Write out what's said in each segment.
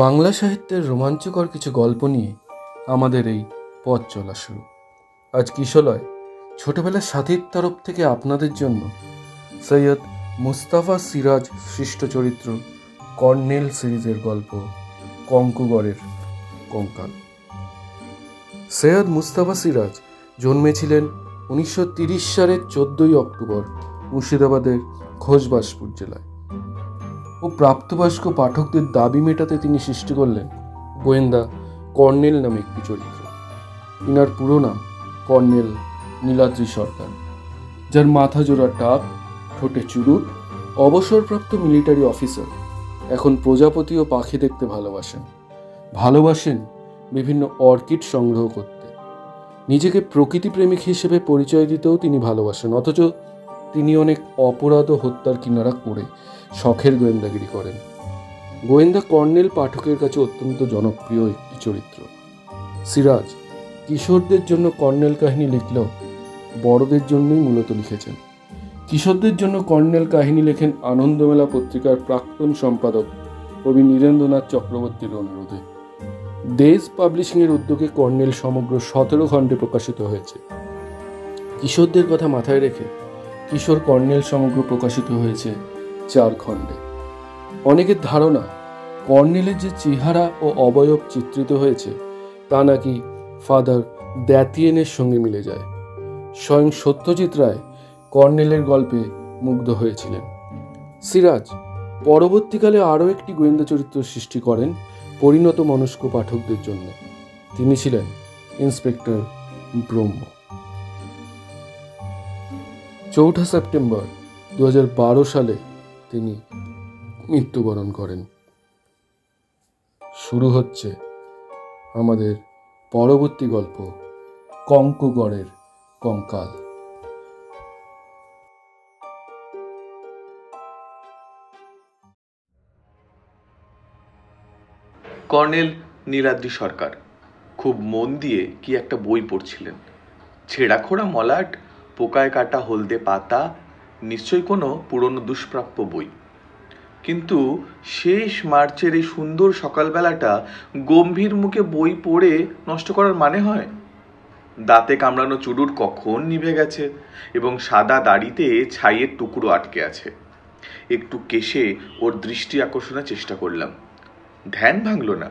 বাংলা সাহিত্যের রোমাঞ্চকর কিছু গল্প নিয়ে আমাদের এই পথ চলা শুরু। আজ কিশলয় ছোটবেলার সাথীর তরফ থেকে আপনাদের জন্য সৈয়দ মুস্তাফা সিরাজ সৃষ্ট চরিত্র কর্নেল সিরিজের গল্প কঙ্কুগড়ের কঙ্কাল। সৈয়দ মুস্তাফা সিরাজ জন্মেছিলেন 1930 সালের 14 অক্টোবর মুর্শিদাবাদের ঘোষবাসপুর জেলায়। ও প্রাপ্তবয়স্ক পাঠকদের দাবি মেটাতে তিনি সৃষ্টি করলেন গোয়েন্দা কর্নেল নামে একটি চরিত্র। ইনার পুরো নাম কর্নেল নীলাদ্রি সরকার, যার মাথা জোড়া টাক, ঠোঁটে চুরুট, অবসরপ্রাপ্ত মিলিটারি অফিসার। এখন প্রজাপতি ও পাখি দেখতে ভালোবাসেন বিভিন্ন অর্কিড সংগ্রহ করতে। নিজেকে প্রকৃতিপ্রেমিক হিসেবে পরিচয় দিতেও তিনি ভালোবাসেন, অথচ তিনি অনেক অপরাধ ও হত্যার কিনারা করে শখের গোয়েন্দাগিরি করেন। গোয়েন্দা কর্নেল পাঠকের কাছে অত্যন্ত জনপ্রিয় একটি চরিত্র। সিরাজ কিশোরদের জন্য কর্নেল কাহিনী লিখলেও বড়দের জন্যই মূলত লিখেছেন। কিশোরদের জন্য কর্নেল কাহিনী লেখেন আনন্দমেলা পত্রিকার প্রাক্তন সম্পাদক কবি নীরেন্দ্রনাথ চক্রবর্তীর অনুরোধে। দেশ পাবলিশিংয়ের উদ্যোগে কর্নেল সমগ্র 17 খণ্ডে প্রকাশিত হয়েছে। কিশোরদের কথা মাথায় রেখে কিশোর কর্নেল সমগ্র প্রকাশিত হয়েছে 4 খণ্ডে। অনেকের ধারণা কর্নেলের যে চেহারা ও অবয়ব চিত্রিত হয়েছে তা নাকি ফাদার দ্যাতিয়েনের সঙ্গে মিলে যায়। স্বয়ং সত্যজিৎ রায় কর্নেলের গল্পে মুগ্ধ হয়েছিলেন। সিরাজ পরবর্তীকালে আরও একটি গোয়েন্দা চরিত্র সৃষ্টি করেন পরিণত মনস্ক পাঠকদের জন্য। তিনি ছিলেন ইন্সপেক্টর ব্রহ্ম। 4 সেপ্টেম্বর 2012 সালে তিনি মৃত্যুবরণ করেন। শুরু হচ্ছে আমাদের পরবর্তী গল্প কঙ্কুগড়ের কঙ্কাল। কর্নেল নীলাদ্রি সরকার খুব মন দিয়ে কি একটা বই পড়ছিলেন। ছেঁড়াখোড়া মলাট, পোকায় কাটা হলদে পাতা, নিশ্চয়ই কোনো পুরনো দুষ্প্রাপ্য বই। কিন্তু শেষ মার্চের এই সুন্দর সকালবেলাটা গম্ভীর মুখে বই পড়ে নষ্ট করার মানে হয়? দাঁতে কামড়ানো চুরুট কখন নিভে গেছে এবং সাদা দাড়িতে ছাইয়ের টুকরো আটকে আছে। একটু কেশে ওর দৃষ্টি আকর্ষণের চেষ্টা করলাম, ধ্যান ভাঙল না।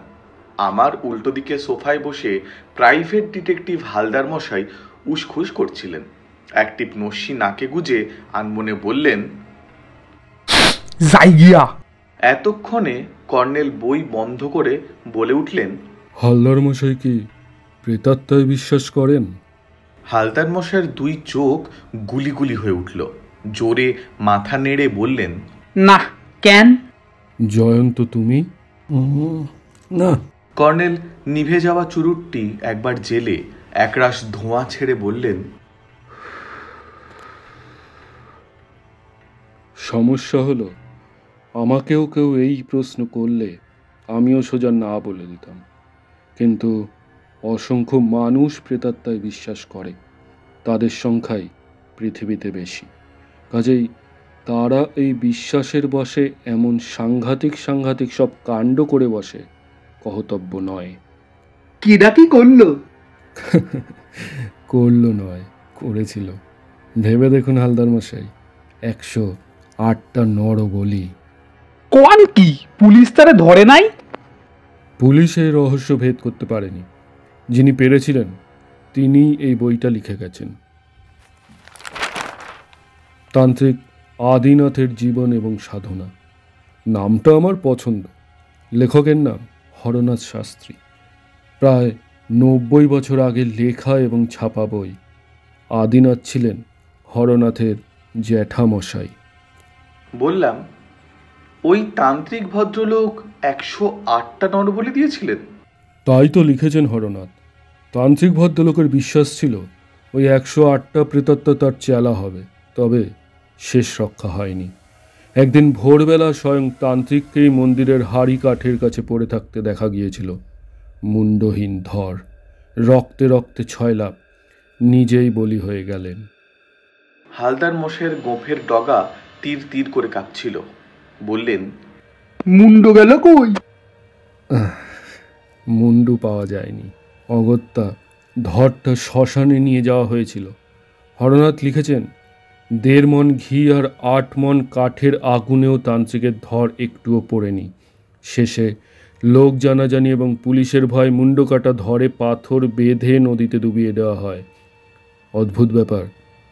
আমার উল্টো দিকে সোফায় বসে প্রাইভেট ডিটেকটিভ হালদার মশাই উসখুস করছিলেন। এক টিপ নস্যি নাকে গুজে আনমনে বললেন, এতক্ষণে কর্নেল বই বন্ধ করে বলে উঠলেন, হালদার মশাই কি প্রেতাত্মায় বিশ্বাস করেন? হালদার মশাইয়ের 2 চোখ গুলি গুলি হয়ে উঠল। জোরে মাথা নেড়ে বললেন, না। কেন? জয়ন্ত তুমি? না। কর্নেল নিভে যাওয়া চুরুটটি একবার জেলে একরাশ ধোঁয়া ছেড়ে বললেন, সমস্যা হলো আমাকেও কেউ এই প্রশ্ন করলে আমিও সোজা না বলে দিতাম, কিন্তু অসংখ্য মানুষ প্রেতাত্মায় বিশ্বাস করে, তাদের সংখ্যাই পৃথিবীতে বেশি। কাজেই তারা এই বিশ্বাসের বশে এমন সাংঘাতিক সব কাণ্ড করে বসে, কহতব্য নয়। কিডা কি করলো? করলো নয়, করেছিল। ভেবে দেখুন হালদার মশাই, 108টা নরবলি। কোন কি পুলিশ তারা ধরে নাই? পুলিশ এই রহস্য ভেদ করতে পারেনি। যিনি পেরেছিলেন তিনি এই বইটা লিখে গেছেন। তান্ত্রিক আদিনাথের জীবন এবং সাধনা। নামটা আমার পছন্দ। লেখকের নাম হরনাথ শাস্ত্রী। প্রায় 90 বছর আগে লেখা এবং ছাপা বই। আদিনাথ ছিলেন হরনাথের জ্যাঠামশাই। বললাম, ওই তান্ত্রিক ভদ্রলোক 108টা নরবলি দিয়েছিলেন? তাই তো লিখেছেন হরনাথ। তান্ত্রিক ভদ্রলোকের বিশ্বাস ছিল ওই 108টা প্রেতাত্মা তার চেলা হবে, তবে শেষ রক্ষা হয়নি। একদিন ভোরবেলা স্বয়ং তান্ত্রিককেই মন্দিরের হাড়ি কাঠের কাছে পড়ে থাকতে দেখা গিয়েছিল। মুন্ডহীন ধর, রক্তে রক্তে ছয়লাভ, নিজেই বলি হয়ে গেলেন। হালদার মশাইয়ের গোঁফের ডগা তীর তীর করে কাঁপছিল। বললেন, মুন্ড গেল কই? মুন্ডু পাওয়া যায়নি। অগত্যা ধরটা শ্মশানে নিয়ে যাওয়া হয়েছিল। হরনাথ লিখেছেন, 1.5 মণ ঘি আর 8 মণ কাঠের আগুনেও তান্ত্রিকের ধর একটুও পড়েনি। শেষে লোক জানাজানি এবং পুলিশের ভয় মুন্ডু কাটা ধরে পাথর বেঁধে নদীতে ডুবিয়ে দেওয়া হয়। অদ্ভুত ব্যাপার,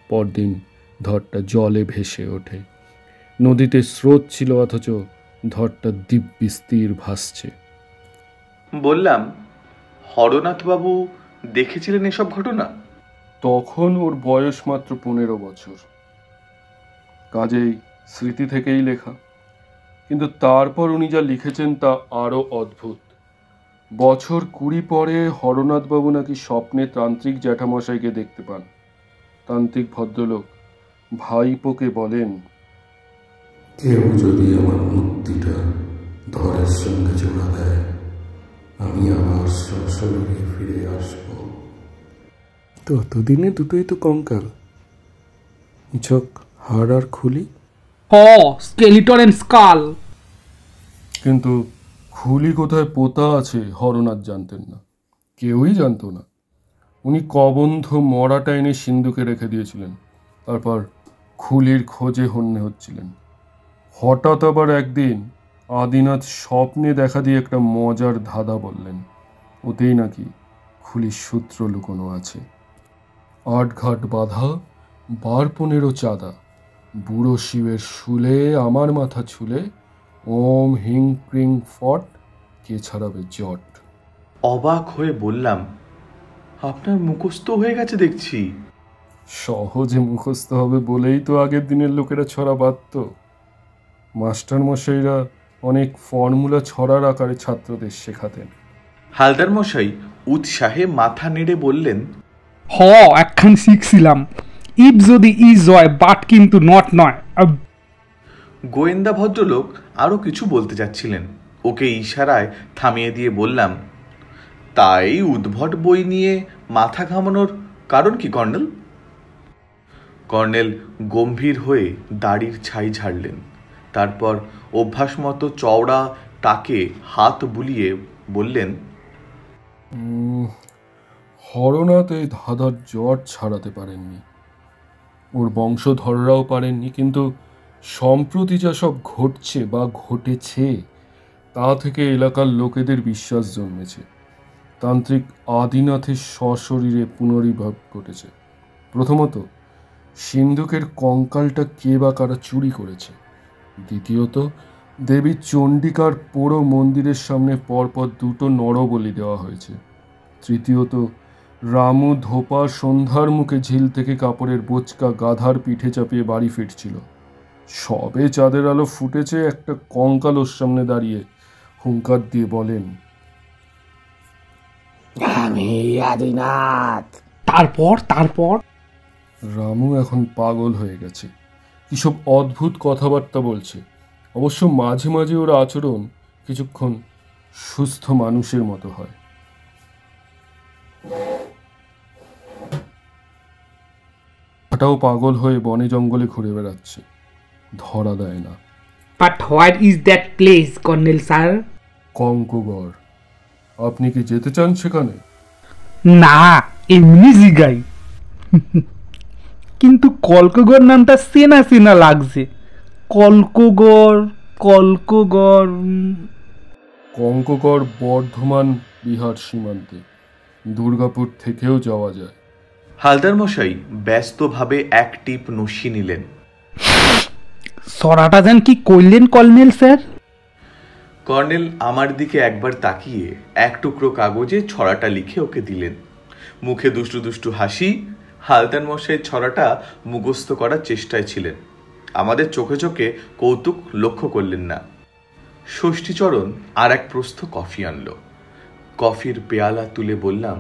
পরদিন ধরটা জলে ভেসে ওঠে। নদীতে স্রোত ছিল, অথচ ধরটা দিব্যি স্থির ভাসছে। বললাম, হরনাথবাবু দেখেছিলেন এসব ঘটনা? তখন ওর বয়স মাত্র 15 বছর, কাজেই স্মৃতি থেকেই লেখা। কিন্তু তারপর উনি যা লিখেছেন তা আরও অদ্ভুত। বছর 20 পরে হরনাথবাবু নাকি স্বপ্নে তান্ত্রিক জ্যাঠামশাইকে দেখতে পান। তান্ত্রিক ভদ্রলোক ভাইপোকে বলেন, কেউ যদি আমার মূর্তিটা ধরের সঙ্গে জোড়া দেয়, আমি আবার সশরীরে ফিরে আসব। ততদিনে দুটোই তো কঙ্কাল, চোখ হাড় আর খুলি। Skeleton and skull. কিন্তু খুলি কোথায় পোতা আছে হরনাথ জানতেন না, কেউই জানতো না। উনি কবন্ধ মরাটা এনে সিন্ধুকে রেখে দিয়েছিলেন, তারপর খুলির খোঁজে হন্যে হচ্ছিলেন। হঠাৎ আবার একদিন আদিনাথ স্বপ্নে দেখা দিয়ে একটা মজার ধাঁধা বললেন। ওতেই নাকি খুলির সূত্র লুকোনো আছে। 8 ঘাট বাঁধা, 12-15 চাঁদা, বুড়ো শিবের শুলে আমার মাথা ছুলে, ওম হিং ক্রিং ফট, কে ছাড়াবে জট। অবাক হয়ে বললাম, আপনার মুখস্থ হয়ে গেছে দেখছি। সহজে মুখস্থ হবে বলেই তো আগের দিনের লোকেরা ছড়া বাঁধত। মাস্টার মশাইরা অনেক ফর্মুলা ছড়ার আকারে ছাত্রদের শেখাতেন। হালদার মশাই উৎসাহে মাথা নেড়ে বললেন, একখান শিখছিলাম, ইফ যদি ইজ হয় বাট কিন্তু নট নয়। গোয়েন্দা ভদ্রলোক আরও কিছু বলতে যাচ্ছিলেন, ওকে ইশারায় থামিয়ে দিয়ে বললাম, তাই উদ্ভট বই নিয়ে মাথা ঘামানোর কারণ কি কর্নেল? কর্নেল গম্ভীর হয়ে দাড়ির ছাই ঝাড়লেন, তারপর অভ্যাস মতো চওড়া তাকে হাত বুলিয়ে বললেন, হরনাথ এই ধাঁধার জট ছাড়াতে পারেননি, ওর বংশধররাও পারেননি। কিন্তু সম্প্রতি যা সব ঘটছে বা ঘটেছে, তা থেকে এলাকার লোকেদের বিশ্বাস জন্মেছে তান্ত্রিক আদিনাথের সশরীরে পুনরুদ্ভব ঘটেছে। প্রথমত, সিন্ধুকের কঙ্কালটা কে বা কারা চুরি করেছে। দ্বিতীয়ত, দেবী চণ্ডিকার পোড়ো মন্দিরের সামনে পরপর 2টো নরবলি দেওয়া হয়েছে। তৃতীয়ত, রামু ধোপা সন্ধ্যার মুখে ঝিল থেকে কাপড়ের বোচকা গাধার পিঠে চাপিয়ে বাড়ি ফিরছিল। সবে চাঁদের আলো ফুটেছে, একটা কঙ্কাল ওর সামনে দাঁড়িয়ে হুঙ্কার দিয়ে বলেন, আমি আদিনাথ। তারপর রামু এখন পাগল হয়ে গেছে, কিসব অদ্ভুত কথাবার্তা বলছে। অবশ্য মাঝে মাঝে ওর আচরণ কিছুক্ষণ সুস্থ মানুষের মতো হয়। ওটাও পাগল হয়ে বনে জঙ্গলে ঘুরে বেড়াচ্ছে, ধরা দেয় না। But where is that place colonel sir? Kankagarh. আপনি কি যেতে চান সেখানে? না, এমনি জিগাই। কিন্তু কলকগড় নামটা চেনা চেনা লাগছে। কলকগড়। কঙ্কগড় বর্ধমান বিহার সীমান্তে, দুর্গাপুর থেকেও যাওয়া যায়। হালদার মশাই ব্যস্তভাবে এক টিপ নস্যি নিলেন। সরাটা যেন কি করলেন কর্নেল স্যার? কর্নেল আমার দিকে একবার তাকিয়ে এক টুকরো কাগজে ছড়াটা লিখে ওকে দিলেন। মুখে দুষ্টু দুষ্টু হাসি। হালদার মশাই ছড়াটা মুখস্থ করার চেষ্টায় ছিলেন, আমাদের চোখে চোখে কৌতুক লক্ষ্য করলেন না। ষষ্ঠীচরণ আর এক প্রস্থ কফি আনলো। কফির পেয়ালা তুলে বললাম,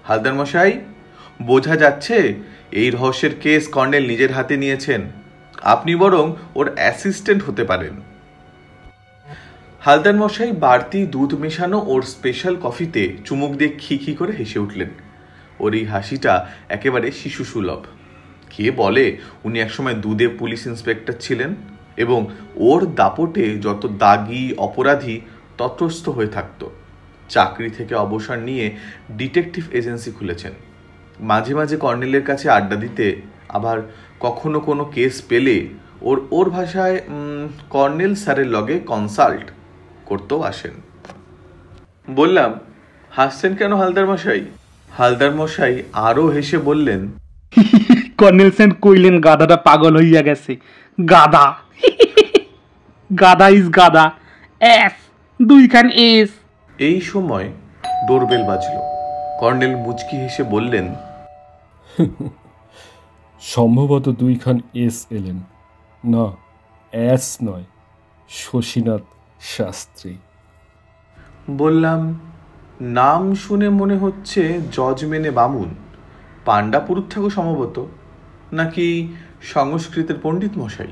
হালদার মশাই, বোঝা যাচ্ছে এই রহস্যের কেস কর্নেল নিজের হাতে নিয়েছেন। আপনি বরং ওর অ্যাসিস্ট্যান্ট হতে পারেন। হালদার মশাই বাড়তি দুধ মেশানো ওর স্পেশাল কফিতে চুমুক দিয়ে খিখি করে হেসে উঠলেন। ওর এই হাসিটা একেবারে শিশু সুলভ। কে বলে উনি একসময় দুধে পুলিশ ইন্সপেক্টর ছিলেন এবং ওর দাপটে যত দাগি অপরাধী তটস্থ হয়ে থাকতো। চাকরি থেকে অবসর নিয়ে ডিটেকটিভ এজেন্সি খুলেছেন। মাঝে মাঝে কর্নেলের কাছে আড্ডা দিতে, আবার কখনো কোনো কেস পেলে ওর ভাষায় কর্নেল স্যারের লগে কনসাল্ট করতেও আসেন। বললাম, হাসছেন কেন হালদার মশাই? হালদার মশাই আরও হেসে বললেন, কর্নেল সেন কইলেন গাধাটা পাগল হইয়া গেছে। গাধা গাধা ইজ গাধা, এস দুইখান এস। এই সময় ডোরবেল বাজল। কর্নেল মুচকি হেসে বললেন, সম্ভবত দুইখান এস এলেন, না অ্যাস নয়, শশীনাথ শাস্ত্রী। বললাম, নাম শুনে মনে হচ্ছে জজমেনে বামুন, পাণ্ডাপুরুত থাকো সম্ভবত, নাকি সংস্কৃতের পণ্ডিত মশাই।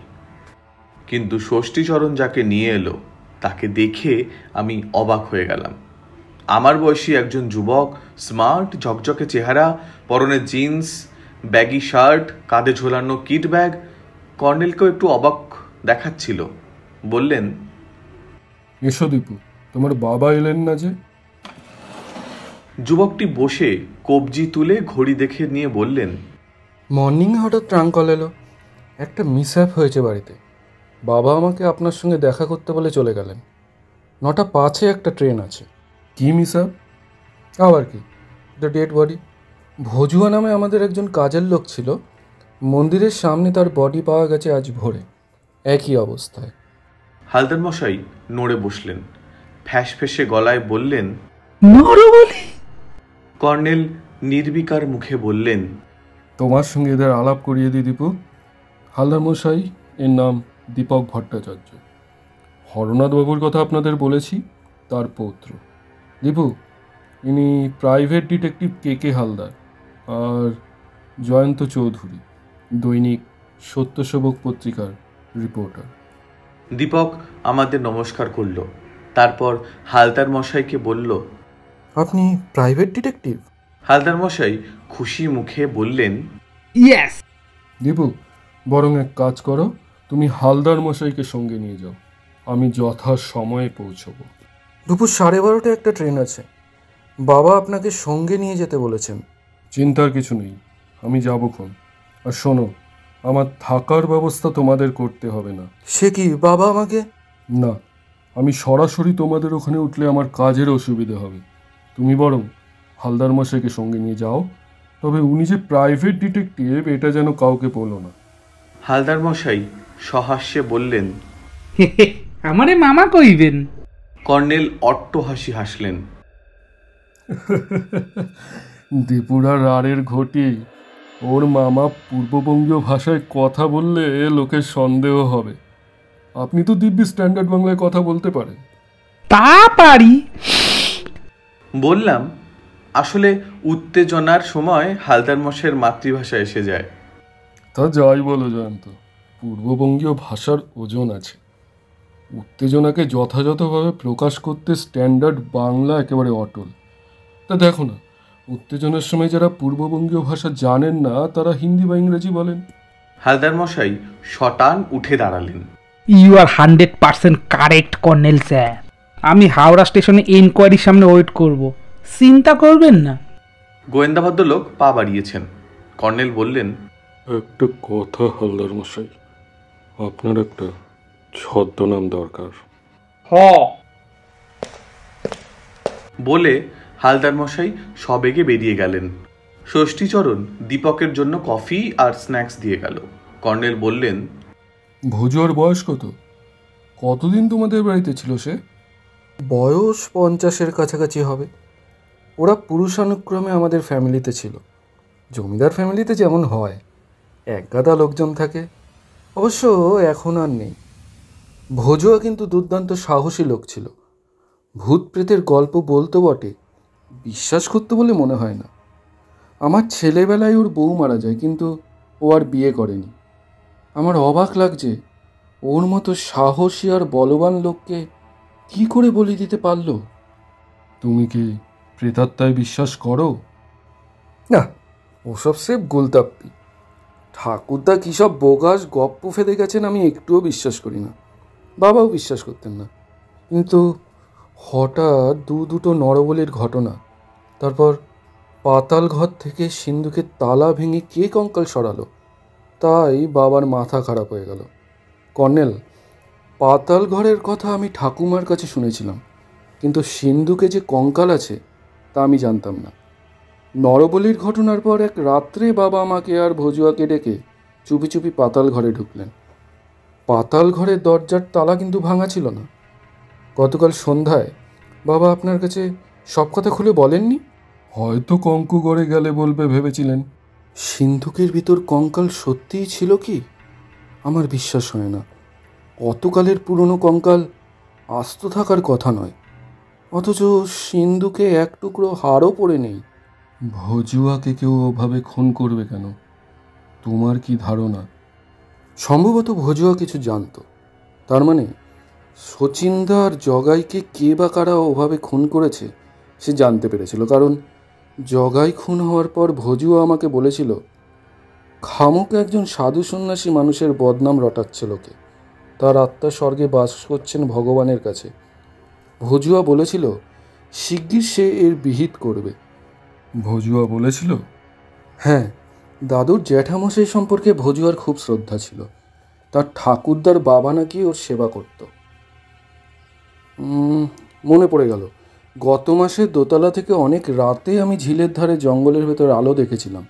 কিন্তু ষষ্ঠীচরণ যাকে নিয়ে এলো তাকে দেখে আমি অবাক হয়ে গেলাম। আমার বয়সী একজন যুবক, স্মার্ট ঝকঝকে চেহারা, পরনে জিন্স, ব্যাগি শার্ট, কাঁধে ঝোলানো কিট ব্যাগ। কর্নেলকেও একটু অবাক দেখাচ্ছিল। বললেন, এসো দীপু, তোমার বাবা এলেন না যে? যুবকটি বসে কবজি তুলে ঘড়ি দেখে নিয়ে বললেন, মর্নিংয়ে হঠাৎ ট্রাঙ্ক কল এলো, একটা মিসহ্যাপ হয়েছে বাড়িতে। বাবা আমাকে আপনার সঙ্গে দেখা করতে বলে চলে গেলেন। 9:05 একটা ট্রেন আছে। কি মিসহ্যাপ? আবার কি, দ্য ডেড বডি। ভজুয়া নামে আমাদের একজন কাজের লোক ছিল, মন্দিরের সামনে তার বডি পাওয়া গেছে আজ ভোরে, একই অবস্থায়। হালদার মশাই নড়ে বসলেন, ফ্যাস ফেসে গলায় বললেন, নরবলি। কর্নেল নির্বিকার মুখে বললেন, তোমার সঙ্গে এদের আলাপ করিয়ে দিই দীপু। হালদার মশাই, এর নাম দীপক ভট্টাচার্য। হরনাথবাবুর কথা আপনাদের বলেছি, তার পৌত্র। দীপু, ইনি প্রাইভেট ডিটেকটিভ কে হালদার, আর জয়ন্ত চৌধুরী, দৈনিক সত্যশোভক পত্রিকার রিপোর্টার। দীপক আমাদের নমস্কার করল, তারপর হালদার মশাইকে বলল, আপনি প্রাইভেট ডিটেকটিভ? হালদার মশাই খুশি মুখে বললেন, ইয়েস। দীপু, বরং এক কাজ করো, তুমি হালদার মশাইকে সঙ্গে নিয়ে যাও, আমি যথা সময়ে পৌঁছবো। দুপুর 12:30 একটা ট্রেন আছে, বাবা আপনাকে সঙ্গে নিয়ে যেতে বলেছেন। চিন্তার কিছু নেই, আমি যাবক্ষণ। আর শোনো, আমার থাকার ব্যবস্থা তোমাদের করতে হবে না। সে কি, বাবা আমাকে? না, আমি সরাসরি তোমাদের ওখানে উঠলে আমার কাজের অসুবিধে হবে। তুমি বরং হালদার মশাইকে সঙ্গে নিয়ে যাও, তবে উনি যে প্রাইভেট ডিটেকটিভ এটা যেন কাউকে বলো না। হালদার মশাই সহাস্যে বললেন, আমারে মামা কইবেন। কর্নেল অট্ট হাসি হাসলেন। দীপুরা রাড়ের ঘটি, ওর মামা পূর্ববঙ্গীয় ভাষায় কথা বললে লোকের সন্দেহ হবে। আপনি তো দিব্যি স্ট্যান্ডার্ড বাংলায় কথা বলতে পারেন। তা পারি। বললাম, আসলে উত্তেজনার সময় হালদার মশাইয়ের মাতৃভাষা এসে যায়। তা যাই বলো জয়ন্ত, পূর্ববঙ্গীয় ভাষার ওজন আছে। উত্তেজনাকে যথাযথভাবে প্রকাশ করতে স্ট্যান্ডার্ড বাংলা একেবারে অটল। তা দেখো না, উত্তেজনার সময় যারা পূর্ববঙ্গীয় ভাষা জানেন না, তারা হিন্দি বা ইংরেজি বলেন। হালদার মশাই শটান উঠে দাঁড়ালেন। You are 100% correct colonel sir. আমি হাওড়া স্টেশনে এনকোয়ারির সামনে ওয়েট করব, চিন্তা করবেন না। গোয়েন্দা ভদ্রলোক পা বাড়িয়েছেন। কর্নেল বললেন, একটা কথা হালদার মশাই, আপনার একটা ছদ্মনাম দরকার। হ। বলে হালদার মশাই সবেগে বেরিয়ে গেলেন। ষষ্ঠীচরণ দীপকের জন্য কফি আর স্ন্যাক্স দিয়ে গেল। কর্নেল বললেন, ভুজোর বয়স কত? কতদিন তোমাদের বাড়িতে ছিল সে? বয়স 50-এর কাছাকাছি হবে। ওরা পুরুষানুক্রমে আমাদের ফ্যামিলিতে ছিল। জমিদার ফ্যামিলিতে যেমন হয়, এক গাদা লোকজন থাকে। অবশ্য এখন আর নেই। ভোজুয়া কিন্তু দুর্দান্ত সাহসী লোক ছিল। ভূত প্রেতের গল্প বলতো বটে, বিশ্বাস করতে বলে মনে হয় না। আমার ছেলেবেলায় ওর বউ মারা যায়, কিন্তু ও আর বিয়ে করেনি। আমার অবাক লাগছে, ওর মতো সাহসী আর বলবান লোককে কি করে বলি দিতে পারলো। তুমি কি প্রেতাত্মায় বিশ্বাস করো? না, ওসব সেব গোলতাপ্পি। ঠাকুরদা কী সব বোগাস গপ্প ফেলে গেছেন, আমি একটুও বিশ্বাস করি না। বাবাও বিশ্বাস করতেন না। কিন্তু হঠাৎ দুটো নরবলির ঘটনা, তারপর পাতাল ঘর থেকে সিন্ধুকের তালা ভেঙে কে কঙ্কাল সরালো, তাই বাবার মাথা খারাপ হয়ে গেল। কর্নেল, পাতাল ঘরের কথা আমি ঠাকুমার কাছে শুনেছিলাম, কিন্তু সিন্ধুকে যে কঙ্কাল আছে তা আমি জানতাম না। নরবলির ঘটনার পর এক রাত্রে বাবা আমাকে আর ভজুয়াকে ডেকে চুপি চুপি পাতাল ঘরে ঢুকলেন। পাতাল ঘরের দরজার তালা কিন্তু ভাঙা ছিল না। গতকাল সন্ধ্যায় বাবা আপনার কাছে সব কথা খুলে বলেননি? হয়তো কঙ্কুগড়ে গেলে বলবে ভেবেছিলেন। সিন্ধুকের ভিতর কঙ্কাল সত্যিই ছিল কি? আমার বিশ্বাস হয় না। অতকালের পুরনো কঙ্কাল আস্ত থাকার কথা নয়, অথচ সিন্ধুকে এক টুকরো হাড়ও পড়ে নেই। ভজুয়াকে কেউ ওভাবে খুন করবে কেন? তোমার কি ধারণা? সম্ভবত ভজুয়া কিছু জানতো। তার মানে শচীনদা আর জগাইকে কে বা কারা ওভাবে খুন করেছে সে জানতে পেরেছিল, কারণ জগাই খুন হওয়ার পর ভজুয়া আমাকে বলেছিল খামুকে একজন সাধু সন্ন্যাসী মানুষের বদনাম রটাচ্ছে লোকে, তার আত্মা স্বর্গে বাস করছেন ভগবানের কাছে। ভজুয়া বলেছিল শিগগির সে এর বিহিত করবে। ভজুয়া বলেছিল? হ্যাঁ, দাদুর জ্যাঠামশাই সম্পর্কে ভজুয়ার খুব শ্রদ্ধা ছিল। তার ঠাকুরদার বাবা নাকি ওর সেবা করত। মনে পড়ে গেল, গত মাসে দোতলা থেকে অনেক রাতে আমি ঝিলের ধারে জঙ্গলের ভেতর আলো দেখেছিলাম।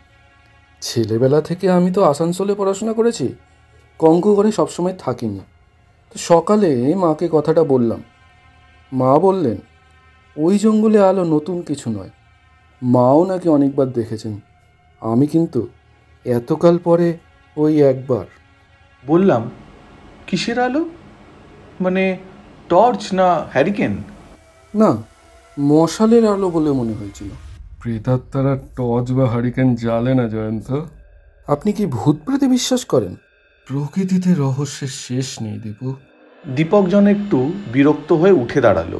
ছেলেবেলা থেকে আমি তো আসানসোলে পড়াশোনা করেছি, কঙ্কুগড়ে সবসময় থাকিনি। তো সকালে মাকে কথাটা বললাম। মা বললেন ওই জঙ্গলে আলো নতুন কিছু নয়, মাও নাকি অনেকবার দেখেছেন। আমি কিন্তু এতকাল পরে ওই একবার। বললাম, কিসের আলো? মানে টর্চ না হ্যারিকেন? না, মশালের আলো বলে মনে হয়েছিল। প্রেতাত্মারা টর্চ বা হারিকেন জ্বালে না জয়ন্ত। আপনি কি ভূত প্রেতে বিশ্বাস করেন? প্রকৃতিতে রহস্যের শেষ নেই দীপু। দীপক জন একটু বিরক্ত হয়ে উঠে দাঁড়ালো,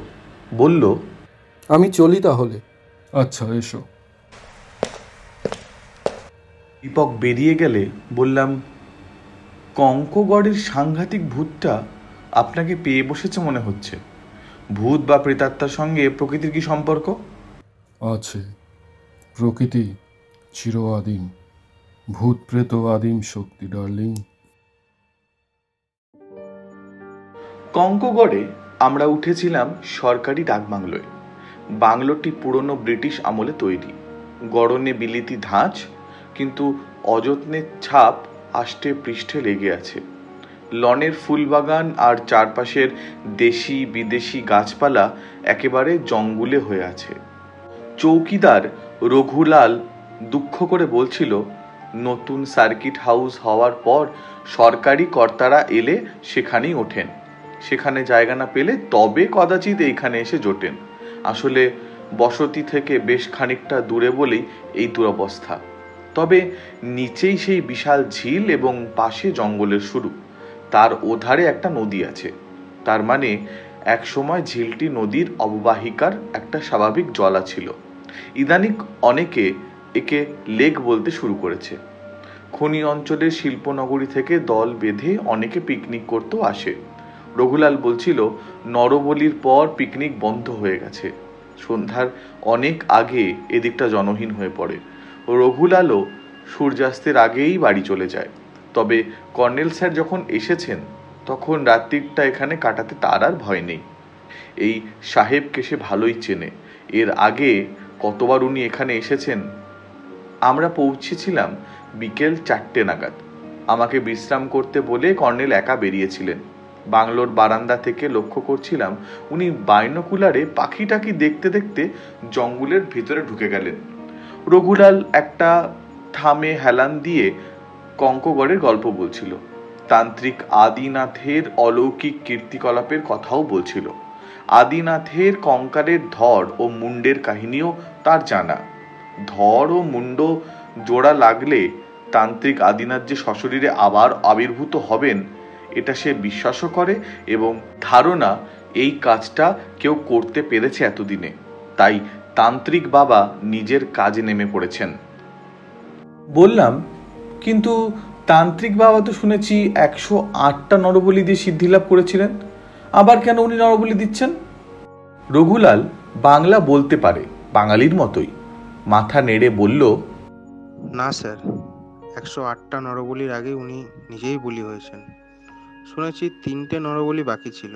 বলল, আমি চলি তাহলে। আচ্ছা, এসো। দীপক বেরিয়ে গেলে বললাম, কঙ্কগড়ের সাংঘাতিক ভূতটা আপনাকে পেয়ে বসেছে মনে হচ্ছে। ভূত বা প্রেতাত্মার সঙ্গে প্রকৃতির কি সম্পর্ক আছে? প্রকৃতি চির আদিম, ভূত প্রেত আদিম শক্তি ডার্লিং। কঙ্কগড়ে আমরা উঠেছিলাম সরকারি ডাকবাংলোয়। বাংলোটি পুরনো ব্রিটিশ আমলে তৈরি, গড়নে বিলিতি ধাঁচ, কিন্তু অযত্নের ছাপ আষ্টে পৃষ্ঠে লেগে আছে। লনের ফুলবাগান আর চারপাশের দেশি বিদেশি গাছপালা একেবারে জঙ্গলে হয়ে আছে। চৌকিদার রঘুলাল দুঃখ করে বলছিল, নতুন সার্কিট হাউস হওয়ার পর সরকারি কর্তারা এলে সেখানেই ওঠেন, সেখানে জায়গা না পেলে তবে কদাচিৎ এইখানে এসে জোটেন। আসলে বসতি থেকে বেশ খানিকটা দূরে বলেই এই দুরবস্থা। তবে নিচেই সেই বিশাল ঝিল এবং পাশে জঙ্গলের শুরু। তার ওধারে একটা নদী আছে, তার মানে একসময় ঝিলটি নদীর অববাহিকার একটা স্বাভাবিক জলা ছিল। ইদানিক অনেকে একে লেক বলতে শুরু করেছে। খনি অঞ্চলের শিল্পনগরী থেকে দল বেঁধে অনেকে পিকনিক করতেও আসে। রঘুলাল বলছিল, নরবলির পর পিকনিক বন্ধ হয়ে গেছে। সন্ধ্যার অনেক আগে এদিকটা জনহীন হয়ে পড়ে। রঘুলালও সূর্যাস্তের আগেই বাড়ি চলে যায়। তবে কর্নেল স্যার যখন এসেছেন তখন রাত্রিটা এখানে কাটাতে তার আর ভয় নেই। এই সাহেবকে সে ভালোই চেনে, এর আগে কতবার উনি এখানে এসেছেন। আমরা পৌঁছেছিলাম বিকেল 4টে নাগাদ। আমাকে বিশ্রাম করতে বলে কর্নেল একা বেরিয়েছিলেন। বাংলোর বারান্দা থেকে লক্ষ্য করছিলাম উনি বাইনোকুলারে পাখিটাকি দেখতে দেখতে জঙ্গলের ভিতরে ঢুকে গেলেন। রঘুলাল একটা থামে হেলান দিয়ে কঙ্কগড়ের গল্প বলছিল, তান্ত্রিক আদিনাথের অলৌকিক কীর্তিকলাপের কথাও বলছিল। আদিনাথের কঙ্কালের ধর ও মুন্ডের কাহিনীও তার জানা। ধর ও মুন্ড জোড়া লাগলে তান্ত্রিক আদিনাথ যে সশরীরে আবার আবির্ভূত হবেন এটা সে বিশ্বাসও করে, এবং ধারণা এই কাজটা কেউ করতে পেরেছে এতদিনে, তাই তান্ত্রিক বাবা নিজের কাজে নেমে পড়েছেন। বললাম, কিন্তু তান্ত্রিক বাবা তো শুনেছি 108টা নরবলি দিয়ে সিদ্ধিলাভ করেছিলেন, আবার কেন উনি নরবলি দিচ্ছেন? রঘুলাল বাংলা বলতে পারে, বাঙালির মতোই। মাথা নেড়ে বলল, না স্যার, 108টা নরবলির আগে উনি নিজেই বলি হয়েছেন। শুনেছি 3টে নরবলি বাকি ছিল,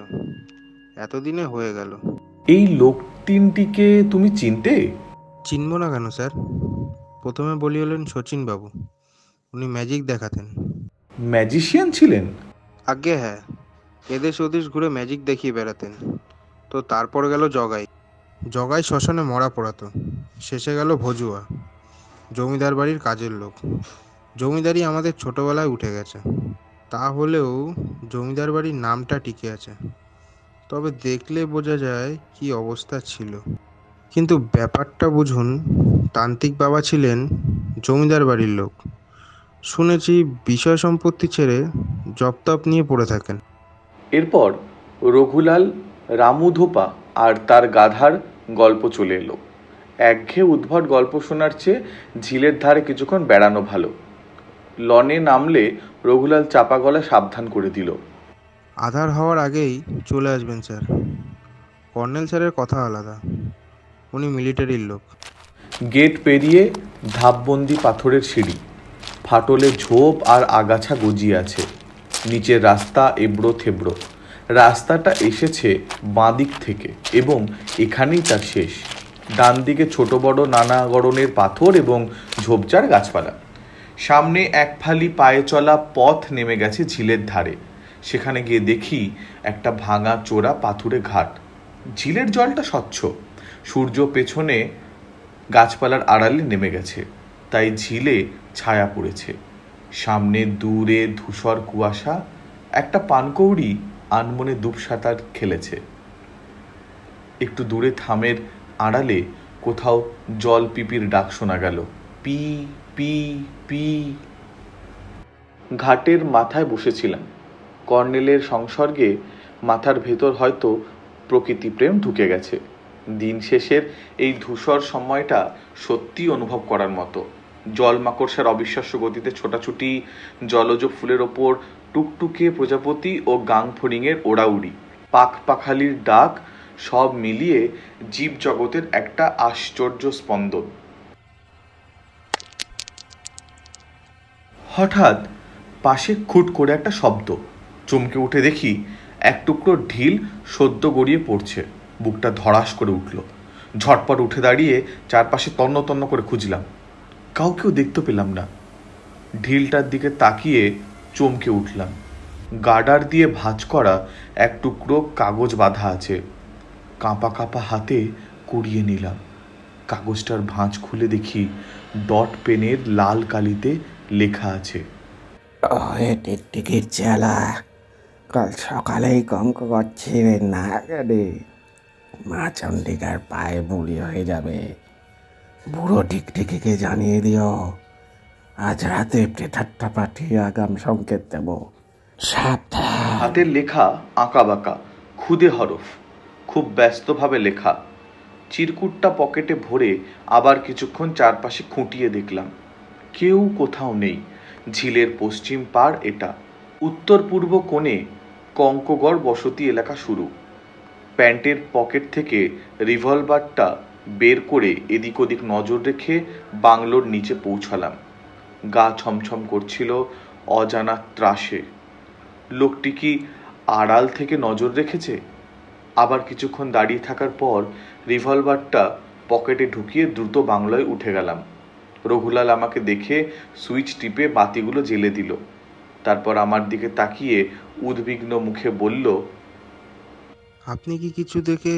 এতদিনে হয়ে গেল। এই লোক তিনটিকে তুমি চিনতে? চিনব না কেন স্যার? প্রথমে বলি হলেন শচীন বাবু, উনি ম্যাজিক দেখাতেন। ম্যাজিশিয়ান ছিলেন? আজ্ঞে হ্যাঁ, এদেশ ওদেশ ঘুরে ম্যাজিক দেখিয়ে বেড়াতেন। তো তারপর গেল জগাই। জগাই শ্মশানে মরা পোড়াতো। শেষে গেল ভজুয়া, জমিদার বাড়ির কাজের লোক। জমিদারি আমাদের ছোটবেলায় উঠে গেছে, তা হলেও জমিদার বাড়ির নামটা টিকে আছে। তবে দেখলে বোঝা যায় কি অবস্থা ছিল। কিন্তু ব্যাপারটা বুঝুন, তান্ত্রিক বাবা ছিলেন জমিদার বাড়ির লোক। শুনেছি বিষয় সম্পত্তি ছেড়ে জপ তপ নিয়ে পড়ে থাকেন। এরপর রঘুলাল, রামু ধোপা আর তার গাধার গল্প চলে এলো। একঘেয়ে উদ্ভট গল্প শোনার চেয়ে ঝিলের ধারে কিছুক্ষণ বেড়ানো ভালো। লনে নামলে রঘুলাল চাপা গলা সাবধান করে দিল, আধার হওয়ার আগেই চলে আসবেন স্যার। কর্নেল স্যারের কথা আলাদা, উনি মিলিটারির লোক। গেট পেরিয়ে ধাপবন্দি পাথরের সিঁড়ি, ফাটলে ঝোপ আর আগাছা গজিয়ে আছে। নিচের রাস্তা এবড়ো থেবড়ো। রাস্তাটা এসেছে বাঁদিক থেকে এবং এখানেই তার শেষ। ডান দিকে ছোট বড় নানা গড়নের পাথর এবং ঝোপঝাড় গাছপালা। সামনে এক ফালি পায়ে চলা পথ নেমে গেছে ঝিলের ধারে। সেখানে গিয়ে দেখি একটা ভাঙা চোরা পাথুরে ঘাট। ঝিলের জলটা স্বচ্ছ, সূর্য পেছনে গাছপালার আড়ালে নেমে গেছে, তাই ঝিলে ছায়া পড়েছে। সামনে দূরে ধূসর কুয়াশা। একটা পানকৌড়ি আনমনে ডুব সাঁতার খেলেছে। একটু দূরে থামের আড়ালে কোথাও জল পিপির ডাক শোনা গেল, পি পি পি। ঘাটের মাথায় বসেছিলাম। কর্নেলের সংসর্গে মাথার ভেতর হয়তো প্রকৃতি প্রেম ঢুকে গেছে। দিন শেষের এই ধূসর সময়টা সত্যি অনুভব করার মতো। জল মাকড়সার অবিশ্বাস্য গতিতে ছোটাছুটি, জলজ ফুলের ওপর টুকটুকে প্রজাপতি ও গাং ফড়িংয়ের ওড়াউড়ি, পাখ পাখালির ডাক, সব মিলিয়ে জীব জগতের একটা আশ্চর্য স্পন্দন। হঠাৎ পাশে খুট করে একটা শব্দ। চমকে উঠে দেখি এক টুকরো ঢিল সদ্য গড়িয়ে পড়ছে। বুকটা ধড়াস করে উঠল। ঝটপট উঠে দাঁড়িয়ে চারপাশে তন্ন তন্ন করে খুঁজলাম, কাউকেও দেখতে পেলাম না। ঢিলটার দিকে তাকিয়ে চমকে উঠলাম। গার্ডার দিয়ে ভাঁজ করা এক টুকরো কাগজ বাঁধা আছে। কাঁপা কাঁপা হাতে কুড়িয়ে নিলাম। কাগজটার ভাঁজ খুলে দেখি ডট পেনের লাল কালিতে লেখা আছে, টিকটিকির চেলা কাল সকালেই কঙ্ক করছিলেন না রে, মা চন্ডিকার পায়ে বুড়ি হয়ে যাবে। বুড়ো টিকটিকিকে জানিয়ে দিও আজ রাতে প্রেতাত্মা পাঠিয়ে আগাম সংকেত দেব। সাবধান। হাতের লেখা আঁকা বাঁকা, খুদে হরফ, খুব ব্যস্তভাবে লেখা। চিরকুটটা পকেটে ভরে আবার কিছুক্ষণ চারপাশে খুঁটিয়ে দেখলাম। কেউ কোথাও নেই। ঝিলের পশ্চিম পাড় এটা। উত্তর পূর্ব কোণে কঙ্কগড় বসতি এলাকা শুরু। প্যান্টের পকেট থেকে রিভলভারটা বের করে এদিক ওদিক নজর রেখে বাংলোর নিচে পৌঁছালাম। গা ছমছম করছিল অজানা ত্রাসে। লোকটি কি আড়াল থেকে নজর রেখেছে? আবার কিছুক্ষণ দাঁড়িয়ে থাকার পর রিভলভারটা পকেটে ঢুকিয়ে দ্রুত বাংলায় উঠে গেলাম। রঘুলাল আমাকে দেখে সুইচ টিপে বাতিগুলো জ্বেলে দিল। তারপর আমার দিকে তাকিয়ে উদ্বিগ্ন মুখে বলল, আপনি কি কিছু দেখে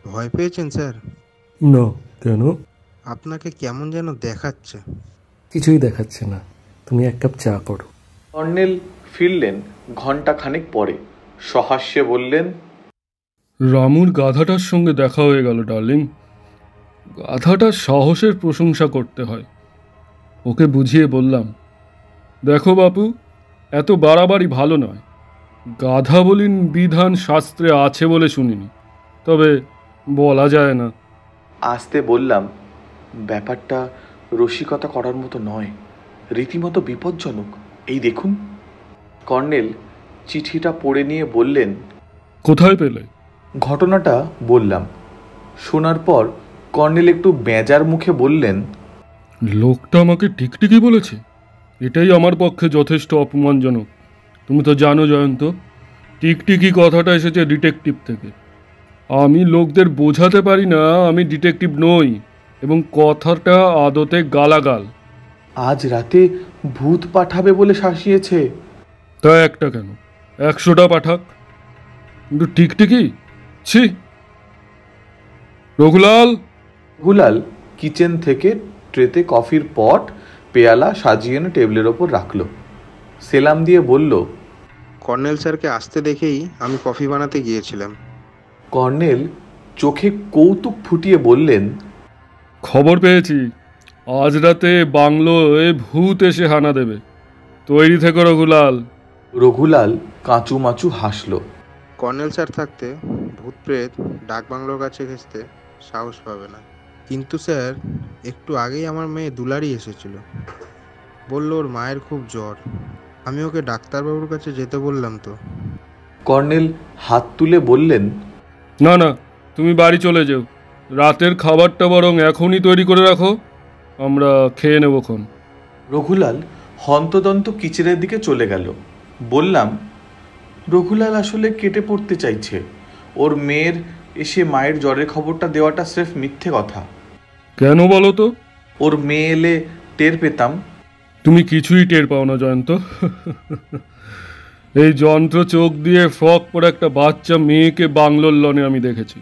ভয় পেয়েছেন স্যার? না, কেন? আপনাকে কেমন যেন দেখাচ্ছে। কিছুই দেখাচ্ছে না, তুমি এক কাপ চা করো। কর্নেল ফিরলেন ঘন্টা খানেক পরে। সহাস্যে বললেন, রামুর গাধাটার সঙ্গে দেখা হয়ে গেল ডার্লিং। গাধাটার সাহসের প্রশংসা করতে হয়। ওকে বুঝিয়ে বললাম, দেখো বাপু, এত বাড়াবাড়ি ভালো নয়। গাধা বলিন বিধান শাস্ত্রে আছে বলে শুনিনি, তবে বলা যায় না। আসতে বললাম, ব্যাপারটা রসিকতা করার মতো নয়, রীতিমতো বিপজ্জনক। এই দেখুন। কর্নেল চিঠিটা পড়ে নিয়ে বললেন, কোথায় পেলে? ঘটনাটা বললাম। শোনার পর কর্নেল একটু বেজার মুখে বললেন, লোকটা আমাকে টিকটিকি বলেছে, এটাই আমার পক্ষে যথেষ্ট অপমানজনক। তুমি তো জানো জয়ন্ত, টিকটিকি কথাটা এসেছে ডিটেকটিভ থেকে। আমি লোকদের বোঝাতে পারি না আমি ডিটেকটিভ নই, এবং কথাটা আদতে গালাগাল। আজ রাতে ভূত পাঠাবে বলে শাসিয়েছে। তা একটা কেন, 100টা পাঠাক, কিন্তু টিকটিকি, ছি। রঘুলাল। রঘুলাল কিচেন থেকে ট্রেতে কফির পট পেয়ালা সাজিয়ে এনে টেবিলের ওপর রাখলো। সেলাম দিয়ে বলল, কর্নেল স্যারকে আসতে দেখেই আমি কফি বানাতে গিয়েছিলাম। কর্নেল চোখে কৌতুক ফুটিয়ে বললেন, খবর পেয়েছি, আজ রাতে বাংলোয় ভূত এসে হানা দেবে, তৈরি থেকো রঘুলাল। রঘুলাল কাঁচু মাচু হাসল। কর্নেল স্যার থাকতে ভূত প্রেত ডাক বাংলোর কাছে ঘেঁচতে সাহস পাবে না। কিন্তু স্যার, একটু আগেই আমার মেয়ে দুলারি এসেছিল, বলল ওর মায়ের খুব জ্বর। আমি ওকে ডাক্তারবাবুর কাছে যেতে বললাম তো। কর্নেল হাত তুলে বললেন, না না, তুমি বাড়ি চলে যাও, রাতের খাবারটা বরং এখনই তৈরি করে রাখো, আমরা খেয়ে নেবক্ষণ। রঘুলাল হন্তদন্ত কিচেনের দিকে চলে গেল। বললাম, রঘুলাল আসলে কেটে পড়তে চাইছে। ওর মেয়ের এসে মায়ের জ্বরের খবরটা দেওয়াটা স্রেফ মিথ্যে কথা। কেন বলো তো? ওর মেয়ে এলে টের পেতাম। তুমি কিছুই টের পাও না জয়ন্ত। এই যন্ত্র চোখ দিয়ে ফ্রক পরে একটা বাচ্চা মেয়েকে বাংলোর লনে আমি দেখেছি।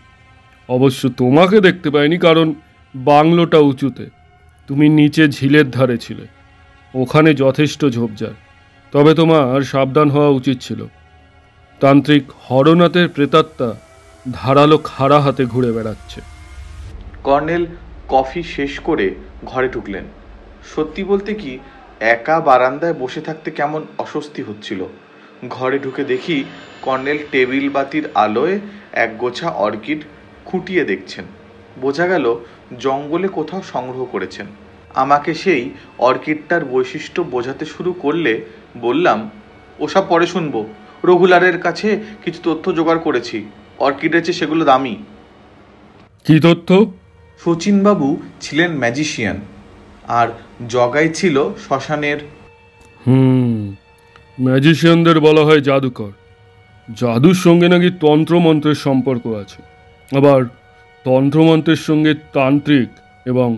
অবশ্য তোমাকে দেখতে পাইনি, কারণ বাংলোটা উঁচুতে, তুমি নিচে ঝিলের ধারে ছিলে, ওখানে যথেষ্ট ঝোপঝাড়। তবে তোমার সাবধান হওয়া উচিত ছিল। তান্ত্রিক হরনাথের প্রেতাত্মা ধারালো খাড়া হাতে ঘুরে বেড়াচ্ছে। কর্নেল কফি শেষ করে ঘরে ঢুকলেন। সত্যি বলতে কি, একা বারান্দায় বসে থাকতে কেমন অস্বস্তি হচ্ছিল। ঘরে ঢুকে দেখি কর্নেল টেবিল বাতির আলোয় একগোছা অর্কিড খুঁটিয়ে দেখছেন। বোঝা গেল জঙ্গলে কোথাও সংগ্রহ করেছেন। আমাকে সেই অর্কিডটার বৈশিষ্ট্য বোঝাতে শুরু করলে বললাম, ওসব পরে শুনবো। রঘুলালের কাছে কিছু তথ্য জোগাড় করেছি, অর্কিডের চেয়ে সেগুলো দামি। কি তথ্য? শচীনবাবু ছিলেন ম্যাজিশিয়ান, আর জগাই ছিল শ্মশানের। ম্যাজিশিয়ানদের বলা হয় জাদুকর। জাদুর সঙ্গে নাকি তন্ত্রমন্ত্রের সম্পর্ক আছে, আবার তন্ত্রমন্ত্রের সঙ্গে তান্ত্রিক এবং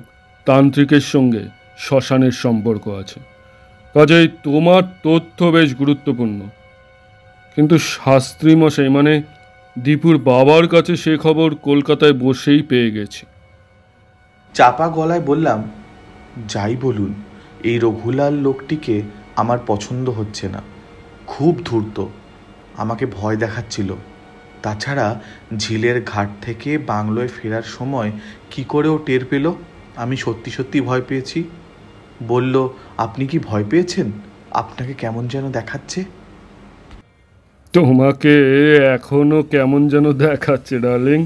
তান্ত্রিকের সঙ্গে শ্মশানের সম্পর্ক আছে। কাজেই তোমার তথ্য বেশ গুরুত্বপূর্ণ। কিন্তু শাস্ত্রী মশাই, মানে দীপুর বাবার কাছে সে খবর কলকাতায় বসেই পেয়ে গেছি। চাপা গলায় বললাম, যাই বলুন, এই রঘুলাল লোকটিকে আমার পছন্দ হচ্ছে না। খুব ধূর্ত, আমাকে ভয় দেখাচ্ছিল। তাছাড়া ঝিলের ঘাট থেকে বাংলোয় ফেরার সময় কি করে ও টের পেল আমি সত্যি সত্যি ভয় পেয়েছি। বলল, আপনি কি ভয় পেয়েছেন? আপনাকে কেমন যেন দেখাচ্ছে। তোমাকে এখনো কেমন যেন দেখাচ্ছে ডার্লিং।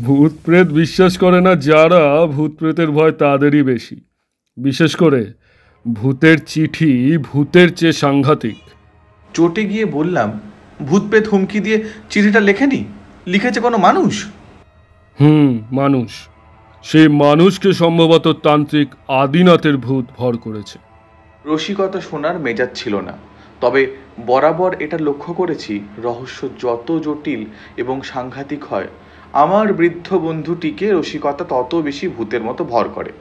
ভূত প্রেত বিশ্বাস করে না যারা, ভূত প্রেতের ভয় তাদেরই বেশি। বিশেষ করে ভূতের চিঠি ভূতের চেয়ে সাংঘাতিক। চটে গিয়ে বললাম, ভূত প্রেত হুমকি দিয়ে চিঠিটা লেখেনি, লিখেছে কোনো মানুষ। মানুষ। সেই মানুষকে সম্ভবত তান্ত্রিক আদিনাথের ভূত ভর করেছে। রসিকতা শোনার মেজাজ ছিল না, তবে বরাবর এটা লক্ষ্য করেছি, রহস্য যত জটিল এবং সাংঘাতিক হয়, আমার বৃদ্ধ বন্ধুটিকে রসিকতা তত বেশি ভূতের মতো ভর করে।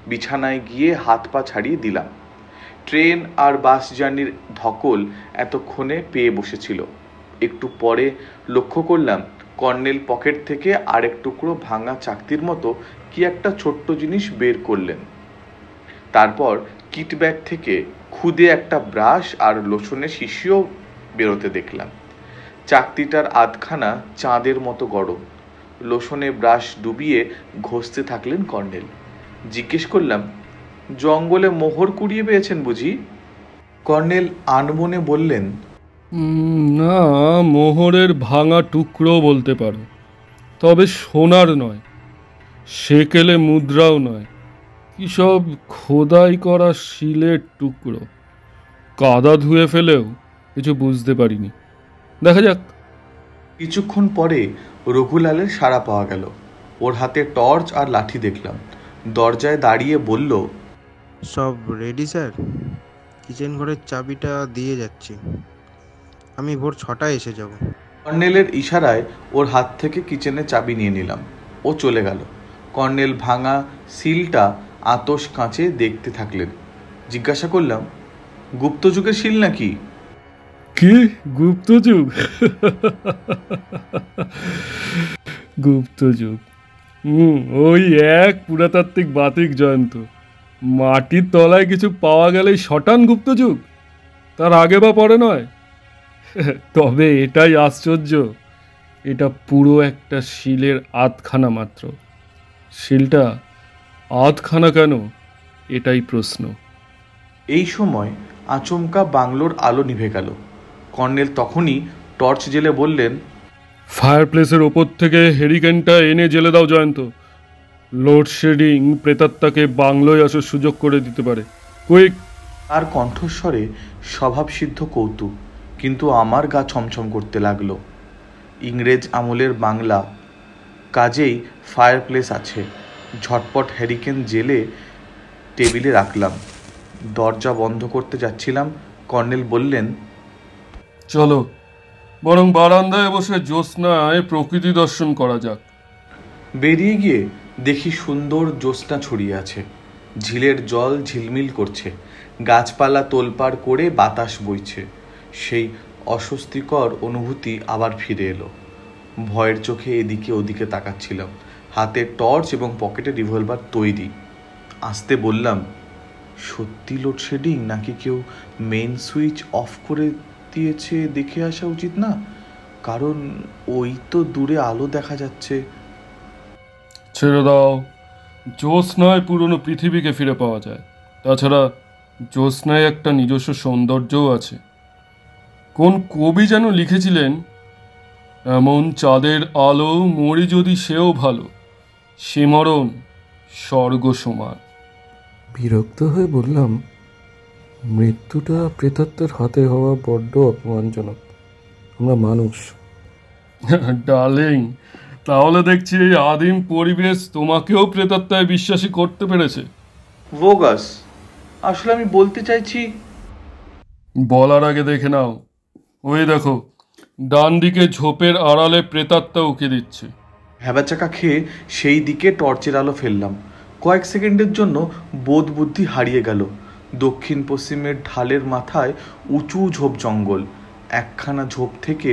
বিছানায় গিয়ে হাত পা ছাড়িয়ে দিলাম। ট্রেন আর বাস জার্নির ধকল এতক্ষণে পেয়ে বসেছিল। একটু পরে লক্ষ্য করলাম কর্নেল পকেট থেকে আরেক টুকরো ভাঙা চাকতির মতো কি একটা ছোট্ট জিনিস বের করলেন। তারপর কিট ব্যাগ থেকে খুদে একটা ব্রাশ আর লোশনের শিশিও বেরোতে দেখলাম। চাকতিটার আধখানা চাঁদের মতো গরম। লোশনে ব্রাশ ডুবিয়ে ঘষতে থাকলেন কর্নেল। জিজ্ঞেস করলাম, জঙ্গলে মোহর কুড়িয়ে পেয়েছেন বুঝি? কর্নেল আনমনে বললেন, না, মোহরের ভাঙা টুকরো বলতে পারো, তবে সোনার নয়, সেকেলে মুদ্রাও নয়, কি সব খোদাই করা শিলের টুকরো। কাদা ধুয়ে ফেলেও কিছু বুঝতে পারিনি, দেখা যাক। কিছুক্ষণ পরে রঘুলালের সাড়া পাওয়া গেল। ওর হাতে টর্চ আর লাঠি দেখলাম। দরজায় দাঁড়িয়ে বলল, সব রেডি স্যার, কিচেন ঘরের চাবিটা দিয়ে যাচ্ছি, আমি ভোর 6টায় এসে যাব। কর্নেলের ইশারায় ওর হাত থেকে কিচেনের চাবি নিয়ে নিলাম। ও চলে গেল। কর্নেল ভাঙা সিলটা আতশ কাঁচে দেখতে থাকলেন। জিজ্ঞাসা করলাম, গুপ্তযুগের সিল নাকি? কি গুপ্তযুগ? গুপ্তযুগ, ওই এক পুরাতাত্ত্বিক বাতিক জয়ন্ত। মাটির তলায় কিছু পাওয়া গেলেই শটান গুপ্তযুগ, তার আগে বা পরে নয়। তবে এটাই আশ্চর্য, এটা পুরো একটা শিলের আধখানা মাত্র। শিলটা আধখানা কেন, এটাই প্রশ্ন। এই সময় আচমকা বাংলোর আলো নিভে গেল। কর্নেল তখনই টর্চ জেলে বললেন, ফায়ার প্লেসের ওপর থেকে হেরিকেনটা এনে জেলে দাও জয়ন্ত। লোডশেডিং প্রেতাত্মাকে বাংলোয় আসার সুযোগ করে দিতে পারে, কুইক। তার কণ্ঠস্বরে স্বভাবসিদ্ধ কৌতুক, কিন্তু আমার গা ছমছম করতে লাগলো। ইংরেজ আমলের বাংলা, কাজেই ফায়ার প্লেস আছে। ঝটপট হ্যারিকেন জেলে টেবিলে রাখলাম। দরজা বন্ধ করতে যাচ্ছিলাম, কর্নেল বললেন, চলো বরং বারান্দায় বসে জ্যোৎস্নায় প্রকৃতি দর্শন করা যাক। বেরিয়ে গিয়ে দেখি সুন্দর জ্যোৎস্না ছড়িয়ে আছে। ঝিলের জল ঝিলমিল করছে, গাছপালা তোলপাড় করে বাতাস বইছে। সেই অস্বস্তিকর অনুভূতি আবার ফিরে এলো। ভয়ের চোখে এদিকে ওদিকে তাকাচ্ছিলাম। হাতে টর্চ এবং পকেটে রিভলভার তৈরি। আসতে বললাম, সত্যি লোডশেডিং নাকি কেউ মেন সুইচ অফ করে দিয়েছে? দেখে আসা উচিত না? কারণ ওই তো দূরে আলো দেখা যাচ্ছে। ছেড়ে দাও, জ্যোৎস্নায় পুরনো পৃথিবীকে ফিরে পাওয়া যায়। তাছাড়া জ্যোৎস্নায় একটা নিজস্ব সৌন্দর্যও আছে। কোন কবি যেন লিখেছিলেন, এমন চাঁদের আলো মরি যদি সেও ভালো, সিমরণ স্বর্গ সমান। বিরক্ত হয়ে বললাম, মৃত্যুটা প্রেতাত্মার হাতে হওয়া বড্ড অপমানজনক। আমরা মানুষ। ডার্লিং, তাহলে দেখছি এই আদিম পরিবেশ তোমাকেও প্রেতাত্মায় বিশ্বাসী করতে পেরেছে। ভোগাস, আসলে আমি বলতে চাইছি। বলার আগে দেখে নাও, ওই দেখো ডান দিকে ঝোপের আড়ালে প্রেতাত্মা উকি দিচ্ছে। ভ্যাবাচাকা খেয়ে সেই দিকে টর্চের আলো ফেললাম। কয়েক সেকেন্ডের জন্য বোধ বুদ্ধি হারিয়ে গেল। দক্ষিণ পশ্চিমের ঢালের মাথায় উঁচু ঝোপ জঙ্গল। একখানা ঝোপ থেকে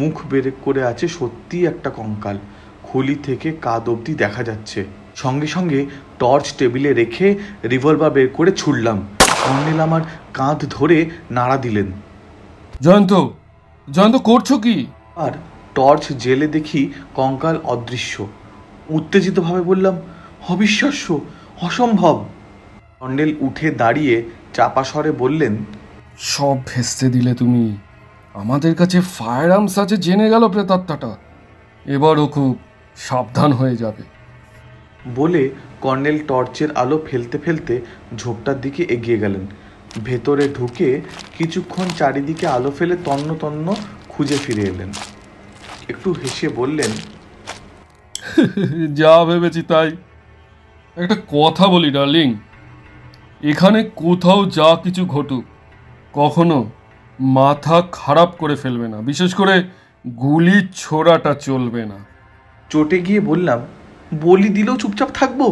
মুখ বের করে আছে সত্যি একটা কঙ্কাল। খুলি থেকে কাঁধ অবধি দেখা যাচ্ছে। সঙ্গে সঙ্গে টর্চ টেবিলে রেখে রিভলভার বের করে ছুড়লাম। কর্নেল আমার কাঁধ ধরে নাড়া দিলেন। জয়ন্ত, জয়ন্ত করছো কি? আর টর্চ জেলে দেখি কঙ্কাল অদৃশ্য। উত্তেজিতভাবে বললাম, অবিশ্বাস্য, অসম্ভব। কর্নেল উঠে দাঁড়িয়ে চাপা স্বরে বললেন, সব ভেস্তে দিলে তুমি। আমাদের কাছে ফায়ার আর্মস আছে জেনে গেল প্রেতাত্মাটা, এবারও খুব সাবধান হয়ে যাবে। বলে কর্নেল টর্চের আলো ফেলতে ফেলতে ঝোপটার দিকে এগিয়ে গেলেন। ভেতরে ঢুকে কিছুক্ষণ চারিদিকে আলো ফেলে তন্ন তন্ন খুঁজে ফিরে এলেন। একটু হেসে বললেন, যা ভেবেছি তাই। একটা কথা বলি ডার্লিং, এখানে কোথাও যা কিছু ঘটুক কখনো মাথা খারাপ করে ফেলবে না, বিশেষ করে গুলি ছোড়াটা চলবে না। চটে গিয়ে বললাম, বলি দিলেও চুপচাপ থাকবো?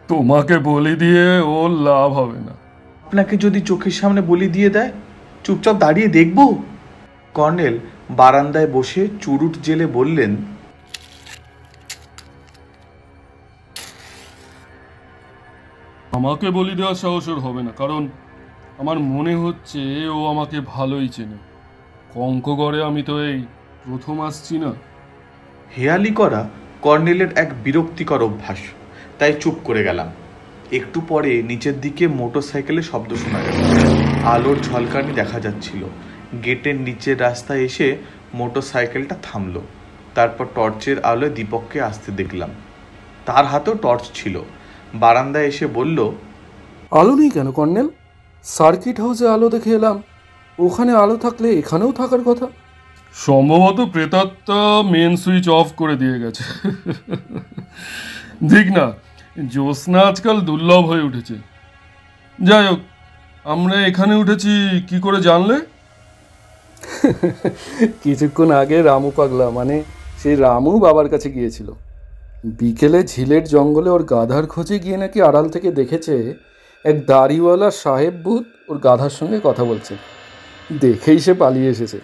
তোমাকে বলি দিয়ে ওর লাভ হবে না। আপনাকে যদি চোখের সামনে বলি দিয়ে দেয়, চুপচাপ দাঁড়িয়ে দেখবো? কর্নেল বারান্দায় বসে চুরুট জেলে বললেন, আমাকে বলি দেওয়ার সাহস ওর হবে না, কারণ আমার মনে হচ্ছে ও আমাকে ভালোই চেনে। কঙ্কগড়ে আমি তো এই প্রথম আসছি না। হেয়ালি করা কর্নেলের এক বিরক্তিকর অভ্যাস, তাই চুপ করে গেলাম। একটু পরে নিচের দিকে মোটরসাইকেলের শব্দ শোনা গেল। আলোর ঝলকানি দেখা যাচ্ছিল। গেটের নিচের রাস্তায় এসে মোটরসাইকেলটা থামলো। তারপর টর্চের আলোয় দীপককে আসতে দেখলাম। তার হাতেও টর্চ ছিল। বারান্দায় এসে বলল, আলো নেই কেন কর্নেল? সার্কিট হাউসে আলো দেখে এলাম, ওখানে আলো থাকলে এখানেও থাকার কথা। সম্ভবত প্রেতাত্মা মেন সুইচ অফ করে দিয়ে গেছে। ঠিক না, জ্যোৎস্না আজকাল দুর্লভ হয়ে উঠেছে। যাই হোক, আমরা এখানে উঠেছি কি করে জানলে? কিছুক্ষণ আগে রামু পাগলা, মানে সেই রামু বাবার কাছে গিয়েছিল। বিকেলে ঝিলের জঙ্গলে ওর গাধার খোঁজে গিয়ে নাকি আড়াল থেকে দেখেছে এক দাড়িওয়ালা সাহেব ভূত ওর গাধার সঙ্গে কথা বলছে। দেখেই সে পালিয়ে এসেছে।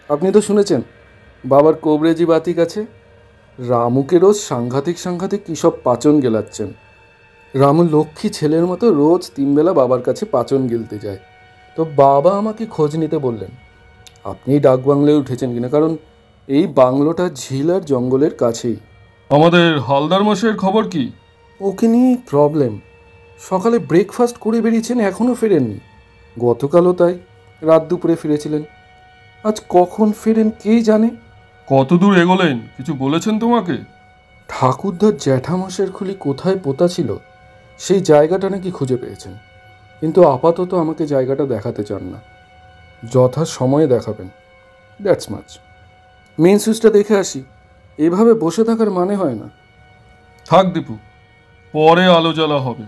আপনি তো শুনেছেন বাবার কবরেজি বাতিক আছে। রামুকে রোজ সাংঘাতিক কী সব পাচন গেলাচ্ছেন। রামু লক্ষ্মী ছেলের মতো রোজ 3 বেলা বাবার কাছে পাচন গিলতে যায়। তো বাবা আমাকে খোঁজ নিতে বললেন আপনি ডাক বাংলায় উঠেছেন কিনা, কারণ এই বাংলোটা ঝিল আর জঙ্গলের কাছেই। আমাদের হালদার মশাইয়ের খবর কি? ওকে নিয়ে প্রবলেম। সকালে ব্রেকফাস্ট করে বেরিয়েছেন, এখনও ফেরেননি। গতকালও তাই, রাত দুপুরে ফিরেছিলেন। আজ কখন ফেরেন কে জানে। কত দূর এগোলেন, কিছু বলেছেন তোমাকে? ঠাকুরদার জ্যাঠামশের খুলি কোথায় পোতা ছিল সেই জায়গাটা নাকি খুঁজে পেয়েছেন, কিন্তু আপাতত আমাকে জায়গাটা দেখাতে চান না। যথা সময়ে দেখাবেন, দ্যাটস মাচ। মেন সুইচটা দেখে আসি, এভাবে বসে থাকার মানে হয় না। থাক দীপু, পরে আলো জ্বালা হবে।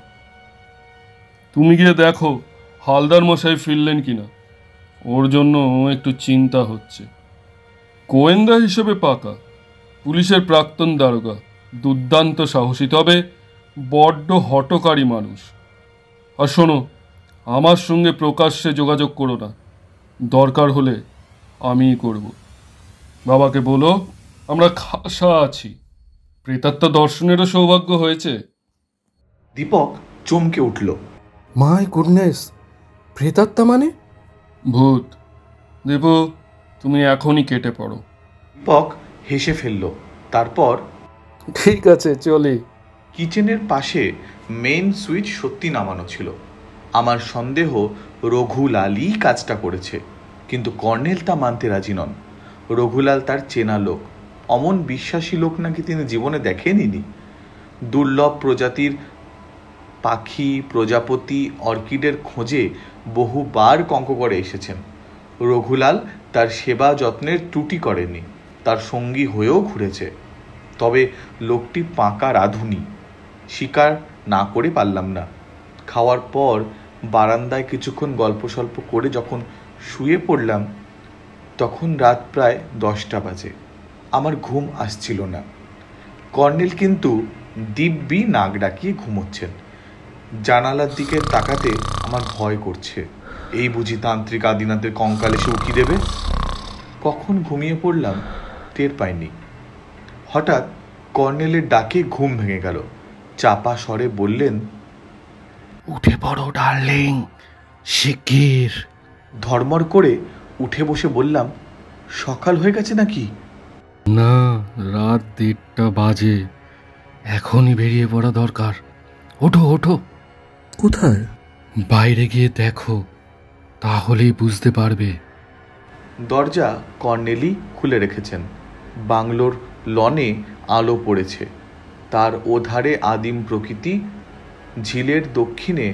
তুমি গিয়ে দেখো হালদার মশাই ফিরলেন কিনা, ওর জন্য একটু চিন্তা হচ্ছে। গোয়েন্দা হিসেবে পাকা, পুলিশের প্রাক্তন দারোগা, দুর্দান্ত সাহসী, তবে বড্ড হটকারী মানুষ। আর শোনো, আমার সঙ্গে প্রকাশ্যে যোগাযোগ করো না, দরকার হলে আমিই করব। বাবাকে বলো আমরা খাসা আছি, প্রেতাত্মা দর্শনেরও সৌভাগ্য হয়েছে। দীপক চমকে উঠল। মাই গুডনেস, প্রেতাত্মা মানে? ভূত। দীপু, তুমি এখনই কেটে পড়ো। দীপক হেসে ফেলল। তারপর ঠিক আছে, চলি। কিচেনের পাশে মেন সুইচ সত্যি নামানো ছিল। আমার সন্দেহ রঘুলালই কাজটা করেছে, কিন্তু কর্নেল তা মানতে রাজি নন। রঘুলাল তার চেনা লোক, অমন বিশ্বাসী লোক নাকি তিনি জীবনে দেখেনইনি। দুর্লভ প্রজাতির পাখি, প্রজাপতি, অর্কিডের খোঁজে বহুবার কঙ্কগড়ে এসেছেন। রঘুলাল তার সেবা যত্নের ত্রুটি করেনি, তার সঙ্গী হয়েও ঘুরেছে। তবে লোকটি পাকা রাঁধুনি, স্বীকার না করে পারলাম না। খাওয়ার পর বারান্দায় কিছুক্ষণ গল্প সল্প করে যখন শুয়ে পড়লাম, তখন রাত প্রায় 10টা বাজে। আমার ঘুম আসছিল না। কর্নেল কিন্তু দিব্যি নাক ডাকিয়ে ঘুমোচ্ছেন। জানালার দিকে তাকাতে আমার ভয় করছে। এই বুঝি তান্ত্রিক আদিনাথের কঙ্কাল এসে উকি দেবে। কখন ঘুমিয়ে পড়লাম টের পাইনি। হঠাৎ কর্নেলের ডাকে ঘুম ভেঙে গেল। চাপা স্বরে বললেন, উঠে পড়ো ডার্লিং, শিগগির। ধর্মর করে উঠে বসে বললাম, সকাল হয়ে গেছে নাকি? না, রাত 1:30 বাজে, এখনই বেরিয়ে পড়া দরকার। ওঠো ওঠো। কোথায়? বাইরে গিয়ে দেখো, তাহলেই বুঝতে পারবে। দরজা কর্নেলই খুলে রেখেছেন। বাংলোর লনে আলো পড়েছে, তার ওধারে আদিম প্রকৃতি। ঝিলের দক্ষিণে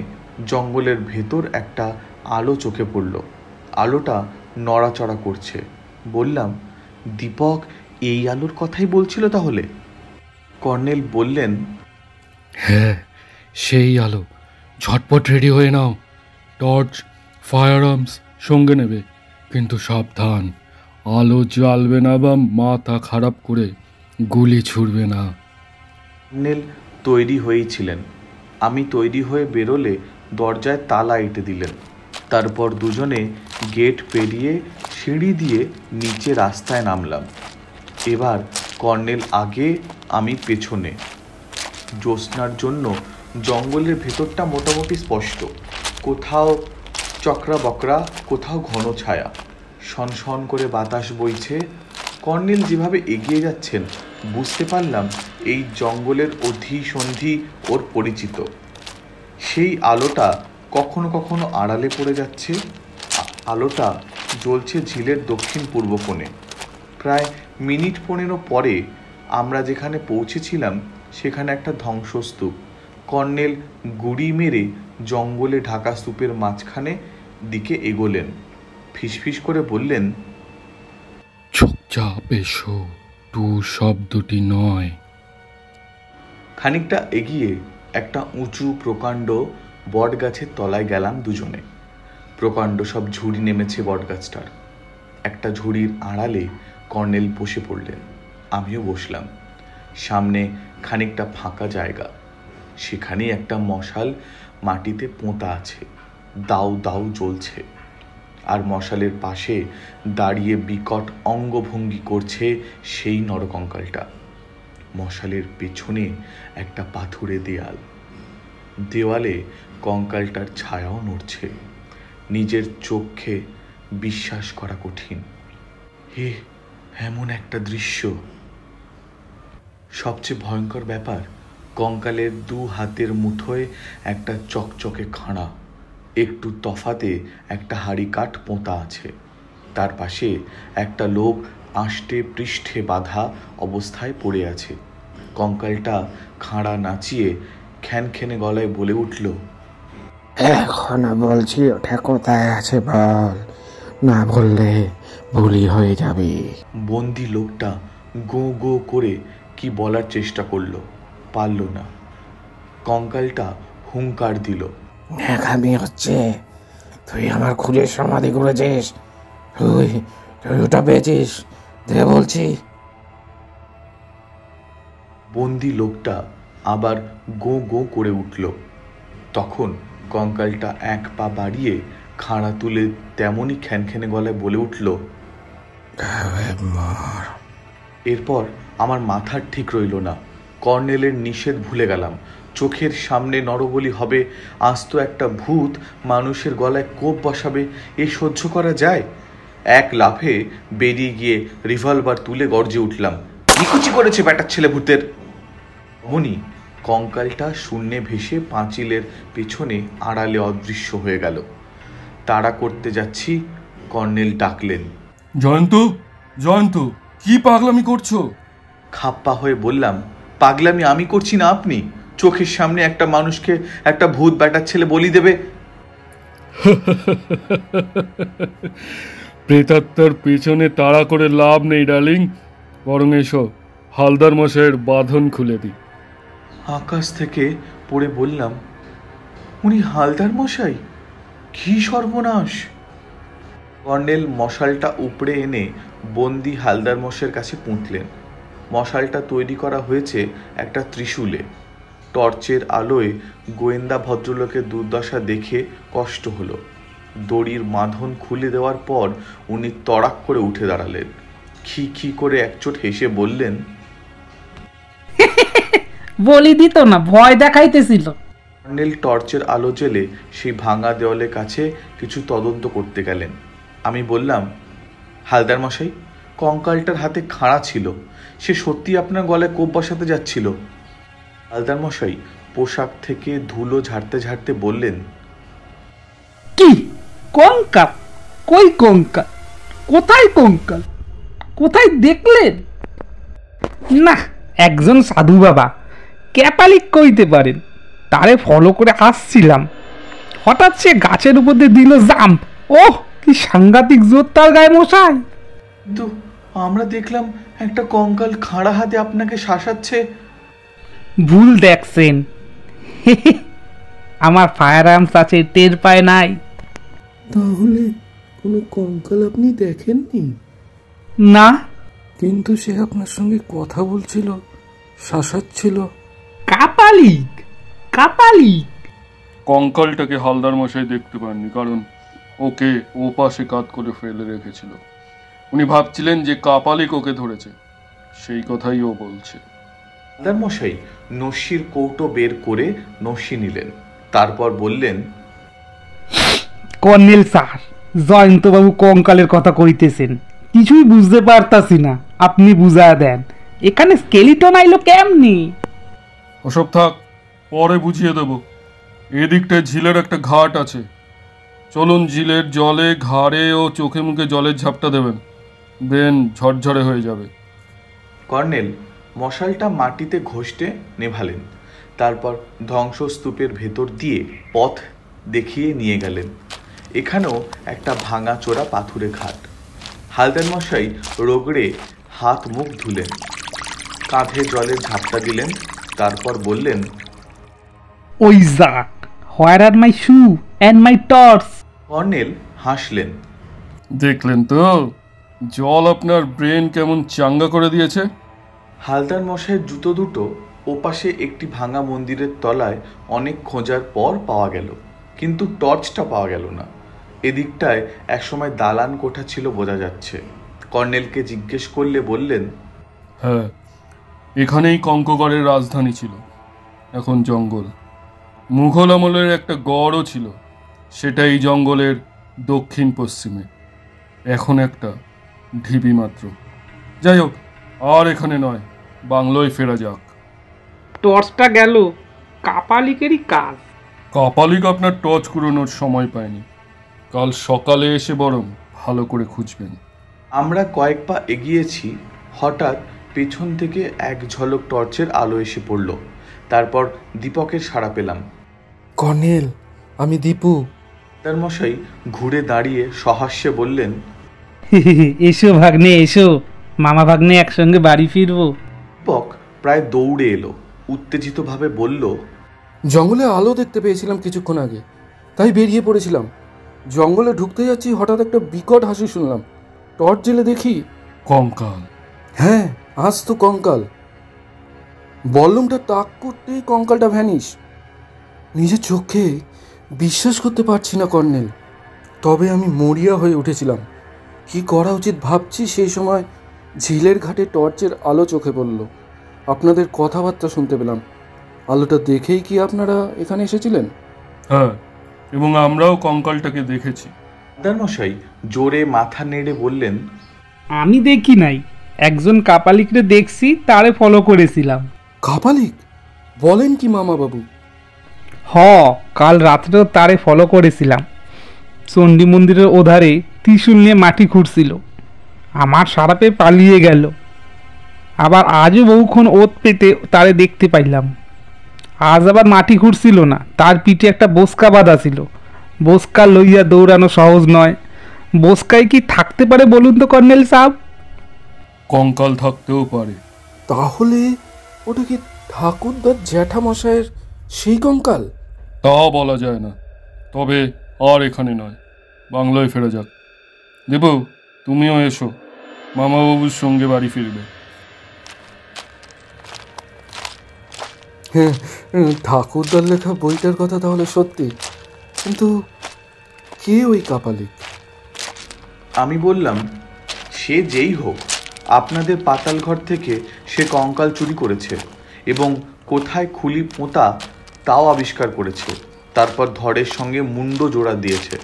জঙ্গলের ভেতর একটা আলো চোখে পড়ল। আলোটা নড়াচড়া করছে। বললাম, দীপক এই আলোর কথাই বলছিল তাহলে? কর্নেল বললেন, হ্যাঁ, সেই আলো। ঝটপট রেডি হয়ে নাও, টর্চ, ফায়ার আর্মস সঙ্গে নেবে, কিন্তু সাবধান, আলো জ্বালবে না বা মাথা খারাপ করে গুলি ছুড়বে না। কর্নেল তৈরি হয়েই ছিলেন। আমি তৈরি হয়ে বেরোলে দরজায় তালা এঁটে দিলেন। তারপর দুজনে গেট পেরিয়ে সিঁড়ি দিয়ে নিচে রাস্তায় নামলাম। এবার কর্নেল আগে, আমি পেছনে। জ্যোৎস্নার জন্য জঙ্গলের ভেতরটা মোটামুটি স্পষ্ট, কোথাও চকরা বকরা, কোথাও ঘন ছায়া। সনসন করে বাতাস বইছে। কর্নেল যেভাবে এগিয়ে যাচ্ছেন বুঝতে পারলাম এই জঙ্গলের অধিসন্ধি ওর পরিচিত। সেই আলোটা কখনো কখনো আড়ালে পড়ে যাচ্ছে। আলোটা জ্বলছে ঝিলের দক্ষিণ পূর্ব কোণে। প্রায় মিনিট 15 পরে আমরা যেখানে পৌঁছেছিলাম সেখানে একটা ধ্বংসস্তূপ। কর্নেল গুড়ি মেরে জঙ্গলে ঢাকা স্তূপের মাঝখানে দিকে এগোলেন। ফিসফিস করে বললেন, চাপ এসো, টু শব্দটি নয়। খানিকটা এগিয়ে একটা উঁচু প্রকাণ্ড বট গাছের তলায় গেলাম দুজনে। প্রকাণ্ড সব ঝুড়ি নেমেছে বটগাছটার। একটা ঝুড়ির আড়ালে কর্নেল বসে পড়লেন, আমিও বসলাম। সামনে খানিকটা ফাঁকা জায়গা, সেখানেই একটা মশাল মাটিতে পোঁতা আছে, দাউ দাউ জ্বলছে। আর মশালের পাশে দাঁড়িয়ে বিকট অঙ্গভঙ্গি করছে সেই নরকঙ্কালটা। মশালের পেছনে একটা পাথুরে দেয়াল, দেওয়ালে কঙ্কালটার ছায়াও নড়ছে। নিজের চোখে বিশ্বাস করা কঠিন, এমন একটা দৃশ্য। সবচেয়ে ভয়ঙ্কর ব্যাপার, কঙ্কালের দু হাতের মুঠোয় একটা চকচকে খাঁড়া, একটু তফাতে একটা হাড়ি কাঠ পোঁতা আছে। তার পাশে একটা লোক আষ্টে পৃষ্ঠে বাঁধা অবস্থায় পড়ে আছে। কঙ্কালটা খাঁড়া নাচিয়ে খ্যানখ্যানে গলায় বলে উঠল, এখন বলছি ওটা কোথায় আছে বল, না বললে ভুলি হয়ে যাবে। বন্দি লোকটা গো গো করে কি বলার চেষ্টা করলো, পারল না। কঙ্কালটা হুঙ্কার দিল, ন্যাকামি হচ্ছে, তুই আমার খুঁজে সমাধি করেছিস, তুই ওটা পেয়েছিস, দে বলছি। বন্দি লোকটা আবার গো গো করে উঠল। তখন কঙ্কালটা এক পা বাড়িয়ে খাঁড়া তুলে তেমনই খ্যানখ্যানে গলায় বলে উঠল, এরপর আমার মাথার ঠিক রইল না। কর্নেলের নিষেধ ভুলে গেলাম। চোখের সামনে নরবলি হবে, আস্ত একটা ভূত মানুষের গলায় কোপ বসাবে, এ সহ্য করা যায়? এক লাফে বেরিয়ে গিয়ে রিভলভার তুলে গর্জে উঠলাম, নিকুচি করেছে ব্যাটার ছেলে ভূতের। অমনি কঙ্কালটা শূন্যে ভেসে পাঁচিলের পেছনে আড়ালে অদৃশ্য হয়ে গেল। তাড়া করতে যাচ্ছি, কর্নেল ডাকলেন, জয়ন্ত, জয়ন্ত, কি পাগলামি করছো? খাপ্পা হয়ে বললাম, পাগলামি আমি করছি না, আপনি। চোখের সামনে একটা মানুষকে একটা ভূত ব্যাটার ছেলে বলি দেবে? প্রেতাত্মার পেছনে তাড়া করে লাভ নেই ডার্লিং, বরং এসো হালদার মশাইয়ের বাঁধন খুলে দিই। আকাশ থেকে পড়ে বললাম, উনি হালদার মশাই? কি সর্বনাশ! কর্নেল মশালটা উপড়ে এনে বন্দি হালদার মশাইয়ের কাছে পুঁতলেন। মশালটা তৈরি করা হয়েছে একটা ত্রিশূলে। টর্চের আলোয় গোয়েন্দা ভদ্রলোকের দুর্দশা দেখে কষ্ট হলো। দড়ির বাঁধন খুলে দেওয়ার পর উনি তড়াক করে উঠে দাঁড়ালেন। খি খি করে একচোট হেসে বললেন, বলি দিত না, ভয় দেখাইতেছিল। কর্নেল টর্চের আলো জেলে সেই ভাঙা দেওয়ালের কাছে কিছু তদন্ত করতে গেলেন। আমি বললাম, হালদার মশাই, কঙ্কালটার হাতে খাঁড়া ছিল, সে সত্যি আপনার গলায় কোপ বসাতে যাচ্ছিল। হালদার মশাই পোশাক থেকে ধুলো ঝাড়তে ঝাড়তে বললেন, কি কঙ্কাল? কই কঙ্কাল? কোথায় কঙ্কাল? কোথায় দেখলেন? না, একজন সাধু বাবা ক্যাপালিক কইতে পারেন, তারে ফলো করে আসছিলাম, হঠাৎ সে গাছের উপর দিয়ে দিল জাম্প। ওহ, কি সাংঘাতিক জোর তার গায়ে মশাই! কিন্তু আমরা দেখলাম একটা কঙ্কাল খাঁড়া হাতে আপনাকে শাসাচ্ছে। ভুল দেখছেন, আমার ফায়ার আর্মস আছে, টের পায় নাই। তাহলে কোনো কঙ্কাল আপনি দেখেননি? না। কিন্তু সে আপনার সঙ্গে কথা বলছিল, শাসাচ্ছিল। কাপালিক, কাপালিক। কঙ্কালটাকে হালদার মশাই দেখতে পাননি, কারণ ওকে ও পাশে কাত করে ফেলে রেখেছিল। উনি ভাবছিলেন যে কাপালিক ওকে ধরেছে, সেই কথাই ও বলছে। হালদার মশাই নস্যির কৌটো বের করে নস্যি নিলেন, তারপর বললেন, কর্নেল স্যার, জয়ন্তবাবু কঙ্কালের কথা কইতেছেন, কিছুই বুঝতে পারতাছি না, আপনি বুঝায় দেন, এখানে স্কেলিটন আইলো কেমনি? ওসব থাক, পরে বুঝিয়ে দেব। এদিকটায় ঝিলের একটা ঘাট আছে, চলুন ঝিলের জলে ঘাড়ে ও চোখে মুখে জলের ঝাপটা দেবেন, দেন ঝরঝরে হয়ে যাবে। কর্নেল মশালটা মাটিতে ঘষতে নেভালেন, তারপর ধ্বংসস্তূপের ভেতর দিয়ে পথ দেখিয়ে নিয়ে গেলেন। এখানেও একটা ভাঙা চোরা পাথুরে ঘাট, হালদার মশাই রোগড়ে হাত মুখ ধুলেন, কাঁধে জলের ঝাপটা দিলেন, তারপর বললেন, ওই জাট, হোয়ার আর মাই শু অ্যান্ড মাই টর্চ? কর্নেল হাসলেন। দেখলেন তো জল আপনার ব্রেন কেমন চাঙ্গা করে দিয়েছে। হালদার মশাইয়ের জুতো দুটো ওপাশে একটি ভাঙা মন্দিরের তলায় অনেক খোঁজার পর পাওয়া গেল, কিন্তু টর্চটা পাওয়া গেল না। এদিকটায় একসময় দালান কোঠা ছিল বোঝা যাচ্ছে। কর্নেলকে জিজ্ঞেস করলে বললেন, হ্যাঁ, এখানেই কঙ্কগড়ের রাজধানী ছিল, এখন জঙ্গল। মুঘল আমলের একটা গড়ও ছিল, সেটা এই জঙ্গলের দক্ষিণ পশ্চিমে, এখন একটা ঢিবি মাত্র। যাই হোক, আর এখানে নয়, বাংলোয় ফেরা যাক। টর্চটা গেল, কাপালিকেরই কাজ। কপালিক আপনার টর্চ কুড়োনোর সময় পায়নি, কাল সকালে এসে বরং ভালো করে খুঁজবেন। আমরা কয়েক পা এগিয়েছি, হঠাৎ পেছন থেকে এক ঝলক টর্চের আলো এসে পড়ল। তারপর দীপকের সাড়া পেলাম। কর্নেল, আমি দীপু। তার মশাই ঘুরে দাঁড়িয়ে সহাস্যে বললেন, এসো ভাগ্নে এসো, মামা ভাগ্নে একসঙ্গে বাড়ি ফিরবো। দীপক প্রায় দৌড়ে এলো, উত্তেজিতভাবে বলল, জঙ্গলে আলো দেখতে পেয়েছিলাম কিছুক্ষণ আগে, তাই বেরিয়ে পড়েছিলাম। জঙ্গলে ঢুকতে যাচ্ছি, হঠাৎ একটা বিকট হাসি শুনলাম। টর্চ জেলে দেখি, কঙ্কাল। হ্যাঁ, আজ তো কঙ্কাল। বল্লমটা তাক করতেই কঙ্কালটা ভ্যানিশ। নিজের চোখে বিশ্বাস করতে পারছি না কর্নেল, তবে আমি মরিয়া হয়ে উঠেছিলাম। কি করা উচিত ভাবছি, সেই সময় ঝিলের ঘাটে টর্চের আলো চোখে পড়ল। আপনাদের কথাবার্তা শুনতে পেলাম। আলোটা দেখেই কি আপনারা এখানে এসেছিলেন? হ্যাঁ, এবং আমরাও কঙ্কালটাকে দেখেছি। হালদার মশাই জোরে মাথা নেড়ে বললেন, আমি দেখি নাই, একজন কাপালিকরে দেখছি, তারে ফলো করেছিলাম। কাপালিক? বলেন কি মামা বাবু? হ, কাল রাত্রেও তারে ফলো করেছিলাম। চণ্ডী মন্দিরের ওধারে ত্রিশূল নিয়ে মাটি খুঁড়ছিল, আমার সারা পেয়ে পালিয়ে গেল। আবার আজও বহুক্ষণ ওত পেতে তারে দেখতে পাইলাম। আজ আবার মাটি খুঁড়ছিল না, তার পিঠে একটা বোসকা বাঁধা ছিল। বোসকা লইয়া দৌড়ানো সহজ নয়। বোসকায় কি থাকতে পারে বলুন তো কর্নেল সাহেব? কঙ্কাল থাকতেও পারে। তাহলে ওটা কি ঠাকুরদার জ্যাঠামশাইয়ের সেই কঙ্কাল? তা বলা যায় না, তবে আর এখানে নয়, বাংলোয় ফেরা যাক। দেবু, তুমিও এসো, মামাবাবুর সঙ্গে বাড়ি ফিরবে। হ্যাঁ, ঠাকুরদার লেখা বইটার কথা তাহলে সত্যি, কিন্তু কে ওই কাপালিক? আমি বললাম, সে যেই হোক, আপনাদের পাতাল ঘর থেকে সে কঙ্কাল চুরি করেছে এবং কোথায় খুলি পোঁতা তাও আবিষ্কার করেছে। তারপর ধরের সঙ্গে মুন্ড জোড়া দিয়েছে।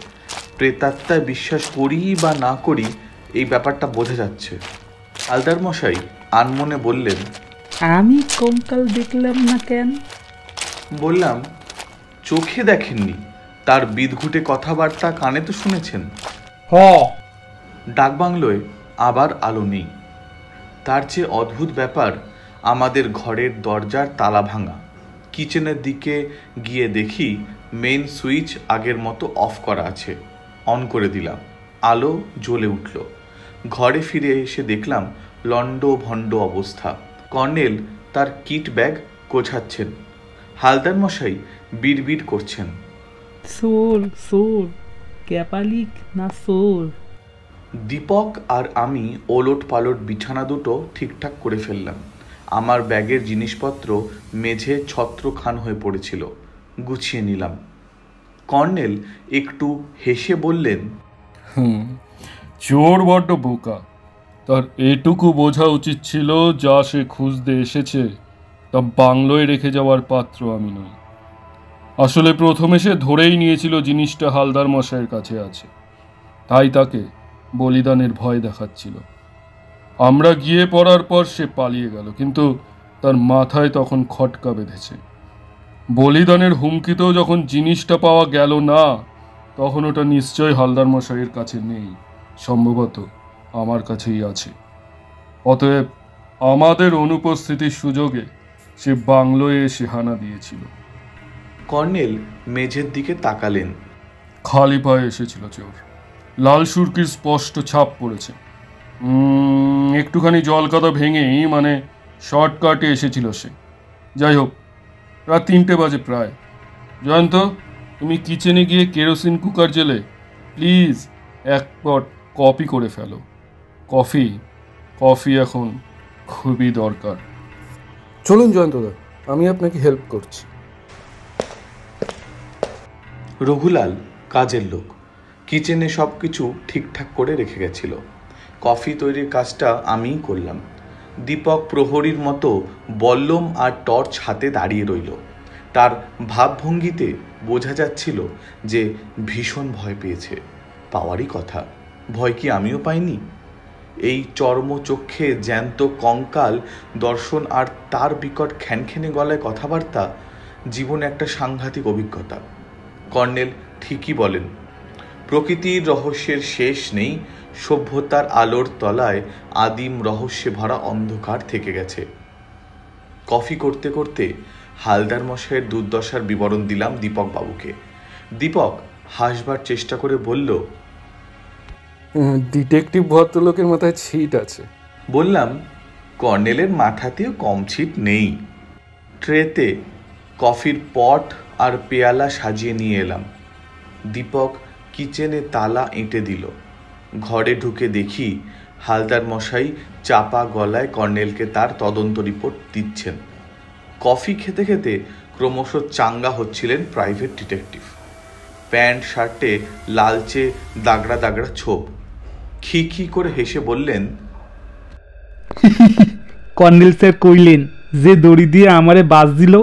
প্রেতাত্মায় বিশ্বাস করি বা না করি, এই ব্যাপারটা বোঝা যাচ্ছে। হালদার মশাই আনমনে বললেন, আমি কঙ্কাল দেখলাম না কেন? বললাম, চোখে দেখেননি, তার বিদঘুটে কথাবার্তা কানে তো শুনেছেন। হ, ডাকবাংলোয় আবার আলো নেই। তার চেয়ে অদ্ভুত ব্যাপার, আমাদের ঘরের দরজার তালা ভাঙা। কিচেনের দিকে গিয়ে দেখি মেইন সুইচ আগের মতো অফ করা আছে। অন করে দিলাম, আলো জ্বলে উঠল। ঘরে ফিরে এসে দেখলাম লন্ড ভণ্ড অবস্থা। কর্নেল তার কিট ব্যাগ গোছাচ্ছেন, হালদার মশাই বিড়বিড় করছেন, সোর সোর, ক্যাপালিক না সোর। দীপক আর আমি ওলট পালট বিছানা দুটো ঠিকঠাক করে ফেললাম। আমার ব্যাগের জিনিসপত্র মেঝে ছত্রখান হয়ে পড়েছিল, গুছিয়ে নিলাম। কর্নেল একটু হেসে বললেন, চোর বড্ড বোকা, তার এটুকু বোঝা উচিত ছিল যা সে খুঁজতে এসেছে তা বাংলোয় রেখে যাওয়ার পাত্র আমি নই। আসলে প্রথমে সে ধরেই নিয়েছিল জিনিসটা হালদার মশাইয়ের কাছে আছে, তাই তাকে বলিদানের ভয় দেখাচ্ছিল। আমরা গিয়ে পড়ার পর সে পালিয়ে গেল, কিন্তু তার মাথায় তখন খটকা বেঁধেছে। বলিদানের হুমকিতেও যখন জিনিসটা পাওয়া গেল না, তখন ওটা নিশ্চয় হালদার মশাইয়ের কাছে নেই, সম্ভবত আমার কাছেই আছে। অতএব আমাদের অনুপস্থিতির সুযোগে সে বাংলোয় এসে হানা দিয়েছিল। কর্নেল মেঝের দিকে তাকালেন। খালি পায়ে এসেছিল চোর, লাল সুরকির স্পষ্ট ছাপ পড়েছে, একটুখানি জলকাদা ভেঙেই মানে শর্টকাটে এসেছিল সে। যাই হোক, রাত 3টে বাজে প্রায়। জয়ন্ত, তুমি কিচেনে গিয়ে কেরোসিন কুকার জেলে প্লিজ এক পট কফি করে ফেলো। কফি এখন খুবই দরকার। চলুন জয়ন্তদা, আমি আপনাকে হেল্প করছি। রঘুলাল কাজের লোক, কিচেনে সব কিছু ঠিকঠাক করে রেখে গেছিল। কফি তৈরির কাজটা আমিই করলাম। দীপক প্রহরীর মতো বল্লম আর টর্চ হাতে দাঁড়িয়ে রইল। তার ভাবভঙ্গিতে বোঝা যাচ্ছিল যে ভীষণ ভয় পেয়েছে। পাওয়ারই কথা, ভয় কি আমিও পাইনি? এই চর্মচক্ষে জ্যান্ত কঙ্কাল দর্শন আর তার বিকট খ্যানখ্যানে গলায় কথাবার্তা জীবনে একটা সাংঘাতিক অভিজ্ঞতা। কর্নেল ঠিকই বলেন, প্রকৃতির রহস্যের শেষ নেই, সভ্যতার আলোর তলায় আদিম রহস্যে ভরা অন্ধকার থেকে গেছে। কফি করতে করতে হালদার মশাইয়ের দুর্দশার বিবরণ দিলাম দীপক বাবুকে। দীপক হাসবার চেষ্টা করে বলল, ডিটেকটিভ ভদ্রলোকের মাথায় ছিট আছে। বললাম, কর্নেলের মাথাতেও কম ছিট নেই। ট্রেতে কফির পট আর পেয়ালা সাজিয়ে নিয়ে এলাম। দীপক কিচেনে তালা এঁটে দিল। ঘরে ঢুকে দেখি হালদার মশাই চাপা গলায় কর্নেলকে তার তদন্ত রিপোর্ট দিচ্ছেন। কফি খেতে খেতে ক্রমশ চাঙ্গা হচ্ছিলেন প্রাইভেট ডিটেকটিভ। প্যান্ট শার্টে লালচে দাগড়া দাগড়া ছোপ। খি করে হেসে বললেন, কর্নেল স্যার কইলেন যে দড়ি দিয়ে আমারে বাজ দিল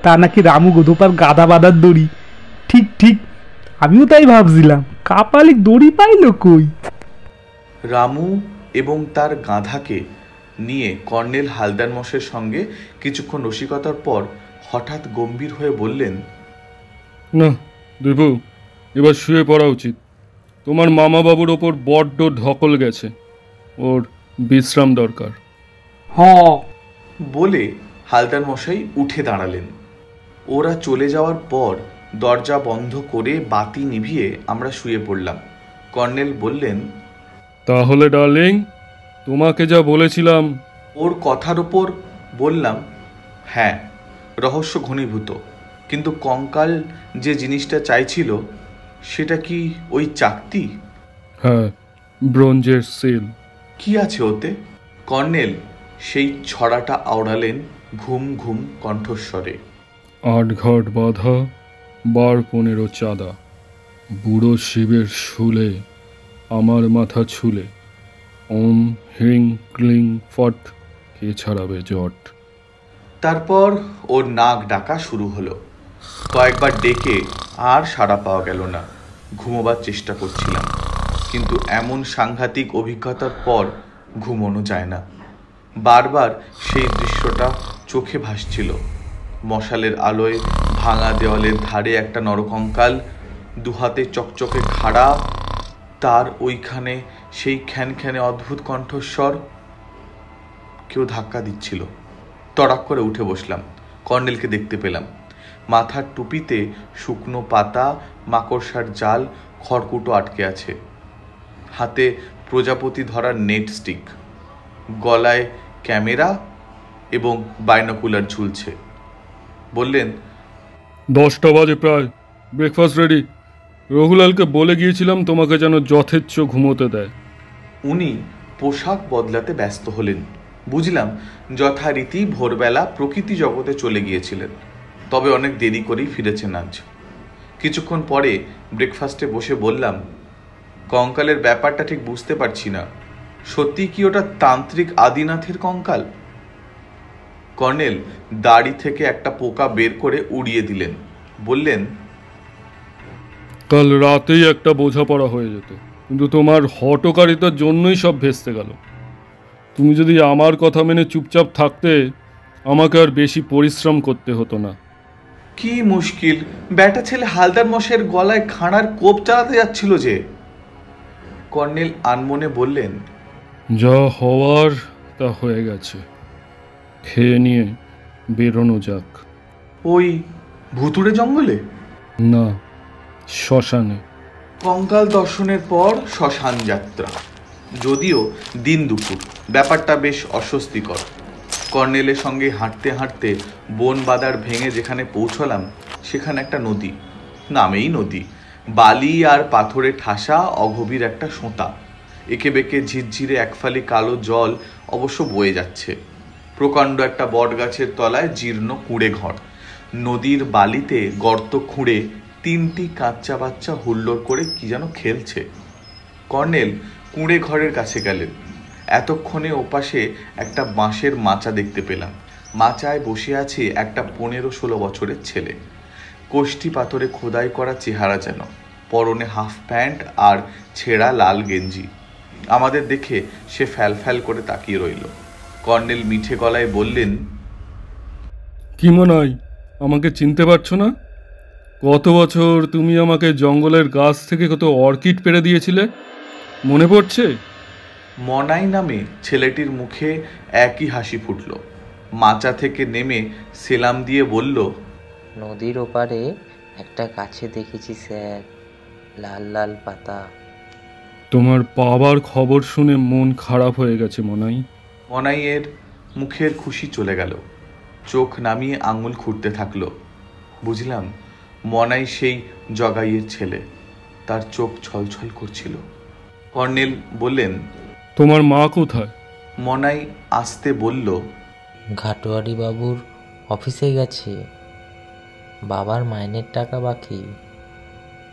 তা নাকি রামু গোধপার গাদা বাঁধার দড়ি। ঠিক ঠিক, আমিও তাই ভাবছিলাম, কাপালিক দড়ি পাইল কই? রামু এবং তার গাধাকে নিয়ে কর্নেল হালদার মশাইয়ের সঙ্গে কিছুক্ষণ রসিকতার পর হঠাৎ গম্ভীর হয়ে বললেন, না দীপু, এবার শুয়ে পড়া উচিত। তোমার মামাবাবুর ওপর বড্ড ধকল গেছে, ওর বিশ্রাম দরকার। হ বলে হালদার মশাই উঠে দাঁড়ালেন। ওরা চলে যাওয়ার পর দরজা বন্ধ করে বাতি নিভিয়ে আমরা শুয়ে পড়লাম। কর্নেল বললেন, তাহলে ডার্লিং, তোমাকে যা বলেছিলাম। ওর কথার ওপর বললাম, হ্যাঁ, রহস্য ঘনীভূত, কিন্তু কঙ্কাল যে জিনিসটা চাইছিল সেটা কি ওই চাকতি? হ্যাঁ, ব্রোঞ্জের সিল। কি আছে ওতে? কর্নেল সেই ছড়াটা আওড়ালেন ঘুম ঘুম কণ্ঠস্বরে। 8 ঘট বাঁধা, 12-15 চাঁদা, বুড়ো শিবের শুলে আমার মাথা ছুলে, ওম হ্রিং ক্লিং ফট, কে ছাড়াবে জট। তারপর ওর নাক ডাকা শুরু হলো। কয়েকবার ডেকে আর সাড়া পাওয়া গেল না। ঘুমোবার চেষ্টা করছিলাম, কিন্তু এমন সাংঘাতিক অভিজ্ঞতার পর ঘুমোনো যায় না। বারবার সেই দৃশ্যটা চোখে ভাসছিল। মশালের আলোয় ভাঙা দেওয়ালের ধারে একটা নরকঙ্কাল, দুহাতে চকচকে খাড়া, তার ওইখানে সেই খ্যানখ্যানে অদ্ভুত কণ্ঠস্বর। কেউ ধাক্কা দিচ্ছিল। তড়াক করে উঠে বসলাম। কর্নেলকে দেখতে পেলাম। মাথার টুপিতে শুকনো পাতা, মাকড়সার জাল, খড়কুটো আটকে আছে। হাতে প্রজাপতি ধরার নেট স্টিক, গলায় ক্যামেরা এবং বাইনোকুলার ঝুলছে। বললেন, 10টা বাজে প্রায়, ব্রেকফাস্ট রেডি। রঘুলালকে বলে গিয়েছিলাম তোমাকে যেন যথেচ্ছ ঘুমোতে দেয়। উনি পোশাক বদলাতে ব্যস্ত হলেন। বুঝলাম যথারীতি ভোরবেলা প্রকৃতি জগতে চলে গিয়েছিলেন, তবে অনেক দেরি করেই ফিরেছেন আজ। কিছুক্ষণ পরে ব্রেকফাস্টে বসে বললাম, কঙ্কালের ব্যাপারটা ঠিক বুঝতে পারছি না। সত্যি কি ওটা তান্ত্রিক আদিনাথের কঙ্কাল? কর্নেল দাড়ি থেকে একটা পোকা বের করে উড়িয়ে দিলেন। বললেন, কাল রাতেই একটা বোঝাপড়া হয়ে যেত, কিন্তু তোমার হটকারিতার জন্যই সব ভেস্তে গেল। তুমি যদি আমার কথা মেনে চুপচাপ থাকতে, আমাকে আর বেশি পরিশ্রম করতে হতো না। কি মুশকিল, ব্যাটা ছেলে হালদার মশাইয়ের গলায় খাঁড়ার কোপ চালাতে যাচ্ছিল যে। কর্নেল আনমনে বললেন, যা হওয়ার তা হয়ে গেছে, খেয়ে নিয়ে বেরোনো যাক। ওই ভুতুড়ে জঙ্গলে? না, শ্মশানে। কঙ্কাল দর্শনের পর শ্মশান যাত্রা। যদিও দিন দুপুর, ব্যাপারটা বেশ অস্বস্তিকর। কর্নেলের সঙ্গে হাঁটতে হাঁটতে বন বাদার ভেঙে যেখানে পৌঁছলাম সেখানে একটা নদী, নামেই নদী, বালি আর পাথরে ঠাসা অগভীর একটা সোঁতা। একে বেঁকে ঝিরঝিরে একফালি কালো জল অবশ্য বয়ে যাচ্ছে। প্রকাণ্ড একটা বট গাছের তলায় জীর্ণ কুঁড়ে ঘর। নদীর বালিতে গর্ত খুঁড়ে 3টি কাচ্চা বাচ্চা হুল্লোড় করে কি যেন খেলছে। কর্নেল কুঁড়ে ঘরের কাছে গেলেন। এতক্ষণে ওপাশে একটা বাঁশের মাচা দেখতে পেলাম। মাচায় বসে আছে একটা 15-16 বছরের ছেলে। কোষ্ঠী পাথরে খোদাই করা চেহারা যেন, পরনে হাফ প্যান্ট আর ছেঁড়া লাল গেঞ্জি। আমাদের দেখে সে ফ্যাল করে তাকিয়ে রইল। কর্নেল মিঠে গলায় বললেন, কি মনে হয় আমাকে চিনতে পারছো না? কত বছর তুমি আমাকে জঙ্গলের গাছ থেকে কত অর্কিড পেড়ে দিয়েছিলে, মনে পড়ছে? মনাই নামে ছেলেটির মুখে একই হাসি ফুটল। মাচা থেকে নেমে সেলাম দিয়ে বলল, নদীর ওপারে একটা গাছে দেখেছি স্যার, লাল লাল পাতা। তোমার বাবার খবর শুনে মন খারাপ হয়ে গেছে মনাই। মনাইয়ের মুখের খুশি চলে গেল। চোখ নামিয়ে আঙুল খুঁড়তে থাকলো। বুঝলাম মনাই সেই জগাইয়ের ছেলে। তার চোখ ছলছল করছিল। কর্নেল বললেন, তোমার মা কোথায়? মনাই আসতে বলল, ঘাটোয়ারি বাবুর অফিসে গেছে, বাবার মাইনের টাকা বাকি,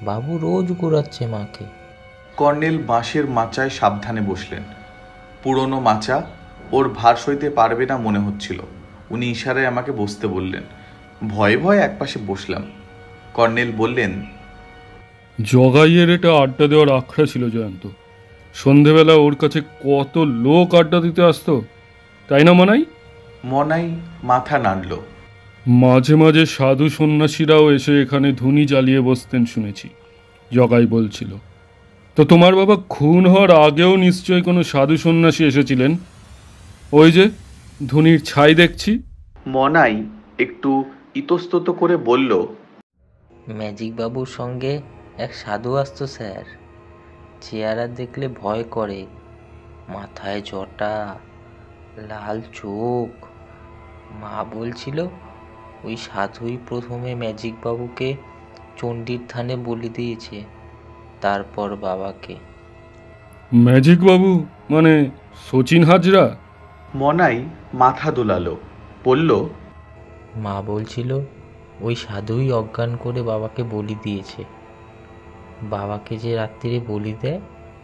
বাবু রোজ ঘুরাচ্ছে মাকে। কর্নেল বাঁশের মাচায় সাবধানে বসলেন। পুরনো মাচা, ওর ভার সইতে পারবে না মনে হচ্ছিল। উনি ইশারায় আমাকে বসতে বললেন। ভয়ে ভয়ে একপাশে বসলাম। কর্নেল বললেন, জগাইয়ের এটা আড্ডা দেওয়ার আখড়া ছিল জয়ন্ত। সন্ধেবেলা ওর কাছে কত লোক আড্ডা দিতে আসতো, তাই না মনাই? মনাই মাথা নাড়ল। মাঝে মাঝে সাধু সন্ন্যাসীরাও এসে এখানে ধুনি জ্বালিয়ে বসতেন শুনেছি, জগাই বলছিল। তো তোমার বাবা খুন হওয়ার আগেও নিশ্চয়ই কোনো সাধু সন্ন্যাসী এসেছিলেন। ওই যে ধুনির ছাই দেখছি। মনাই একটু ইতস্তত করে বলল, ম্যাজিক বাবুর সঙ্গে এক সাধু আসতো স্যার, চেহারা দেখলে ভয় করে, মাথায় জটা, লাল চোখ। মা বলছিল ওই সাধুই প্রথমে ম্যাজিক বাবুকে চণ্ডীর থানে বলি দিয়েছে, তারপর বাবাকে। ম্যাজিক বাবু মানে সচিন হাজরা? মনাই মাথা দোলালো, বলল, মা বলছিল ওই সাধুই অজ্ঞান করে বাবাকে বলি দিয়েছে। বাবাকে যে রাত্রিরে বলি দেয়,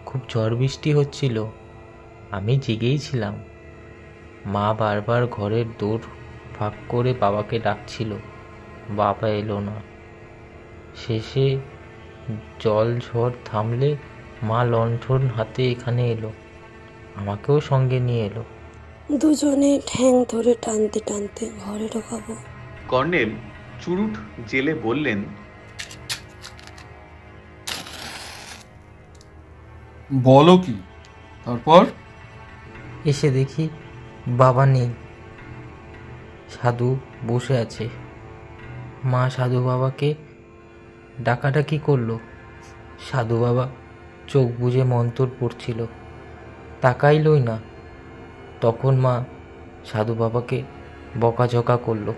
খুব ঝড় বৃষ্টি হচ্ছিল, আমি জেগেই ছিলাম। মা বারবার ঘরের দৌড় ফাঁক করে বাবাকে ডাকছিল, বাবা এলো না। শেষে জল ঝড় থামলে মা লণ্ঠন হাতে এখানে এলো, আমাকেও সঙ্গে নিয়ে এলো। দুজনে ঠ্যাং ধরে টানতে টানতে ঘরে ঢোকাবো। কর্নেল চুরুট জেলে বললেন, বলো কি? তারপর এসে দেখি বাবা নেই, সাধু বসে আছে। মা সাধু বাবাকে ডাকাডাকি করলো। সাধু বাবা চোখ বুজে মন্তর পড়ছিল, তাকাইলই না। তখন মা সাধু বাবাকে বকাঝকা করলো।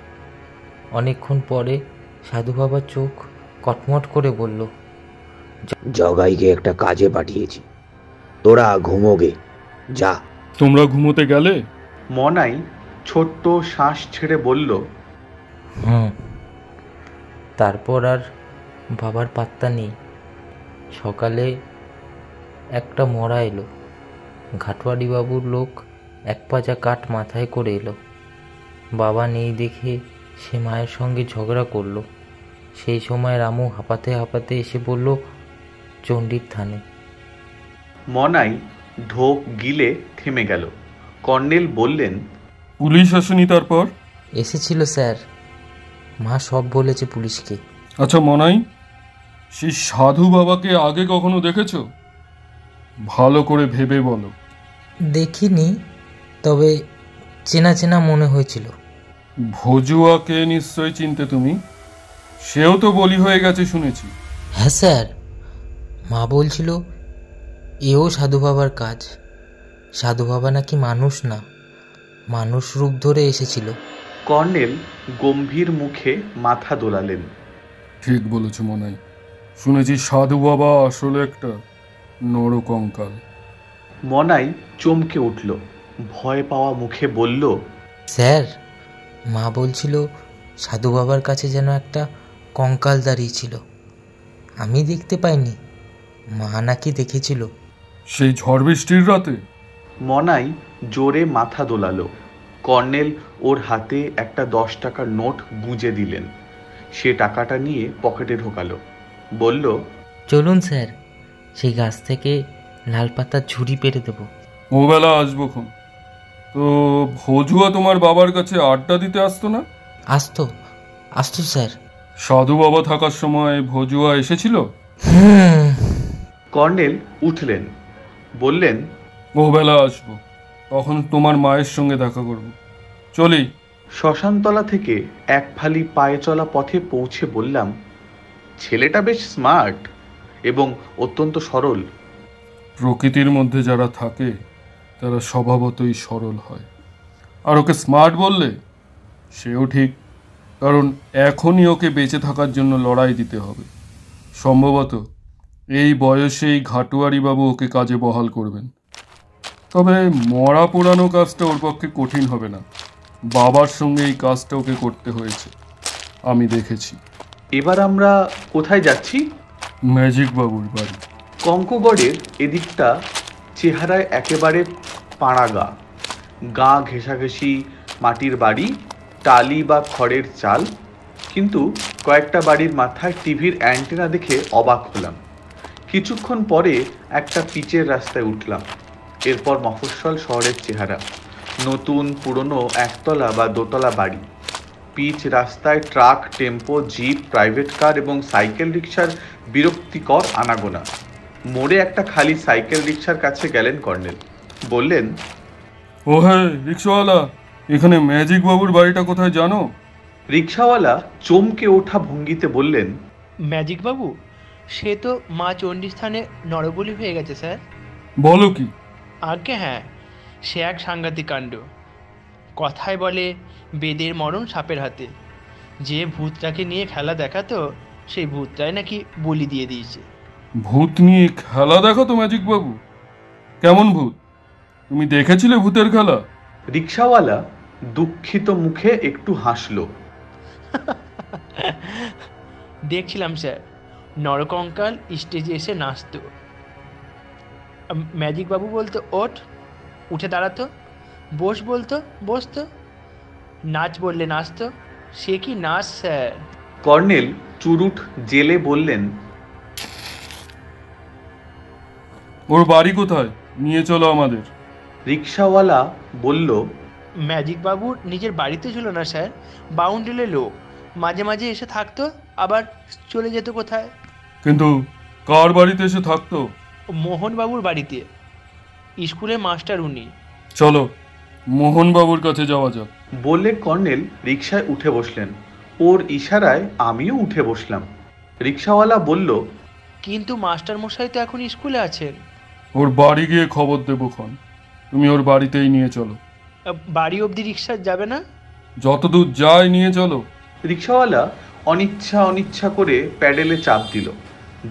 অনেকক্ষণ পরে সাধু বাবার চোখ কটমট করে বলল, জগাইকে একটা কাজে পাঠিয়েছি, তোরা ঘুমোগে, যা। তোমরা ঘুমোতে গেলে? মনাই ছোট্ট শ্বাস ছেড়ে বলল, তারপর আর বাবার পাত্তা নেই। সকালে একটা মরা এলো। ঘাটোয়ারি বাবুর লোক এক পাজা কাঠ মাথায় করে এলো। বাবা নেই দেখে সে মায়ের সঙ্গে ঝগড়া করলো। সেই সময় রামু হাঁপাতে হাঁপাতে এসে বলল, চণ্ডীর থানে। মনাই ঢোক গিলে থেমে গেল। কর্নেল বললেন, পুলিশ আসেনি তারপর? এসেছিল স্যার, মা সব বলেছে পুলিশকে। আচ্ছা মনাই, সেই সাধু বাবাকে আগে কখনো দেখেছো? ভালো করে ভেবে বলো। দেখিনি, তবে চেনা চেনা মনে হয়েছিল। ভজুয়াকে নিশ্চয় চিনতে তুমি, সেও তো বলি হয়ে গেছে শুনেছি। হ্যাঁ স্যার, মা বলছিল এও সাধু বাবার কাজ। সাধু বাবা নাকি মানুষ না, মানুষ রূপ ধরে এসেছিল। কর্নেল গম্ভীর মুখে মাথা দোলালেন। ঠিক বলেছ মনাই, শুনেছি সাধু বাবা আসলে একটা নরকঙ্কাল। মনাই চমকে উঠল, ভয় পাওয়া মুখে বলল, স্যার, মা বলছিল সাধু বাবার কাছে যেন একটা কঙ্কাল দাঁড়িয়েছিল। আমি দেখতে পাইনি, মা নাকি দেখেছিল। সেই ঝড় বৃষ্টির রাতে? মনাই জোরে মাথা দোলালো। কর্নেল ওর হাতে একটা 10 টাকার নোট গুঁজে দিলেন। সে টাকাটা নিয়ে পকেটে ঢোকালো, বলল, চলুন স্যার, সেই গাছ থেকে লাল পাতার ঝুড়ি পেরে দেবো। ওবেলা আসবো খন। তো ভজুয়া তোমার বাবার কাছে আড্ডা দিতে আসতো না? আসতো আসতো স্যার। সাধু বাবা থাকার সময় ভজুয়া এসেছিল? কর্নেল উঠলেন, বললেন, ওবেলা আসবো, তখন তোমার মায়ের সঙ্গে দেখা করব। চলি। শ্মশানতলা থেকে এক ফালি পায়ে চলা পথে পৌঁছে বললাম, ছেলেটা বেশ স্মার্ট এবং অত্যন্ত সরল। প্রকৃতির মধ্যে যারা থাকে তারা স্বভাবতই সরল হয়। আর ওকে স্মার্ট বললে সেও ঠিক, কারণ এখনই ওকে বেঁচে থাকার জন্য লড়াই দিতে হবে। সম্ভবত এই বয়সেই ঘাটুয়ারি বাবু ওকে কাজে বহাল করবেন। তবে মরা পোড়ানো কাজটা ওর পক্ষে কঠিন হবে না। বাবার সঙ্গে এই কাজটা ওকে করতে হয়েছে, আমি দেখেছি। এবার আমরা কোথায় যাচ্ছি? ম্যাজিক বাবুর বাড়ি। কঙ্কগড়ের এদিকটা চেহারায় একেবারে পাড়াগা। গা ঘেঁষাঘেঁষি মাটির বাড়ি, টালি বা খড়ের চাল। কিন্তু কয়েকটা বাড়ির মাথায় টিভির অ্যান্টেনা দেখে অবাক হলাম। কিছুক্ষণ পরে একটা পিচের রাস্তায় উঠলাম। এরপর মফস্বল শহরের চেহারা, নতুন পুরনো একতলা বা দোতলা বাড়ি। পিচ রাস্তায় truck, tempo, jeep, private car এবং সাইকেল রিক্সার বিরক্তিকর আনাগোনা। মোড়ে একটা খালি সাইকেল রিক্সার কাছে গেলেন কর্নেল, বললেন, ও হ্যাঁ রিক্সাওয়ালা, এখানে ম্যাজিক বাবুর বাড়িটা কোথায় জানো? রিক্সাওয়ালা চমকে ওঠা ভঙ্গিতে বললেন, ম্যাজিক বাবু, সে তো মা চণ্ডীস্থানে নরবলি হয়ে গেছে স্যার। বলো কি? আজ্ঞে হ্যাঁ, সে এক সাংঘাতিক কাণ্ড। কথায় বলে বেদের মরণ সাপের হাতে। যে ভূতটাকে নিয়ে খেলা দেখাতো সেই ভূতটাই নাকি বলি দিয়ে দিয়েছে। ভূত নিয়ে খেলা দেখো তো ম্যাজিক বাবু? কেমন ভূত? তুমি দেখেছিলে ভূতের খেলা? রিক্সাওয়ালা দুঃখিত মুখে একটু হাসলো। দেখছিলাম স্যার, নরকঙ্কাল স্টেজে এসে নাচতো। ম্যাজিক বাবু বলতো ওঠ, উঠে দাঁড়াতো, বস বলতো বসতো, নাচ বললে নাচতো। সে কি নাচ স্যার! কর্নেল চুরুট জেলে বললেন, ওর বাড়ি কোথায়? নিয়ে চলো আমাদের। রিক্সাওয়ালা বলল, ম্যাজিক বাবুর নিজের বাড়িতে ছিল না স্যার, বাউন্ডুলে লোক। মাঝে মাঝে এসে থাকতো, আবার চলে যেত কোথায়। কিন্তু কার বাড়িতে এসে থাকতো? মোহনবাবুর বাড়িতে, স্কুলের মাস্টার উনি। চলো মোহন বাবুর কাছে যাওয়া যাক। বললে কর্নেল রিক্সায় উঠে বসলেন। ওর ইশারায় আমিও উঠে বসলাম। রিক্সাওয়ালা বলল, কিন্তু মাস্টার মশাই তো এখন স্কুলে আছেন। ওর বাড়ি গিয়ে খবর দেবো খন। তুমি ওর বাড়িতেই নিয়ে চলো। বাড়ি অবধি রিক্সা যাবে না? যতদূর যায় নিয়ে চলো। রিক্সাওয়ালা অনিচ্ছা করে প্যাডেলে চাপ দিল।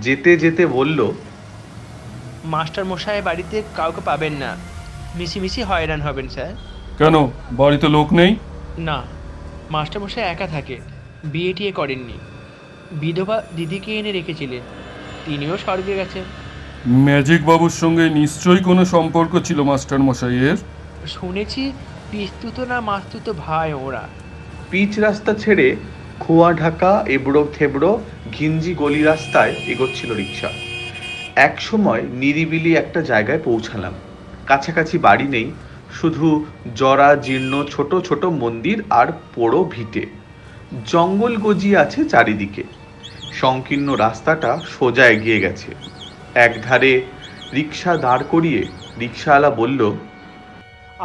যেতে যেতে বলল, মাস্টার মশাই বাড়িতে কাউকে পাবেন না, মিশিমিশি হয়রান হবেন স্যার। কেন, বাড়িতে লোক নেই? না, মাস্টার মশাই একা থাকে, বিয়ে টিয়ে করেননি। বিধবা দিদিকে এনে রেখেছিলেন, তিনিও স্বর্গে গেছেন। ম্যাজিক বাবুর সঙ্গে নিশ্চয়ই কোনো সম্পর্ক ছিল মাস্টার মশাইয়ের। শুনেছি পিস্তুত না মাস্তুত ভাই ওরা। পিচ রাস্তা ছেড়ে খোয়া ঢাকা এবড়ো থেবড়ো ঘিঞ্জি গলি রাস্তায় এগোচ্ছিল রিক্সা। এক সময় নিরিবিলি একটা জায়গায় পৌঁছালাম। কাছাকাছি বাড়ি নেই, শুধু জরা জীর্ণ ছোট ছোট মন্দির আর পোড়ো ভিটে। জঙ্গল গজিয়ে আছে চারিদিকে। সংকীর্ণ রাস্তাটা সোজা এগিয়ে গেছে। একধারে রিক্সা দাঁড় করিয়ে রিক্সাওয়ালা বলল,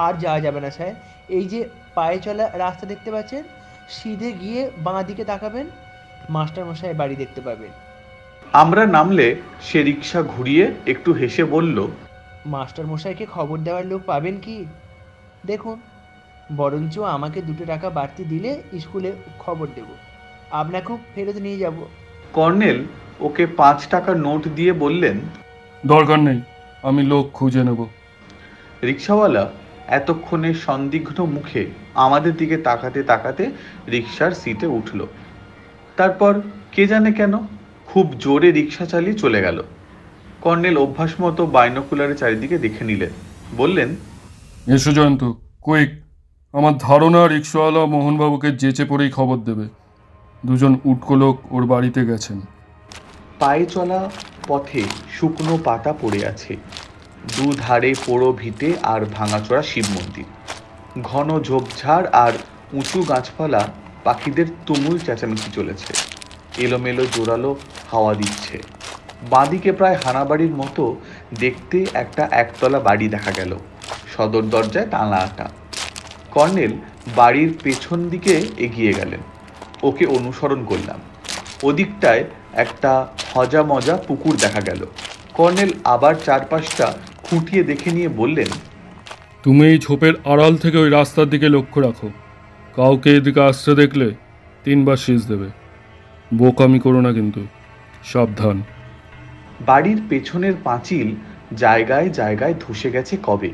আর যাওয়া যাবে না স্যার, এই যে পায়ে চলা রাস্তা দেখতে পাচ্ছেন, সিধে গিয়ে বাঁ দিকে তাকাবেন, মাস্টার মশাই বাড়ি দেখতে পাবেন। আমরা নামলে সে রিক্সা ঘুরিয়ে একটু হেসে বলল, মাস্টার মশাইকে খবর দেওয়ার লোক পাবেন কি? দেখুন, বরঞ্চ আমাকে 2 টাকা বাড়তি দিলে স্কুলে খবর দেব, আপনাকেও ফেরত নিয়ে যাব। কর্নেল ওকে 5 টাকার নোট দিয়ে বললেন, দরকার নেই, আমি লোক খুঁজে নেব। রিক্সাওয়ালা এতক্ষণে সন্দিগ্ধ মুখে আমাদের দিকে তাকাতে তাকাতে রিক্সার সিটে উঠল। তারপর কে জানে কেন খুব জোরে রিক্সা চালিয়ে চলে গেল। কর্নেল অভ্যাস মতো বাইনোকুলারে চারিদিকে দেখে নিলেন, বললেন, এসো জয়ন্ত, কুইক। আমার ধারণা রিক্সাওয়ালা মোহনবাবুকে যেচে পড়েই খবর দেবে। 2 উটকো লোক ওর বাড়িতে গেছেন। পায়ে চলা পথে শুকনো পাতা পড়ে আছে, দুধারে পোড়ো ভিটে আর ভাঙাচোরা শিব মন্দির। ঘন ঝোপঝাড় আর উঁচু গাছপালা পাখিদের তুমুল চেঁচামেচি চলেছে। এলোমেলো জোরালো হাওয়া দিচ্ছে। বাঁদিকে প্রায় হানাবাড়ির মতো দেখতে একটা একতলা বাড়ি দেখা গেল, সদর দরজায় তালা আটা। কর্নেল বাড়ির পেছন দিকে এগিয়ে গেলেন, ওকে অনুসরণ করলাম। ওদিকটায় একটা হজা মজা পুকুর দেখা গেল। কর্নেল আবার চারপাশটা খুঁটিয়ে দেখে নিয়ে বললেন, তুমি এই ঝোপের আড়াল থেকে ওই রাস্তার দিকে লক্ষ্য রাখো। কাউকে এদিকে আসতে দেখলে 3 বার শীষ দেবে। বোকামি করো না কিন্তু, সাবধান। বাড়ির পেছনের পাঁচিল জায়গায় জায়গায় ধসে গেছে কবে,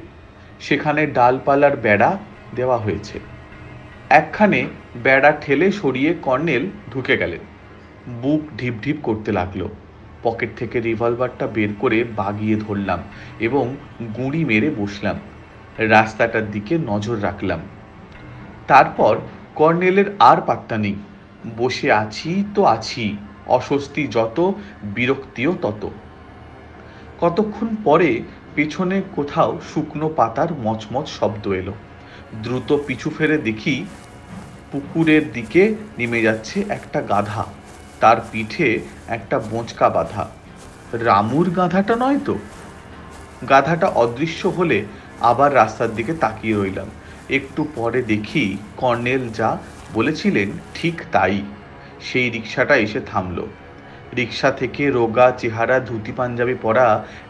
সেখানে ডালপালার বেড়া দেওয়া হয়েছে। একখানে বেড়া ঠেলে সরিয়ে কর্নেল ঢুকে গেলেন। বুক ঢিপ ঢিপ করতে লাগলো। পকেট থেকে রিভলভারটা বের করে বাগিয়ে ধরলাম এবং গুঁড়ি মেরে বসলাম। রাস্তাটার দিকে নজর রাখলাম। তারপর কর্নেলের আর পাত্তা নেই। বসে আছি তো আছি, অস্বস্তি যত, বিরক্তিও তত। কতক্ষণ পরে পেছনে কোথাও শুকনো পাতার মচমচ শব্দ এলো। দ্রুত পিছু ফেরে দেখি পুকুরের দিকে নেমে যাচ্ছে একটা গাধা, তার পিঠে একটা বোঁচকা বাঁধা। রামুর গাধাটা নয় তো? গাধাটা অদৃশ্য হলে আবার রাস্তার দিকে তাকিয়ে রইলাম। একটু পরে দেখি কর্নেল যা বলেছিলেন ঠিক তাই। সেই রিক্সাটা এসে থামলো। রিক্সা থেকে রোগা চেহারা ধুতি পাঞ্জাবি পরা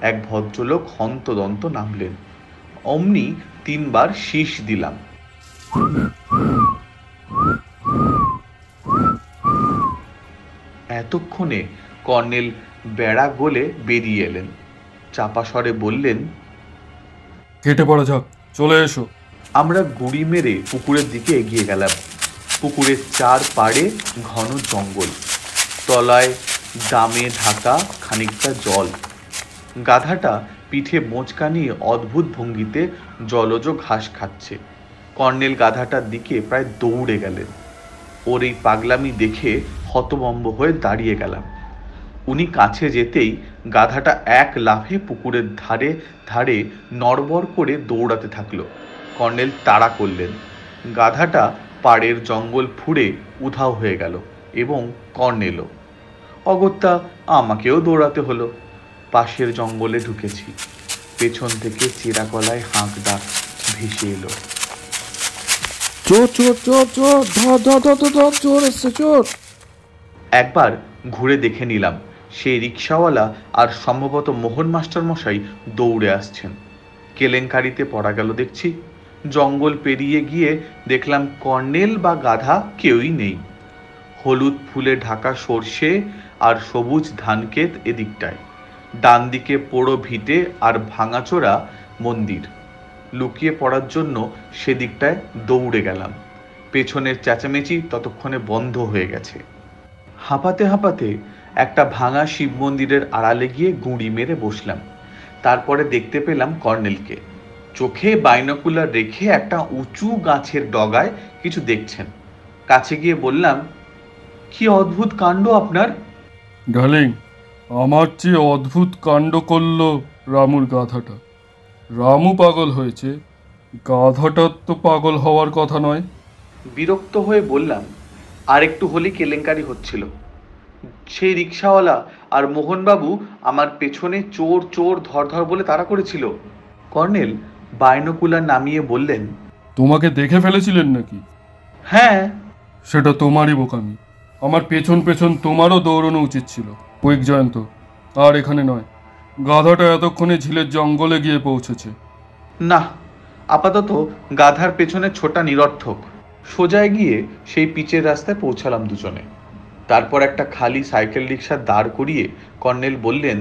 এক ভদ্রলোক হন্তদন্ত নামলেন। অমনি 3 বার শীষ দিলাম। এতক্ষণে কর্নেল বেড়া গলে বেরিয়ে এলেন। চাপা স্বরে বললেন, কেটে পড়া যাক, চলে এসো। আমরা গুড়ি মেরে পুকুরের দিকে এগিয়ে গেলাম। পুকুরের 4 পাড়ে ঘন জঙ্গল, তলায় দামে ঢাকা খানিকটা জল। গাধাটা পিঠে বোঁচকা নিয়ে অদ্ভুত ভঙ্গিতে জলজ ঘাস খাচ্ছে। কর্নেল গাধাটার দিকে প্রায় দৌড়ে গেলেন। ওর এই পাগলামি দেখে হতভম্ব হয়ে দাঁড়িয়ে গেলাম। উনি কাছে যেতেই গাধাটা এক লাফে পুকুরের ধারে ধারে নড়বড় করে দৌড়াতে থাকলো। কর্নেল তাড়া করলেন। গাধাটা পাড়ের জঙ্গল ফুঁড়ে উধাও হয়ে গেল এবং কর্নেলও। অগত্যা আমাকেও দৌড়াতে হলো। পাশের জঙ্গলে ঢুকেছি। পেছন থেকে চেরা গলায় হাঁক ডাক ভেসে এলো, চোর চোর চোর চোর, ধর ধর ধর ধর ধর, চোর এসছে, চোর। একবার ঘুরে দেখে নিলাম সেই রিক্সাওয়ালা আর সম্ভবত মোহন মাস্টার মশাই দৌড়ে আসছেন। কেলেঙ্কারিতে পড়া গেল দেখছি। জঙ্গল পেরিয়ে গিয়ে দেখলাম কর্নেল বা গাধা কেউই নেই। হলুদ ফুলে ঢাকা সর্ষে আর সবুজ ধানক্ষেত এদিকটায়, ডান দিকে পোড়ো ভিটে আর ভাঙাচোরা মন্দির। লুকিয়ে পড়ার জন্য সেদিকটায় দৌড়ে গেলাম। পেছনের চেঁচামেচি ততক্ষণে বন্ধ হয়ে গেছে। হাঁপাতে হাঁপাতে একটা ভাঙা শিব মন্দিরের আড়ালে গিয়ে গুঁড়ি মেরে বসলাম। তারপরে দেখতে পেলাম কর্নেলকে চোখে বাইনোকুলার রেখে একটা উঁচু গাছের ডগায় কিছু দেখছেন। কাছে গিয়ে বললাম, কি অদ্ভুত কাণ্ড আপনার। ডার্লিং, আমার চেয়ে অদ্ভুত কাণ্ড করল রামুর গাধাটা। রামু পাগল হয়েছে, গাধাটার তো পাগল হওয়ার কথা নয়। বিরক্ত হয়ে বললাম, আর একটু হলেই কেলেঙ্কারি হচ্ছিল। সেই রিক্সাওয়ালা আর মোহনবাবু আমার পেছনে চোর চোর ধর ধর বলে তাড়া করেছিল। কর্নেল বাইনোকুলার নামিয়ে বললেন, তোমাকে দেখে ফেলেছিলেন নাকি? হ্যাঁ। সেটা তোমারই বোকামি। আমার পেছন পেছন তোমারও দৌড়ানো উচিত ছিল। কুইক জয়ন্ত, আর এখানে নয়, গাধাটা এতক্ষণে ঝিলের জঙ্গলে গিয়ে পৌঁছেছে। না, আপাতত গাধার পেছনে ছোটা নিরর্থক। সোজায় গিয়ে সেই পিচের রাস্তায় পৌঁছালাম দুজনে। তারপর একটা খালি সাইকেল রিক্সা দাঁড় করিয়ে কর্নেল বললেন,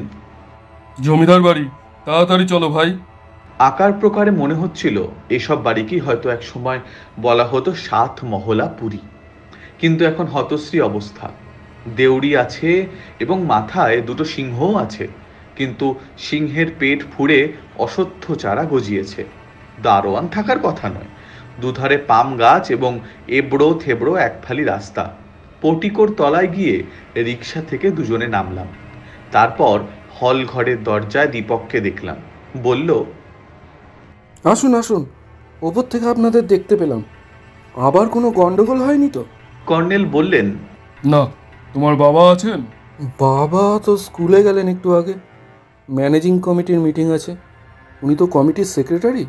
জমিদার বাড়ি, তাড়াতাড়ি চলো ভাই। আকার প্রকারে মনে হচ্ছিল এসব বাড়িকেই হয়তো এক সময় বলা হতো 7 মহলা পুরী, কিন্তু এখন হতশ্রী অবস্থা। দেউড়ি আছে এবং মাথায় 2টো সিংহও আছে, কিন্তু সিংহের পেট ফুঁড়ে অশ্বত্থ চারা গজিয়েছে। দারোয়ান থাকার কথা নয়। দুধারে পাম গাছ এবং এবড়ো থেবড়ো এক ফালি রাস্তা। পটিকোর তলায় গিয়ে রিক্সা থেকে দুজনে নামলাম। তারপর হল ঘরের দরজায় দীপককে দেখলাম। বলল, আসুন আসুন, ওপর থেকে আপনাদের দেখতে পেলাম। আবার কোনো গন্ডগোল হয়নি তো? কর্নেল বললেন, না, তোমার বাবা আছেন? বাবা তো স্কুলে গেলেন একটু আগে। ম্যানেজিং কমিটির মিটিং আছে, উনি তো কমিটির সেক্রেটারি।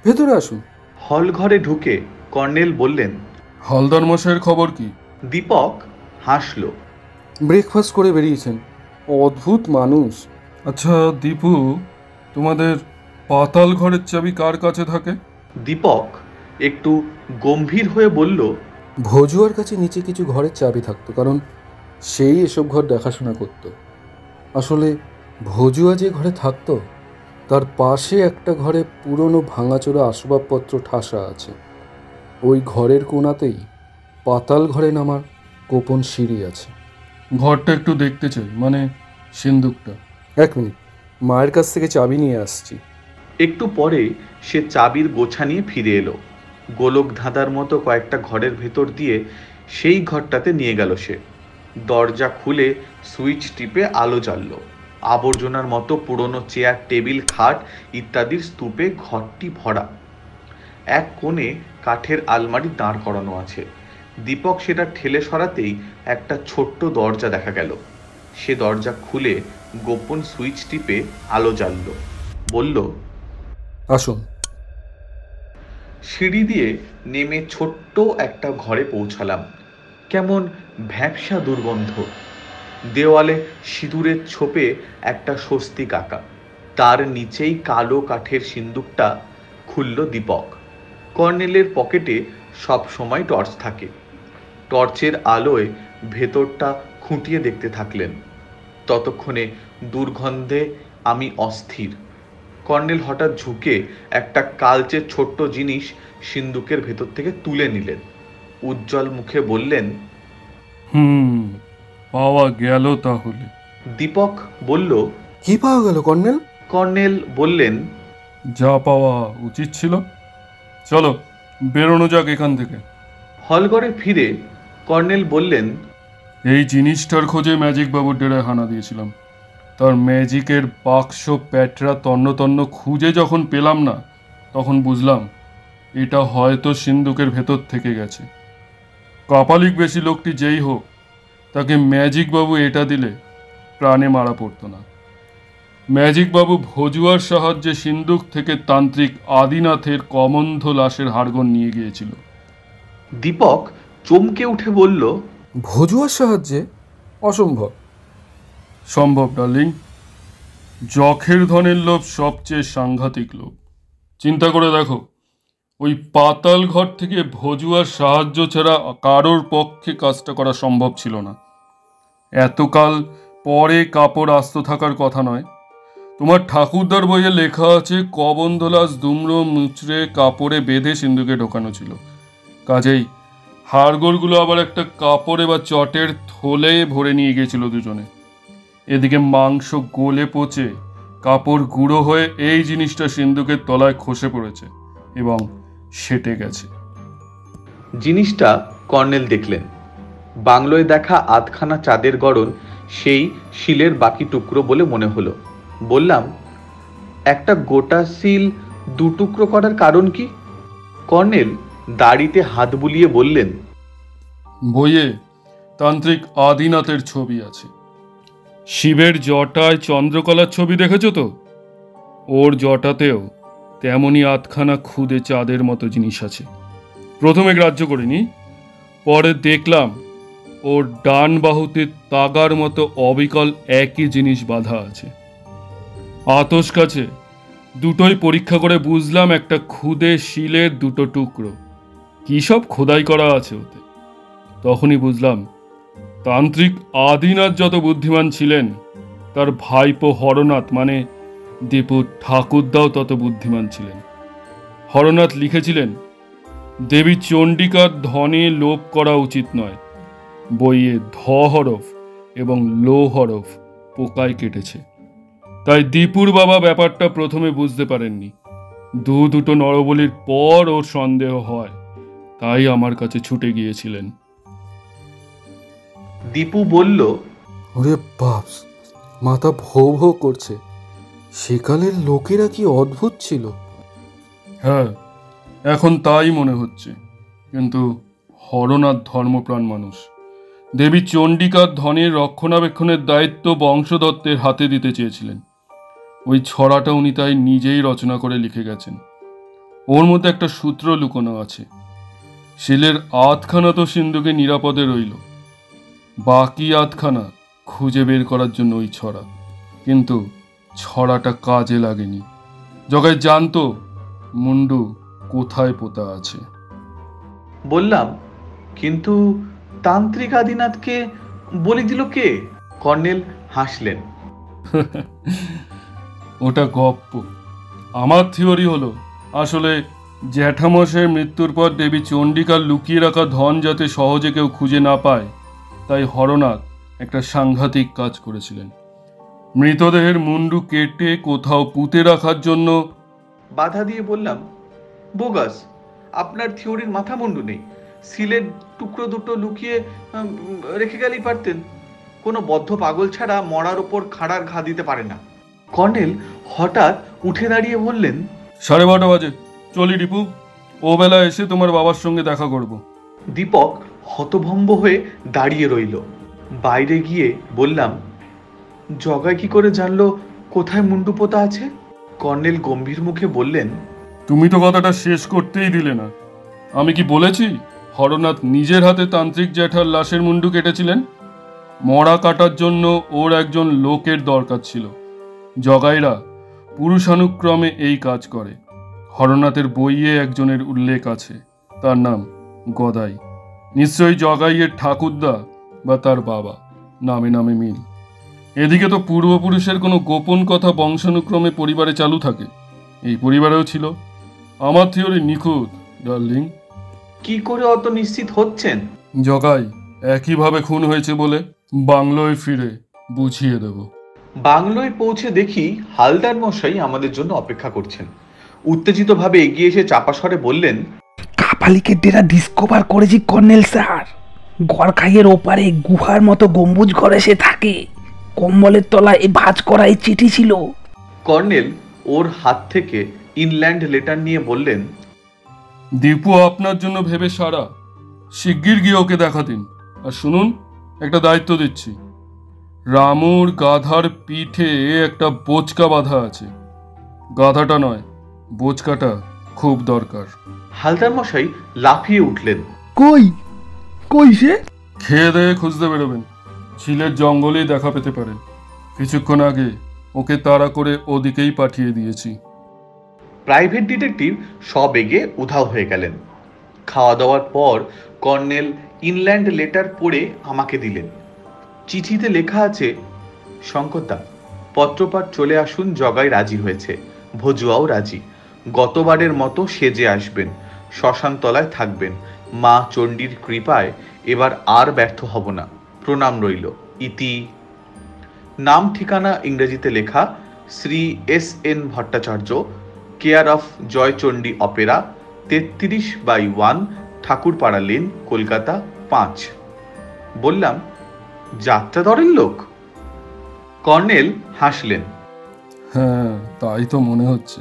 ভেতরে আসুন। হল ঘরে ঢুকে কর্নেল বললেন, হালদার মশাইয়ের খবর কি? দীপক হাসল। ব্রেকফাস্ট করে বেরিয়েছেন। অদ্ভুত মানুষ। আচ্ছা দীপু, তোমাদের পাতাল ঘরের চাবি কার কাছে থাকে? দীপক একটু গম্ভীর হয়ে বলল, ভজুয়ার কাছে নিচে কিছু ঘরের চাবি থাকতো, কারণ সেই এসব ঘর দেখাশোনা করত। আসলে ভজুয়া যে ঘরে থাকতো তার পাশে একটা ঘরে পুরনো ভাঙাচোরা আসবাবপত্র ঠাসা আছে। ওই ঘরের কোণাতেই পাতাল ঘরে নামার গোপন সিঁড়ি আছে। ঘরটা একটু দেখতে চাই, মানে সিন্দুকটা। 1 মিনিট, মায়ের কাছ থেকে চাবি নিয়ে আসছি। একটু পরে সে চাবির গোছা নিয়ে ফিরে এলো। গোলক ধাঁধার মতো কয়েকটা ঘরের ভেতর দিয়ে সেই ঘরটাতে নিয়ে গেল সে। দরজা খুলে সুইচ টিপে আলো জ্বালল। আবর্জনার মতো পুরনো চেয়ার, টেবিল, খাট ইত্যাদির স্তূপে ঘরটি ভরা। এক কোণে কাঠের আলমারি দাঁড় করানো আছে। দীপক সেটা ঠেলে সরাতেই একটা ছোট্ট দরজা দেখা গেল। সে দরজা খুলে গোপন সুইচ টিপে আলো জ্বালল। বলল, আসুন। সিঁড়ি দিয়ে নেমে ছোট্ট একটা ঘরে পৌঁছালাম। কেমন ভ্যাপসা দুর্গন্ধ। দেওয়ালে সিঁদুরের ছোপে একটা স্বস্তিক আঁকা। তার নিচেই কালো কাঠের সিন্দুকটা খুলল দীপক। কর্নেলের পকেটে সব সময় টর্চ থাকে। টর্চের আলোয় ভেতরটা খুঁটিয়ে দেখতে থাকলেন। ততক্ষণে দুর্গন্ধে আমি অস্থির। কর্নেল হঠাৎ ঝুঁকে একটা কালচে ছোট্ট জিনিস সিন্দুকের ভেতর থেকে তুলে নিলেন। উজ্জ্বল মুখে বললেন, পাওয়া গেল তাহলে। দীপক বলল, কি পাওয়া গেল কর্নেল? কর্নেল বললেন, যা পাওয়া উচিত ছিল। চলো বেরোনো যাক এখান থেকে। হলঘরে ফিরে কর্নেল বললেন, এই জিনিসটার খোঁজে ম্যাজিক বাবুর ডেরায় হানা দিয়েছিলাম। তার ম্যাজিকের বাক্স প্যাটরা তন্ন তন্ন খুঁজে যখন পেলাম না, তখন বুঝলাম এটা হয়তো সিন্দুকের ভেতর থেকে গেছে। কপালিক বেশি লোকটি যেই হোক, তাকে ম্যাজিক বাবু এটা দিলে প্রাণে মারা পড়তো না। ম্যাজিক বাবু ভজুয়ার সাহায্যে সিন্দুক থেকে তান্ত্রিক আদিনাথের কমন্ধ লাশের হাড়গোড় নিয়ে গিয়েছিল। দীপক চমকে উঠে বলল, ভজুয়ার সাহায্যে? অসম্ভব। সম্ভব ডার্লিং। যখের ধনের লোভ সবচেয়ে সাংঘাতিক লোভ। চিন্তা করে দেখো, ওই পাতাল ঘর থেকে ভজুয়ার সাহায্য ছাড়া কারোর পক্ষে কাজটা করা সম্ভব ছিল না। এতকাল পরে কাপড় আস্ত থাকার কথা নয়। তোমার ঠাকুরদার বইয়ে লেখা আছে কবন্ধলাস দুমড়ো মুচড়ে কাপড়ে বেঁধে সিন্ধুকে ঢোকানো ছিল। কাজেই হাড়গোড়গুলো আবার একটা কাপড়ে বা চটের থলে ভরে নিয়ে গিয়েছিল দুজনে। এদিকে মাংস গলে পচে কাপড় গুঁড়ো হয়ে এই জিনিসটা সিন্ধুকের তলায় খসে পড়েছে এবং সেটে গেছে। জিনিসটা কর্নেল দেখলেন। বাংলোয় দেখা আধখানা চাঁদের গড়ন সেই শিলের বাকি টুকরো বলে মনে হলো। বললাম, একটা গোটা শিল 2 টুকরো করার কারণ কি? কর্নেল দাড়িতে হাত বুলিয়ে বললেন, বইয়ে তান্ত্রিক আদিনাথের ছবি আছে। শিবের জটায় চন্দ্রকলার ছবি দেখেছ তো? ওর জটাতেও তেমনই আধখানা খুদে চাঁদের মতো জিনিস আছে। প্রথমে গ্রাহ্য করিনি, পরে দেখলাম ওর ডান বাহুতে তাগার মতো অবিকল একই জিনিস বাঁধা আছে। আতস কাছে দুটোই পরীক্ষা করে বুঝলাম একটা খুদে শিলের দুটো টুকরো, কী সব খোদাই করা আছে ওতে। তখনই বুঝলাম তান্ত্রিক আদিনাথ যত বুদ্ধিমান ছিলেন, তার ভাইপো হরনাথ মানে দীপুর ঠাকুরদাও তত বুদ্ধিমান ছিলেন। হরনাথ লিখেছিলেন, দেবী চণ্ডিকার ধনে লোভ করা উচিত নয়। বইয়ে ধ হরফ এবং লো হরফ পোকায় কেটেছে। তাই দীপুর বাবা ব্যাপারটা প্রথমে বুঝতে পারেননি। দুটো নরবলির পর ওর সন্দেহ হয়, তাই আমার কাছে ছুটে গিয়েছিলেন। দীপু বলল, ওরে বাপস, মাথা ভো ভো করছে। সেকালের লোকেরা কি অদ্ভুত ছিল। হ্যাঁ, এখন তাই মনে হচ্ছে। কিন্তু হরনাথ ধর্মপ্রাণ মানুষ। দেবী চণ্ডিকার ধনের রক্ষণাবেক্ষণের দায়িত্ব বংশদত্তের হাতে দিতে চেয়েছিলেন। ওই ছড়াটা উনি তাই নিজেই রচনা করে লিখে গেছেন। ওর মধ্যে একটা সূত্র লুকোনো আছে। শিলের আধখানা তো সিন্ধুকে নিরাপদে রইল, বাকি আধখানা খুঁজে বের করার জন্য ওই ছড়া। কিন্তু ছড়াটা কাজে লাগেনি। জগাই জানতো মুন্ডু কোথায় পোতা আছে। বললাম, কিন্তু তান্ত্রিক আদিনাথকে বলি দিল কে? কর্নেল হাসলেন। ওটা গপ্প। আমার থিওরি হলো, আসলে জ্যাঠামশাইয়ের মৃত্যুর পর দেবী চণ্ডিকার লুকিয়ে রাখা ধন যাতে সহজে কেউ খুঁজে না পায়, তাই হরনাথ একটা সাংঘাতিক কাজ করেছিলেন। মৃতদেহের মুন্ডু কেটে কোথাও পুঁতে রাখার জন্য। বাধা দিয়ে বললাম, বোগাস, আপনার থিওরির মাথা মুন্ডু নেই। সিলের টুকরো দুটো লুকিয়ে রেখে গেলেই পারতেন। কোনো বদ্ধ পাগল ছাড়া মরার ওপর খাড়ার ঘা দিতে পারে না। কর্নেল হঠাৎ উঠে দাঁড়িয়ে বললেন, 12:30 বাজে, চলি রিপু। ও বেলা এসে তোমার বাবার সঙ্গে দেখা করব। দীপক হতভম্ব হয়ে দাঁড়িয়ে রইল। বাইরে গিয়ে বললাম, জগাই কি করে জানলো কোথায় মুন্ডু পোতা আছে? কর্নেল গম্ভীর মুখে বললেন, তুমি তো কথাটা শেষ করতেই দিলে না। আমি কি বলেছি হরনাথ নিজের হাতে তান্ত্রিক জ্যাঠার লাশের মুন্ডু কেটেছিলেন? মরা কাটার জন্য ওর একজন লোকের দরকার ছিল। জগাইরা পুরুষানুক্রমে এই কাজ করে। হরনাথের বইয়ে একজনের উল্লেখ আছে, তার নাম গদাই। নিশ্চয়ই জগাইয়ের ঠাকুরদা বা তার বাবা, নামে নামে মিল। এদিকে তো পূর্বপুরুষের কোনো গোপন কথা বংশানুক্রমে পরিবারে চালু থাকে। এই পরিবারেও ছিল। আমার থিওরি নিখুঁত, ডার্লিং। কি করে অত নিশ্চিত হচ্ছেন? জগাই একইভাবে খুন হয়েছে বলে বাংলোয় ফিরে বুঝিয়ে দেব। বাংলোয় পৌঁছে দেখি হালদার মশাই আমাদের জন্য অপেক্ষা করছেন। উত্তেজিতভাবে এগিয়ে এসে চাপা স্বরে বললেন, কাপালিকের ডেরা ডিসকভার করেছি কর্নেল স্যার। গড়খাইয়ের ওপারে গুহার মতো গম্বুজ ঘরে সে থাকে। কম্বলের তলায় এই ভাঁজ করা এই চিঠি ছিল। কর্নেল ওর হাত থেকে ইনল্যান্ড লেটার নিয়ে বললেন, দীপু আপনার জন্য ভেবে সারা। শিগগির গিয়ে ওকে দেখা দিন। আর শুনুন, একটা দায়িত্ব দিচ্ছি। রামুর গাধার পিঠে একটা বোচকা বাঁধা আছে। গাধাটা নয়, বোচকাটা খুব দরকার। হালদার মশাই লাফিয়ে উঠলেন। কই কই সে? খেয়ে দেয়ে খুঁজতে বেরোবেন। ঝিলের জঙ্গলেই দেখা পেতে পারেন। কিছুক্ষণ আগে ওকে তাড়া করে ওদিকেই পাঠিয়ে দিয়েছি। প্রাইভেট ডিটেকটিভ সবেগে উধাও হয়ে গেলেন। খাওয়া দাওয়ার পর কর্নেল ইনল্যান্ড লেটার পড়ে আমাকে দিলেন। চিঠিতে লেখা আছে, শঙ্করদা, পত্রপাঠ চলে আসুন। জগাই রাজি হয়েছে, ভজুয়াও রাজি। গতবারের মতো সেজে আসবেন, শ্মশানতলায় থাকবেন। মা চণ্ডীর কৃপায় এবার আর ব্যর্থ হব না। প্রণাম রইল। ইতি। নাম ঠিকানা ইংরেজিতে লেখা, Shri S.N. Bhattacharya, care of Joychandi Opera, 33/1 Thakurpara lane, Kolkata 5। বললাম, যাত্রা দরের লোক? কর্নেল হাসলেন। হ্যাঁ, তাই তো মনে হচ্ছে।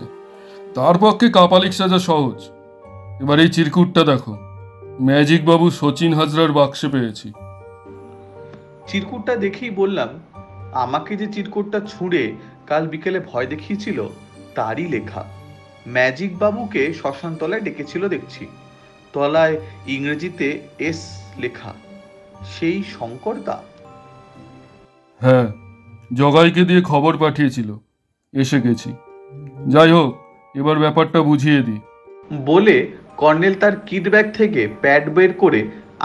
তার পক্ষে কাপালিক সাজা সহজ। এবার এই চিরকুটটা দেখো। ম্যাজিক বাবু শচীন হাজরার বাক্সে পেয়েছি। চিরকুটটা দেখেই বললাম, আমাকে যে চিরকুটটা ছুঁড়ে কাল বিকেলে ভয় দেখিয়েছিল তারই লেখা। ম্যাজিক বাবুকে শ্মশানতলায় ডেকেছিল দেখছি। তলায় ইংরেজিতে S লেখা। সেই শঙ্করদা? হ্যাঁ, জগাইকে দিয়ে খবর পাঠিয়েছিল। এসে গেছি। যাই হোক, এবার ব্যাপারটা বুঝিয়ে দিই। বলে কর্নেল তার কিট ব্যাগ থেকে প্যাড বের করে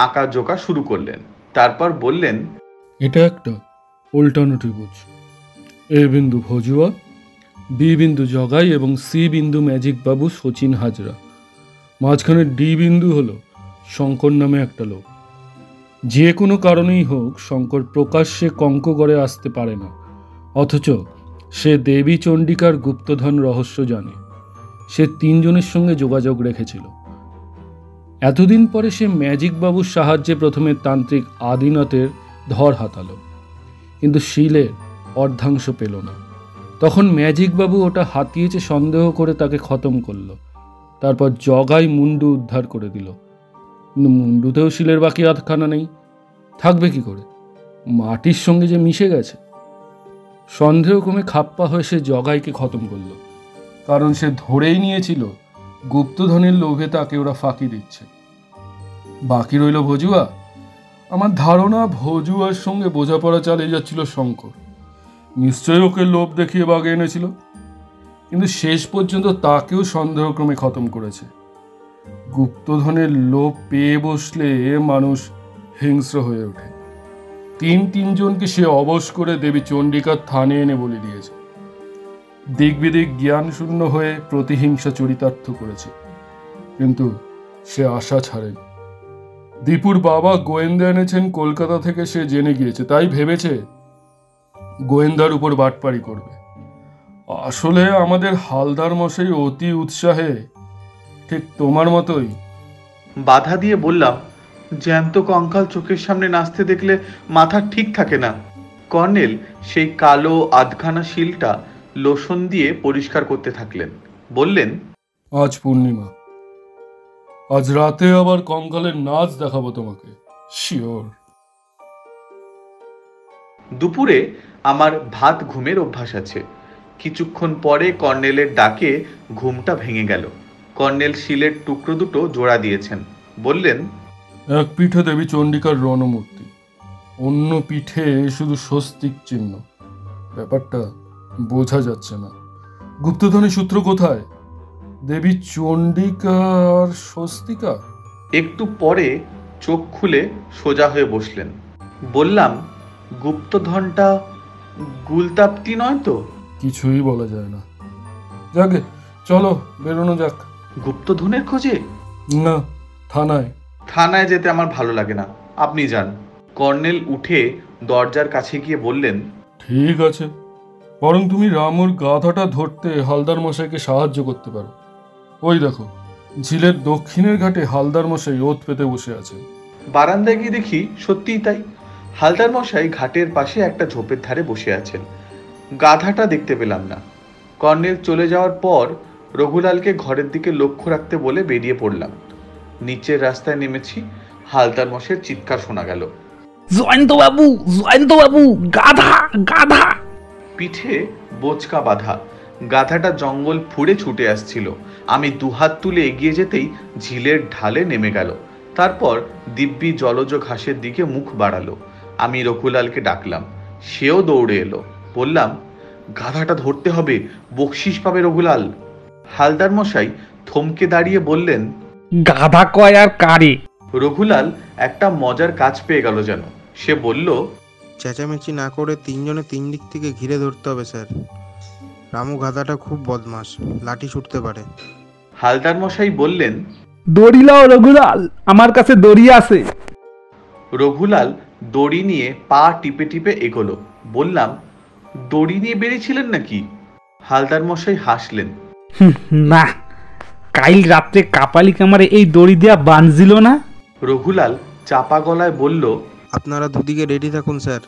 আঁকা জোকা শুরু করলেন। তারপর বললেন, এটা একটা অল্টারনেটিভ বুঝ। এ বিন্দু ভজুয়া, বি বিন্দু জগাই এবং সি বিন্দু ম্যাজিক বাবু সচিন হাজরা। মাঝখানে ডি বিন্দু হলো শঙ্কর নামে একটা লোক। যে কোনো কারণেই হোক শঙ্কর প্রকাশ্যে কঙ্কগড়ে আসতে পারে না, অথচ সে দেবী চণ্ডিকার গুপ্তধন রহস্য জানে। সে 3 জনের সঙ্গে যোগাযোগ রেখেছিল। এতদিন পরে সে ম্যাজিক বাবুর সাহায্যে প্রথমে তান্ত্রিক আদিনাথের ধর হাতালো, কিন্তু শিলের অর্ধাংশ পেল না। তখন ম্যাজিক বাবু ওটা হাতিয়েছে সন্দেহ করে তাকে খতম করলো। তারপর জগাই মুন্ডু উদ্ধার করে দিল। কিন্তু মুন্ডুতেও শিলের বাকি আধখানা নেই, থাকবে কি করে? মাটির সঙ্গে যে মিশে গেছে। সন্দেহ কমে খাপ্পা হয়ে সে জগাইকে খতম করলো, কারণ সে ধরেই নিয়েছিল গুপ্তধনের লোভে তাকে ওরা ফাঁকি দিচ্ছে। বাকি রইল ভজুয়া। আমার ধারণা ভজুয়ার সঙ্গে বোঝাপড়া চালিয়ে যাচ্ছিল শঙ্কর। নিশ্চয়ই ওকে লোভ দেখিয়ে বাগে এনেছিল, কিন্তু শেষ পর্যন্ত তাকেও সন্দেহক্রমে খতম করেছে। গুপ্তধনের লোভ পেয়ে বসলে মানুষ হিংস্র হয়ে ওঠে। 3 জনকে সে অবশ করে দেবী চণ্ডিকার থানে এনে বলে দিয়েছে। দিক বিদিক জ্ঞান শূন্য হয়ে প্রতিহিংসা চরিতার্থ করেছে, কিন্তু সে আশা ছাড়েনি। দীপুর বাবা গোয়েন্দা এনেছেন কলকাতা থেকে, সে জেনে গিয়েছে, তাই ভেবেছে গোয়েন্দার উপর বাটপাড়ি করবে। আসলে আমাদের হালদার মশাই অতি উৎসাহে, ঠিক তোমার মতোই। বাধা দিয়ে বললাম, জ্যান্ত কঙ্কাল চোখের সামনে নাচতে দেখলে মাথা ঠিক থাকে না। কর্নেল সেই কালো আধখানা শিলটা লোশন দিয়ে পরিষ্কার করতে থাকলেন। বললেন, আজ পূর্ণিমা, আজ রাতে আবার কঙ্কালের নাচ দেখাবো তোমাকে, শিওর। দুপুরে আমার ভাত ঘুমের অভ্যাস আছে। কিছুক্ষণ পরে কর্নেলের ডাকে ঘুমটা ভেঙে গেল। কর্নেল শিলের টুকরো দুটো জোড়া দিয়েছেন। বললেন, এক পিঠে দেবী চণ্ডিকার রণমূর্তি, অন্য পিঠে শুধু স্বস্তিক চিহ্ন। ব্যাপারটা বোঝা যাচ্ছে না। গুপ্তধনের সূত্র কোথায়? দেবী চণ্ডিকা আর স্বস্তিকা? একটু পরে চোখ খুলে সোজা হয়ে বসলেন। বললাম, গুপ্তধনটা গুলতাপ্তি নয় তো? কিছুই বলা যায় না। যাকে চলো বেরোনো যাক। গুপ্তধনের খোঁজে? না, থানায়। থানায় যেতে আমার ভালো লাগে না, আপনি যান। কর্নেল উঠে দরজার কাছে গিয়ে বললেন, ঠিক আছে, বরং তুমি রামুর গাধাটা ধরতে হালদার মশাইকে সাহায্য করতে পারো। ওই দেখো, ঝিলের দক্ষিণের ঘাটে হালদার মশাই ওত পেতে বসে আছে। বারান্দায় গিয়ে দেখি সত্যিই তাই। হালদার মশাই ঘাটের পাশে একটা ঝোপের ধারে বসে আছেন। গাধাটা দেখতে পেলাম না। কর্নেল চলে যাওয়ার পর রঘুলালকে ঘরের দিকে লক্ষ্য রাখতে বলে বেরিয়ে পড়লাম। নিচের রাস্তায় নেমেছি। হালদার মশাইয়ের চিৎকার শোনা গেল, জয়ন্ত বাবু, জয়ন্ত বাবু, গাধা গাধা! পিঠে বোচকা বাঁধা। গাধাটা জঙ্গল ফুঁড়ে ছুটে আসছিল। আমি দুহাত তুলে এগিয়ে যেতেই ঝিলের ঢালে নেমে গেল। তারপর দিব্যি জলজ ঘাসের দিকে মুখ বাড়ালো। আমি রঘুলালকে ডাকলাম, সেও দৌড়ে এলো। বললাম, গাধাটা ধরতে হবে, বকশিস পাবে রঘুলাল। হালদার মশাই থমকে দাঁড়িয়ে বললেন, গাধা কয় আর কারে? রঘুলাল একটা মজার কাজ পেয়ে গেল যেন। সে বলল, চেঁচামেচি না করে 3 জনে 3 দিক থেকে ঘিরে ধরতে হবে স্যার। রামু গাধাটা খুব বদমাস, লাঠি ছুটতে পারে। হালদার মশাই বললেন, দড়ি লাও রঘুলাল, আমার কাছে দড়ি আছে। রঘুলাল দড়ি নিয়ে পা টিপে টিপে এগোলো। বললাম, দড়ি নিয়ে বেরিয়েছিলেন নাকি? হালদার মশাই হাসলেন। না, কাল রাত্রে কাপালি কামারে এই দড়ি দেয়া বাঁধছিল না। রঘুলাল চাপা গলায় বলল, আপনারা দুদিকে রেডি থাকুন স্যার।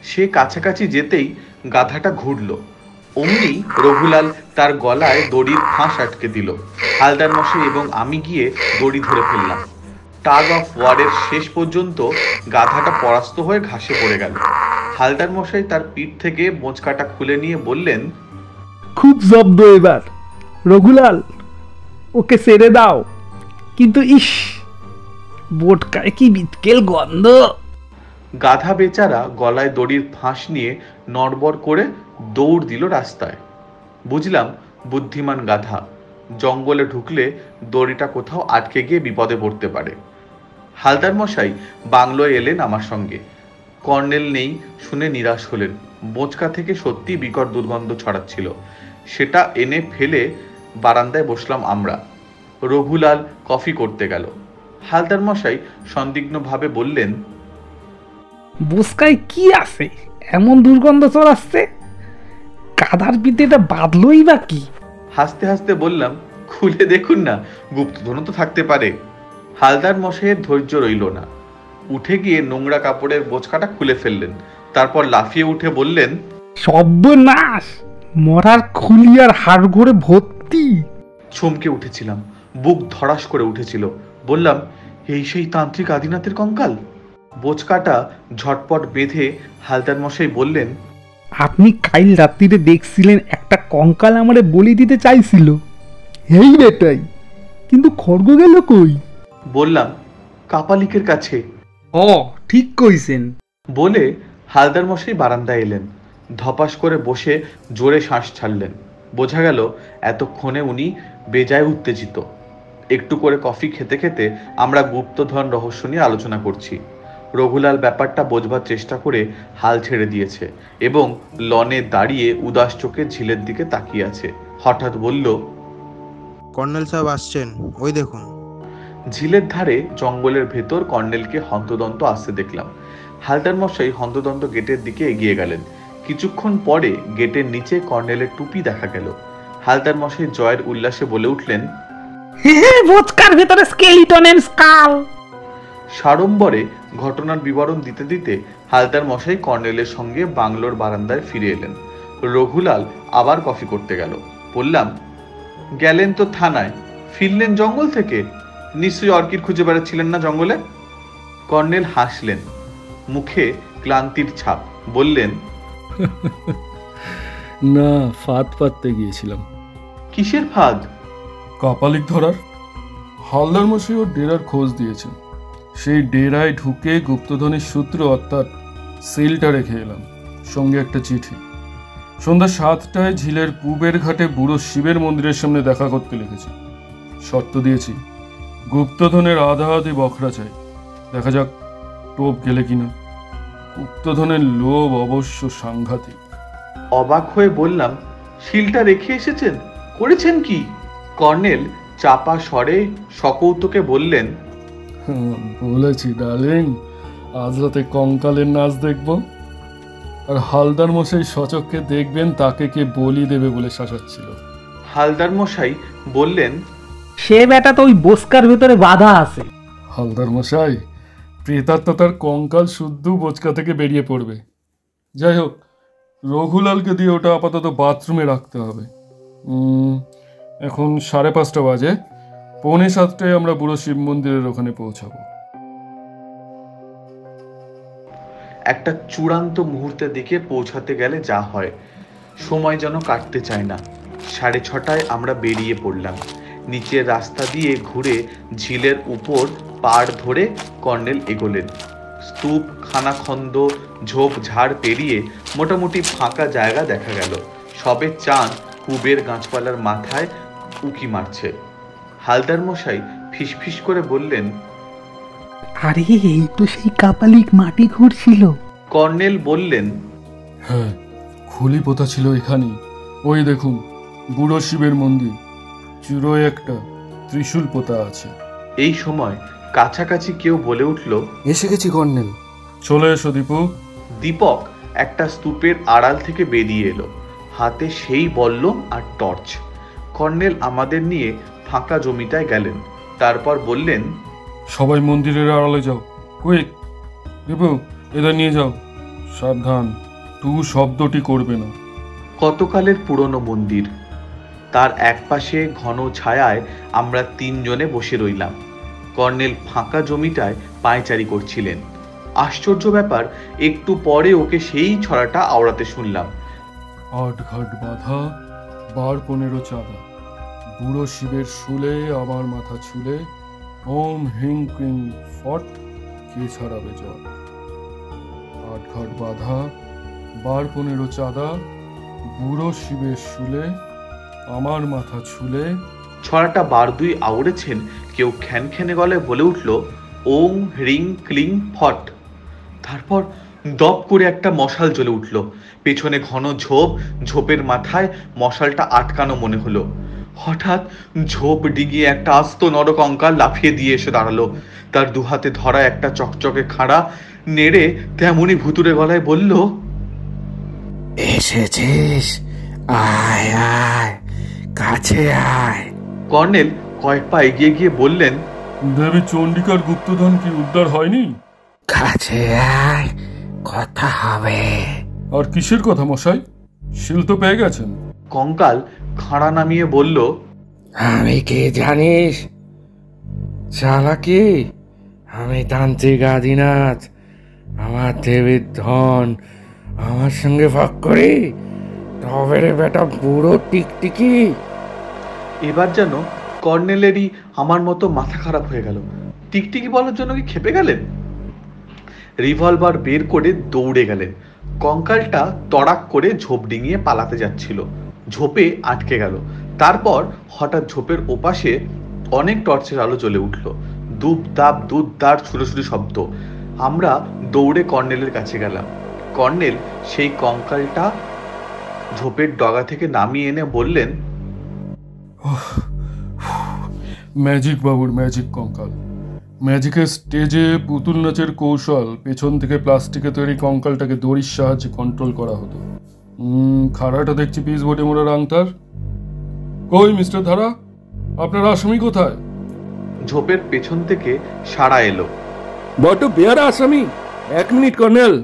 সে কাছাকাছি যেতেই গাধাটা ঘুরল। অমনি রঘুলাল তার গলায় দড়ির ফাঁস আটকে দিল। হালদার মশাই এবং আমি গিয়ে দড়ি ধরে ফেললাম। টাগ অফ ওয়ারের শেষ পর্যন্ত গাধাটা পরাস্ত হয়ে ঘাসে পড়ে গেল। হালদার মশাই তার পিঠ থেকে মোচকাটা খুলে নিয়ে বললেন, খুব জব্দ এবার রঘুলাল, ওকে ছেড়ে দাও। কিন্তু ইস, বোটকায় কি বিটকেল গন্ধ। গাধা বেচারা গলায় দড়ির ফাঁস নিয়ে নড়বড় করে দৌড় দিল রাস্তায়। বুঝলাম বুদ্ধিমান গাধা, জঙ্গলে ঢুকলে দড়িটা কোথাও আটকে গিয়ে বিপদে পড়তে পারে। হালদার মশাই বাংলোয় এলেন আমার সঙ্গে। কর্নেল নেই শুনে নিরাশ হলেন। বোঁচকা থেকে সত্যি বিকট দুর্গন্ধ ছড়াচ্ছিল। সেটা এনে ফেলে বারান্দায় বসলাম আমরা। রঘুলাল কফি করতে গেল। হালদার মশাই সন্দিগ্ধভাবে বললেন, বোসকায় কি আছে এমন দুর্গন্ধ চড়াচ্ছে? কাদার পিঠেটা বাঁধলই বা কি? হাসতে হাসতে বললাম, খুলে দেখুন না, গুপ্তধন তো থাকতে পারে। হালদার মশাইয়ের ধৈর্য রইল না। উঠে গিয়ে নোংরা কাপড়ের বোঁচকাটা খুলে ফেললেন। তারপর লাফিয়ে উঠে বললেন, সর্বনাশ, মরার খুলি আর হাড় ঘরে ভর্তি। চমকে উঠেছিলাম, বুক ধড়াস করে উঠেছিল। বললাম, এই সেই তান্ত্রিক আদিনাথের কঙ্কাল? বোঁচকাটা ঝটপট বেঁধে হালদার মশাই বললেন, আপনি কাল রাত্রিরে দেখছিলেন একটা কঙ্কাল আমারে বলি দিতে চাইছিল, এই বেটাই, কিন্তু খড়গ গেল কই? বললাম, কাপালিকের কাছে। ও ঠিক কইছেন। বলে হালদার মশাই বারান্দায় এলেন। ধপাস করে বসে জোরে শ্বাস ছাড়লেন। বোঝা গেল এতক্ষণে উনি বেজায় উত্তেজিত। একটু করে কফি খেতে খেতে আমরা গুপ্তধন রহস্য নিয়ে আলোচনা করছি। রঘুলাল ব্যাপারটা বোঝবার চেষ্টা করে হাল ছেড়ে দিয়েছে এবং লনে দাঁড়িয়ে উদাস চোখে ঝিলের দিকে তাকিয়ে আছে। হঠাৎ বলল, কর্নেল সাহেব আসছেন, ওই দেখুন। ঝিলের ধারে জঙ্গলের ভেতর কর্নেলকে হন্তদন্ত আসতে দেখলাম। হালদার মশাই হন্তদন্ত গেটের দিকে এগিয়ে গেলেন। কিছুক্ষণ পরে গেটের নিচে কর্নেলের টুপি দেখা গেল। হালদার মশাই জয়ের উল্লাসে বলে উঠলেন, বোচকার ভেতরে স্কেলিটন এন্ড স্কাল। সাড়ম্বরে ঘটনার বিবরণ দিতে দিতে হালদার মশাই কর্নেলের সঙ্গে বাংলোর বারান্দায় ফিরে এলেন। রঘুলাল আবার কফি করতে গেল। বললাম, গেলেন তো থানায়, ফিরলেন জঙ্গল থেকে, নিশ্চয়ই অর্কিড খুঁজে বেড়াচ্ছিলেন না জঙ্গলে? কর্নেল হাসলেন, মুখে ক্লান্তির ছাপ। বললেন, না, ফাঁদ পাততে গিয়েছিলাম। কিসের ফাঁদ? কাপালিক ধরার। হালদার মশাই ওর ডেরার খোঁজ দিয়েছেন। সেই ডেরায় ঢুকে গুপ্তধনের সূত্র অর্থাৎ সেলটা রেখে এলাম, সঙ্গে একটা চিঠি। সন্ধ্যা 7টায় ঝিলের পূবের ঘাটে বুড়ো শিবের মন্দিরের সামনে দেখা করতে লিখেছি। শর্ত দিয়েছি, গুপ্তধনের আধা আধি বখরা চাই। দেখা যাক টোপ গেলে কিনা। গুপ্তধনের লোভ অবশ্য সাংঘাতিক। অবাক হয়ে বললাম, শিলটা রেখে এসেছেন, করেছেন কি? কর্নেল চাপা স্বরে সকৌতুকে বললেন, বলেছি ডার্লিং, আজ রাতে কঙ্কালের নাচ দেখব। আর হালদার মশাই সচক্ষে দেখবেন তাকে কে বলি দেবে বলে শাসাচ্ছিল। হালদার মশাই বললেন, সে বেটা তো ওই বোচকার ভেতরে বাধা আছে। হালদার মশাই, প্রেতাত্মার কঙ্কাল শুদ্ধ বোচকা থেকে বেরিয়ে পড়বে। যাই হোক, রঘুলালকে দিয়ে ওটা আপাতত বাথরুমে রাখতে হবে। এখন 5:30 বাজে। 6:45 আমরা বুড়ো শিব মন্দিরের ওখানে পৌঁছাবো। একটা চূড়ান্ত মুহূর্তের দিকে পৌঁছাতে গেলে যা হয়, সময় যেন কাটতে চায় না। 6:30টায় আমরা বেরিয়ে পড়লাম। নিচের রাস্তা দিয়ে ঘুরে ঝিলের উপর পাড় ধরে কর্নেল এগোলেন। স্তূপ, খানাখন্দ, ঝোপঝাড় পেরিয়ে মোটামুটি ফাঁকা জায়গা দেখা গেল। সবে চাঁদ কুবের গাছপালার মাথায় উকি মারছে। হালদার মশাই ফিসফিস করে বললেন, আরে এই তো সেই কাপালিক মাটি ঘুরছিল। কর্নেল বললেন, হ্যাঁ, খুলি পোতা ছিল এখানেই। ওই দেখুন, বুড়ো শিবের মন্দির, চূড়োয় একটা ত্রিশূল পোতা আছে। এই সময় কাছাকাছি কেউ বলে উঠল, এসে গেছি কর্নেল। চলে এসো দীপু। দীপক একটা স্তূপের আড়াল থেকে বেরিয়ে এলো, হাতে সেই বল্লম আর টর্চ। কর্নেল আমাদের নিয়ে ফাঁকা জমিটায় গেলেন। তারপর বললেন, সবাই মন্দিরের আড়ালে যাও, কুইক। দীপু, এদের নিয়ে যাও, সাবধান, টু শব্দটি করবে না। কতকালের পুরনো মন্দির। তার একপাশে ঘন ছায়ায় আমরা 3 জনে বসে রইলাম। কর্নেল ফাঁকা জমিটায় পায়চারি করছিলেন। আশ্চর্য ব্যাপার, একটু পরে ওকে সেই ছড়াটা আওড়াতে শুনলাম। 8 ঘাট বাঁধা, 12-15 চাঁদা, বুড়ো শিবের শুলে আমার মাথা ছুলে, ওম হিং ক্রিং ফট, কে ছাড়াবে জল। 8 ঘাট বাঁধা, 12-15 চাঁদা, বুড়ো শিবের শুলে, আমার মাথা ছুলে। ছড়াটা বার দুই আউড়েছেন, কেউ খ্যানখ্যানে গলায় বলে উঠল, ওং হ্রিং ক্লিং ফট। তারপর দপ করে একটা মশাল জ্বলে উঠল। পেছনে ঘন ঝোপ, ঝোপের মাথায় মশালটা আটকানো মনে হলো। হঠাৎ ঝোপ ডিঙিয়ে একটা আস্ত নরকঙ্কাল লাফিয়ে দিয়ে এসে দাঁড়ালো। তার দুহাতে ধরা একটা চকচকে খাড়া নেড়ে তেমনি ভুতুরে গলায় বলল, এসেছিস, আয় আয়, কাছে আয়। কর্নেল কয়েক পা এগিয়ে গিয়ে বললেন, দেবী চণ্ডিকার গুপ্তধন কি উদ্ধার হয়নি? কাছে আয়, কথা হবে। আর কিসের কথা মশাই? শিল তো পেয়ে গেছেন। কঙ্কাল খাড়া নামিয়ে বলল, আমি কি জানিস চালাকি? আমি তান্ত্রিক আদিনাথ। আমার দেবীর ধন আমার সঙ্গে ভাগ করি, তবে রে বেটা বুড়ো টিকটিকি। এবার যেন কর্নেলেরই আমার মতো মাথা খারাপ হয়ে গেল। টিকটিকি বলার জন্য কি খেপে গেলেন? রিভলভার বের করে দৌড়ে গেলেন। কঙ্কালটা তড়াক করে ঝোপ ডিঙিয়ে পালাতে যাচ্ছিল, ঝোপে আটকে গেল। তারপর হঠাৎ ঝোপের ওপাশে অনেক টর্চের আলো জ্বলে উঠল। দুপ দাপ দুধ দার ছুটোছুটি শব্দ। আমরা দৌড়ে কর্নেলের কাছে গেলাম। কর্নেল সেই কঙ্কালটা ঝোপের ডগা থেকে নামিয়ে এনে বললেন, ম্যাজিক বাবুর ম্যাজিক কঙ্কাল। ম্যাজিকের স্টেজে পুতুল নাচের কৌশল, পেছন থেকে প্লাস্টিকে তৈরি কঙ্কালটাকে দড়ির সাহায্যে কন্ট্রোল করা হতো। খাড়াটা দেখছি পিস বটে মোড়ার আংটার। কই মিস্টার ধারা, আপনার আসামি কোথায়? ঝোপের পেছন থেকে সাড়া এলো, বড্ড বেয়ারা আসামি, 1 মিনিট কর্নেল।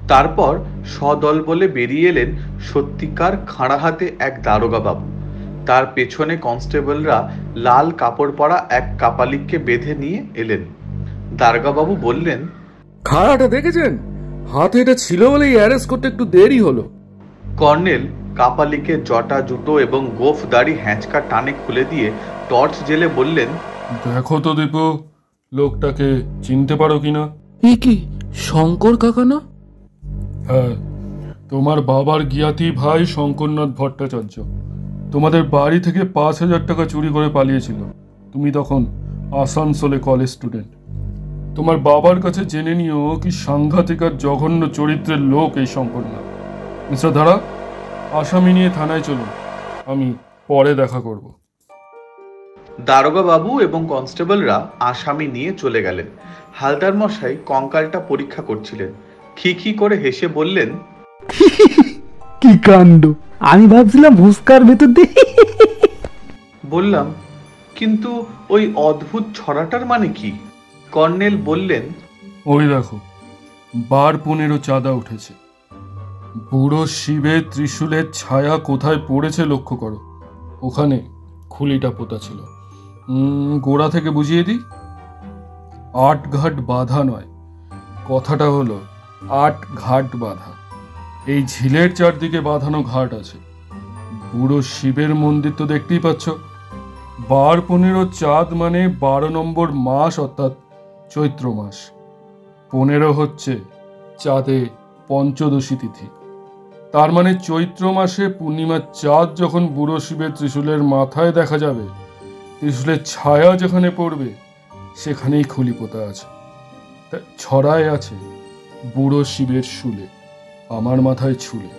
তারপর সদল বলে বেরিয়ে এলেন সত্যিকার খাঁড়া হাতে এক দারোগা বাবু। তার পেছনে কনস্টেবলরা লাল কাপড় পরা এক কাপালিককে বেঁধে নিয়ে এলেন। দারোগা বাবু বললেন, খাড়াটা দেখেছেন? হাতে এটা ছিল বলেই অ্যারেস্ট করতে একটু দেরি হলো। কর্নেল কাপালিকের জটা জুতো এবং গোফ দাড়ি হ্যাঁচকা টানে খুলে দিয়ে টর্চ জেলে বললেন, দেখো তো দীপু, লোকটাকে চিনতে পারো কিনা? এ কি শঙ্কর কাকা না? হ্যাঁ, তোমার বাবার জ্ঞাতি ভাই শঙ্করনাথ ভট্টাচার্য। তোমাদের বাড়ি থেকে 5,000 টাকা চুরি করে পালিয়েছিল। তুমি তখন আসানসোলে কলেজ স্টুডেন্ট। তোমার বাবার কাছে জেনে নিও কি সাংঘাতিক আর জঘন্য চরিত্রের লোক এই শঙ্করনাথ। মিস্টার ধারা, আসামি নিয়ে থানায় চলুন, আমি পরে দেখা করব। দারোগা বাবু এবং কনস্টেবলরা আসামি নিয়ে চলে গেলেন। হালদার মশাই কঙ্কালটা পরীক্ষা করছিলেন। খিখি করে হেসে বললেন, কি কাণ্ড! আমি ভাবছিলাম ভুস্কার ভেতর দিয়ে। বললাম, কিন্তু ওই অদ্ভুত ছড়াটার মানে কি? কর্নেল বললেন, ওই দেখো, 12-15 চাঁদা উঠেছে। বুড়ো শিবের ত্রিশূলের ছায়া কোথায় পড়েছে লক্ষ্য করো। ওখানে খুলিটা পোতা ছিল। গোড়া থেকে বুঝিয়ে দিই, 8 ঘাট বাঁধা নয়, কথাটা হলো 8 ঘাট বাঁধা। এই ঝিলের চারদিকে বাঁধানো ঘাট আছে। বুড়ো শিবের মন্দির তো দেখতেই পাচ্ছ। 12-15 চাঁদ মানে 12 নম্বর মাস, অর্থাৎ চৈত্র মাস। 15 হচ্ছে চাঁদে পঞ্চদশী তিথি। তার মানে চৈত্র মাসে পূর্ণিমার চাঁদ যখন বুড়ো শিবের ত্রিশূলের মাথায় দেখা যাবে, ত্রিশূলের ছায়া যেখানে পড়বে সেখানেই খুলি পোতা আছে। তা ছড়ায় আছে বুড়ো শিবের শুলে, আমার মাথায় ছুলে।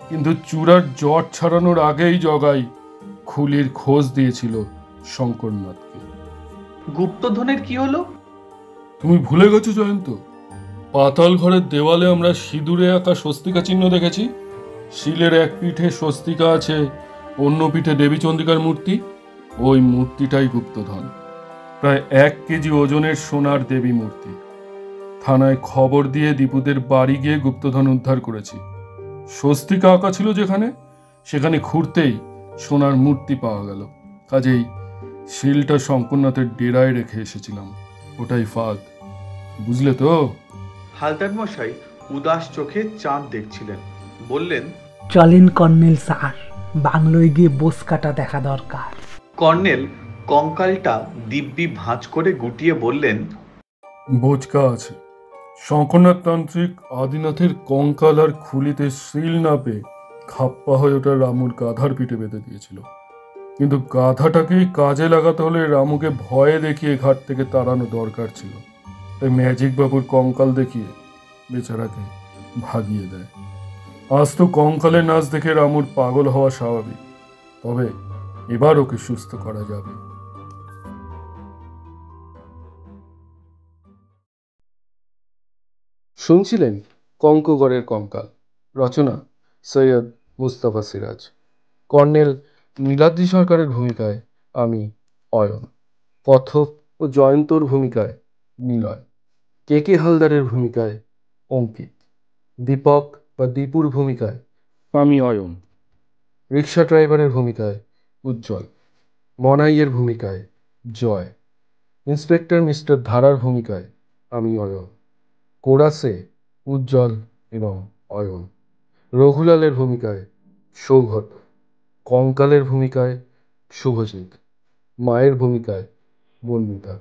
কিন্তু চূড়ার জট ছাড়ানোর আগেই জগাই খুলির খোঁজ দিয়েছিল শঙ্করনাথকে। গুপ্তধনের কি হলো? তুমি ভুলে গেছো জয়ন্ত? পাতাল ঘরের দেওয়ালে আমরা সিঁদুরে আঁকা স্বস্তিকা চিহ্ন দেখেছি। শিলের এক পিঠে স্বস্তিকা আছে, অন্য পিঠে দেবী চন্দ্রিকার মূর্তি। ওই মূর্তিটাই গুপ্তধন, প্রায় 1 কেজি ওজনের সোনার দেবী মূর্তি। থানায় খবর দিয়ে দীপুদের বাড়ি গিয়ে গুপ্তধন উদ্ধার করেছি। স্বস্তিকা আঁকা ছিল যেখানে, সেখানে খুঁড়তেই সোনার মূর্তি পাওয়া গেল। কাজেই শিলটা শঙ্করনাথের ডেরায় রেখে এসেছিলাম, ওটাই ফাঁদ। বুঝলে তো? হালদার মশাই উদাস চোখে চাঁদ দেখছিলেন। বললেন, চলেন কর্নেল স্যার, বাংলোয় গিয়ে বোস কাটা দেখা দরকার। কর্নেল কঙ্কালটা দিব্যি ভাঁজ করে গুটিয়ে বললেন, বোচকা আছে। শঙ্করনাথ তান্ত্রিক আদিনাথের কঙ্কাল আর খুলিতে শিল না পেয়ে খাপ্পা হয়ে ওটা রামুর গাধার পিঠে বেঁধে দিয়েছিল। কিন্তু গাধাটাকেই কাজে লাগাতে হলে রামুকে ভয়ে দেখিয়ে ঘাট থেকে তাড়ানো দরকার ছিল। তাই ম্যাজিক বাবুর কঙ্কাল দেখিয়ে বেচারাকে ভাগিয়ে দেয়। আজ তো কঙ্কালের নাচ দেখে রামুর পাগল হওয়া স্বাভাবিক, তবে এবার ওকে সুস্থ করা যাবে। শুনছিলেন কঙ্কগড়ের কঙ্কাল, রচনা সৈয়দ মুস্তাফা সিরাজ, কর্নেল নীলাদ্রি সরকারের ভূমিকায় আমি অয়ন, কথক ও জয়ন্তর ভূমিকায় নিলয়, কে কে হালদারের ভূমিকায় অঙ্কিত, দীপক বা দীপুর ভূমিকায় আমি অয়ন, রিক্সা ড্রাইভারের ভূমিকায় উজ্জ্বল, মনাইয়ের ভূমিকায় জয়, ইন্সপেক্টর মিস্টার ধারার ভূমিকায় আমি অয়ন, কোরাসে উজ্জ্বল এবং অয়ন, রঘুলালের ভূমিকায় সৌগত, কঙ্কালের ভূমিকায় শুভজিৎ, মায়ের ভূমিকায় বন্দিতা।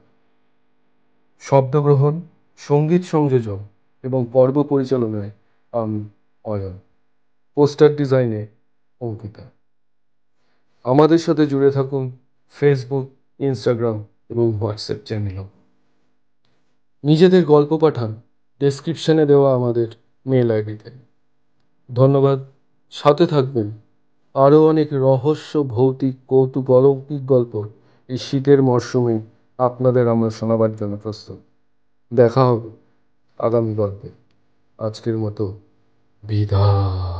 শব্দগ্রহণ, সঙ্গীত সংযোজন এবং পর্ব পরিচালনায় আমি অয়ন, পোস্টার ডিজাইনে অঙ্কিতা। আমাদের সাথে জুড়ে থাকুন ফেসবুক, ইনস্টাগ্রাম এবং হোয়াটসঅ্যাপ চ্যানেলও। নিজেদের গল্প পাঠান ডেসক্রিপশনে দেওয়া আমাদের মেল আইডিতে। ধন্যবাদ, সাথে থাকবেন। আরও অনেক রহস্য, ভৌতিক, কৌতুক, অলৌকিক গল্প এই শীতের মরশুমে আপনাদের আমরা শোনাবার জন্য প্রস্তুত। দেখা হবে আগামী গল্পে। আজকের মতো বিদায়।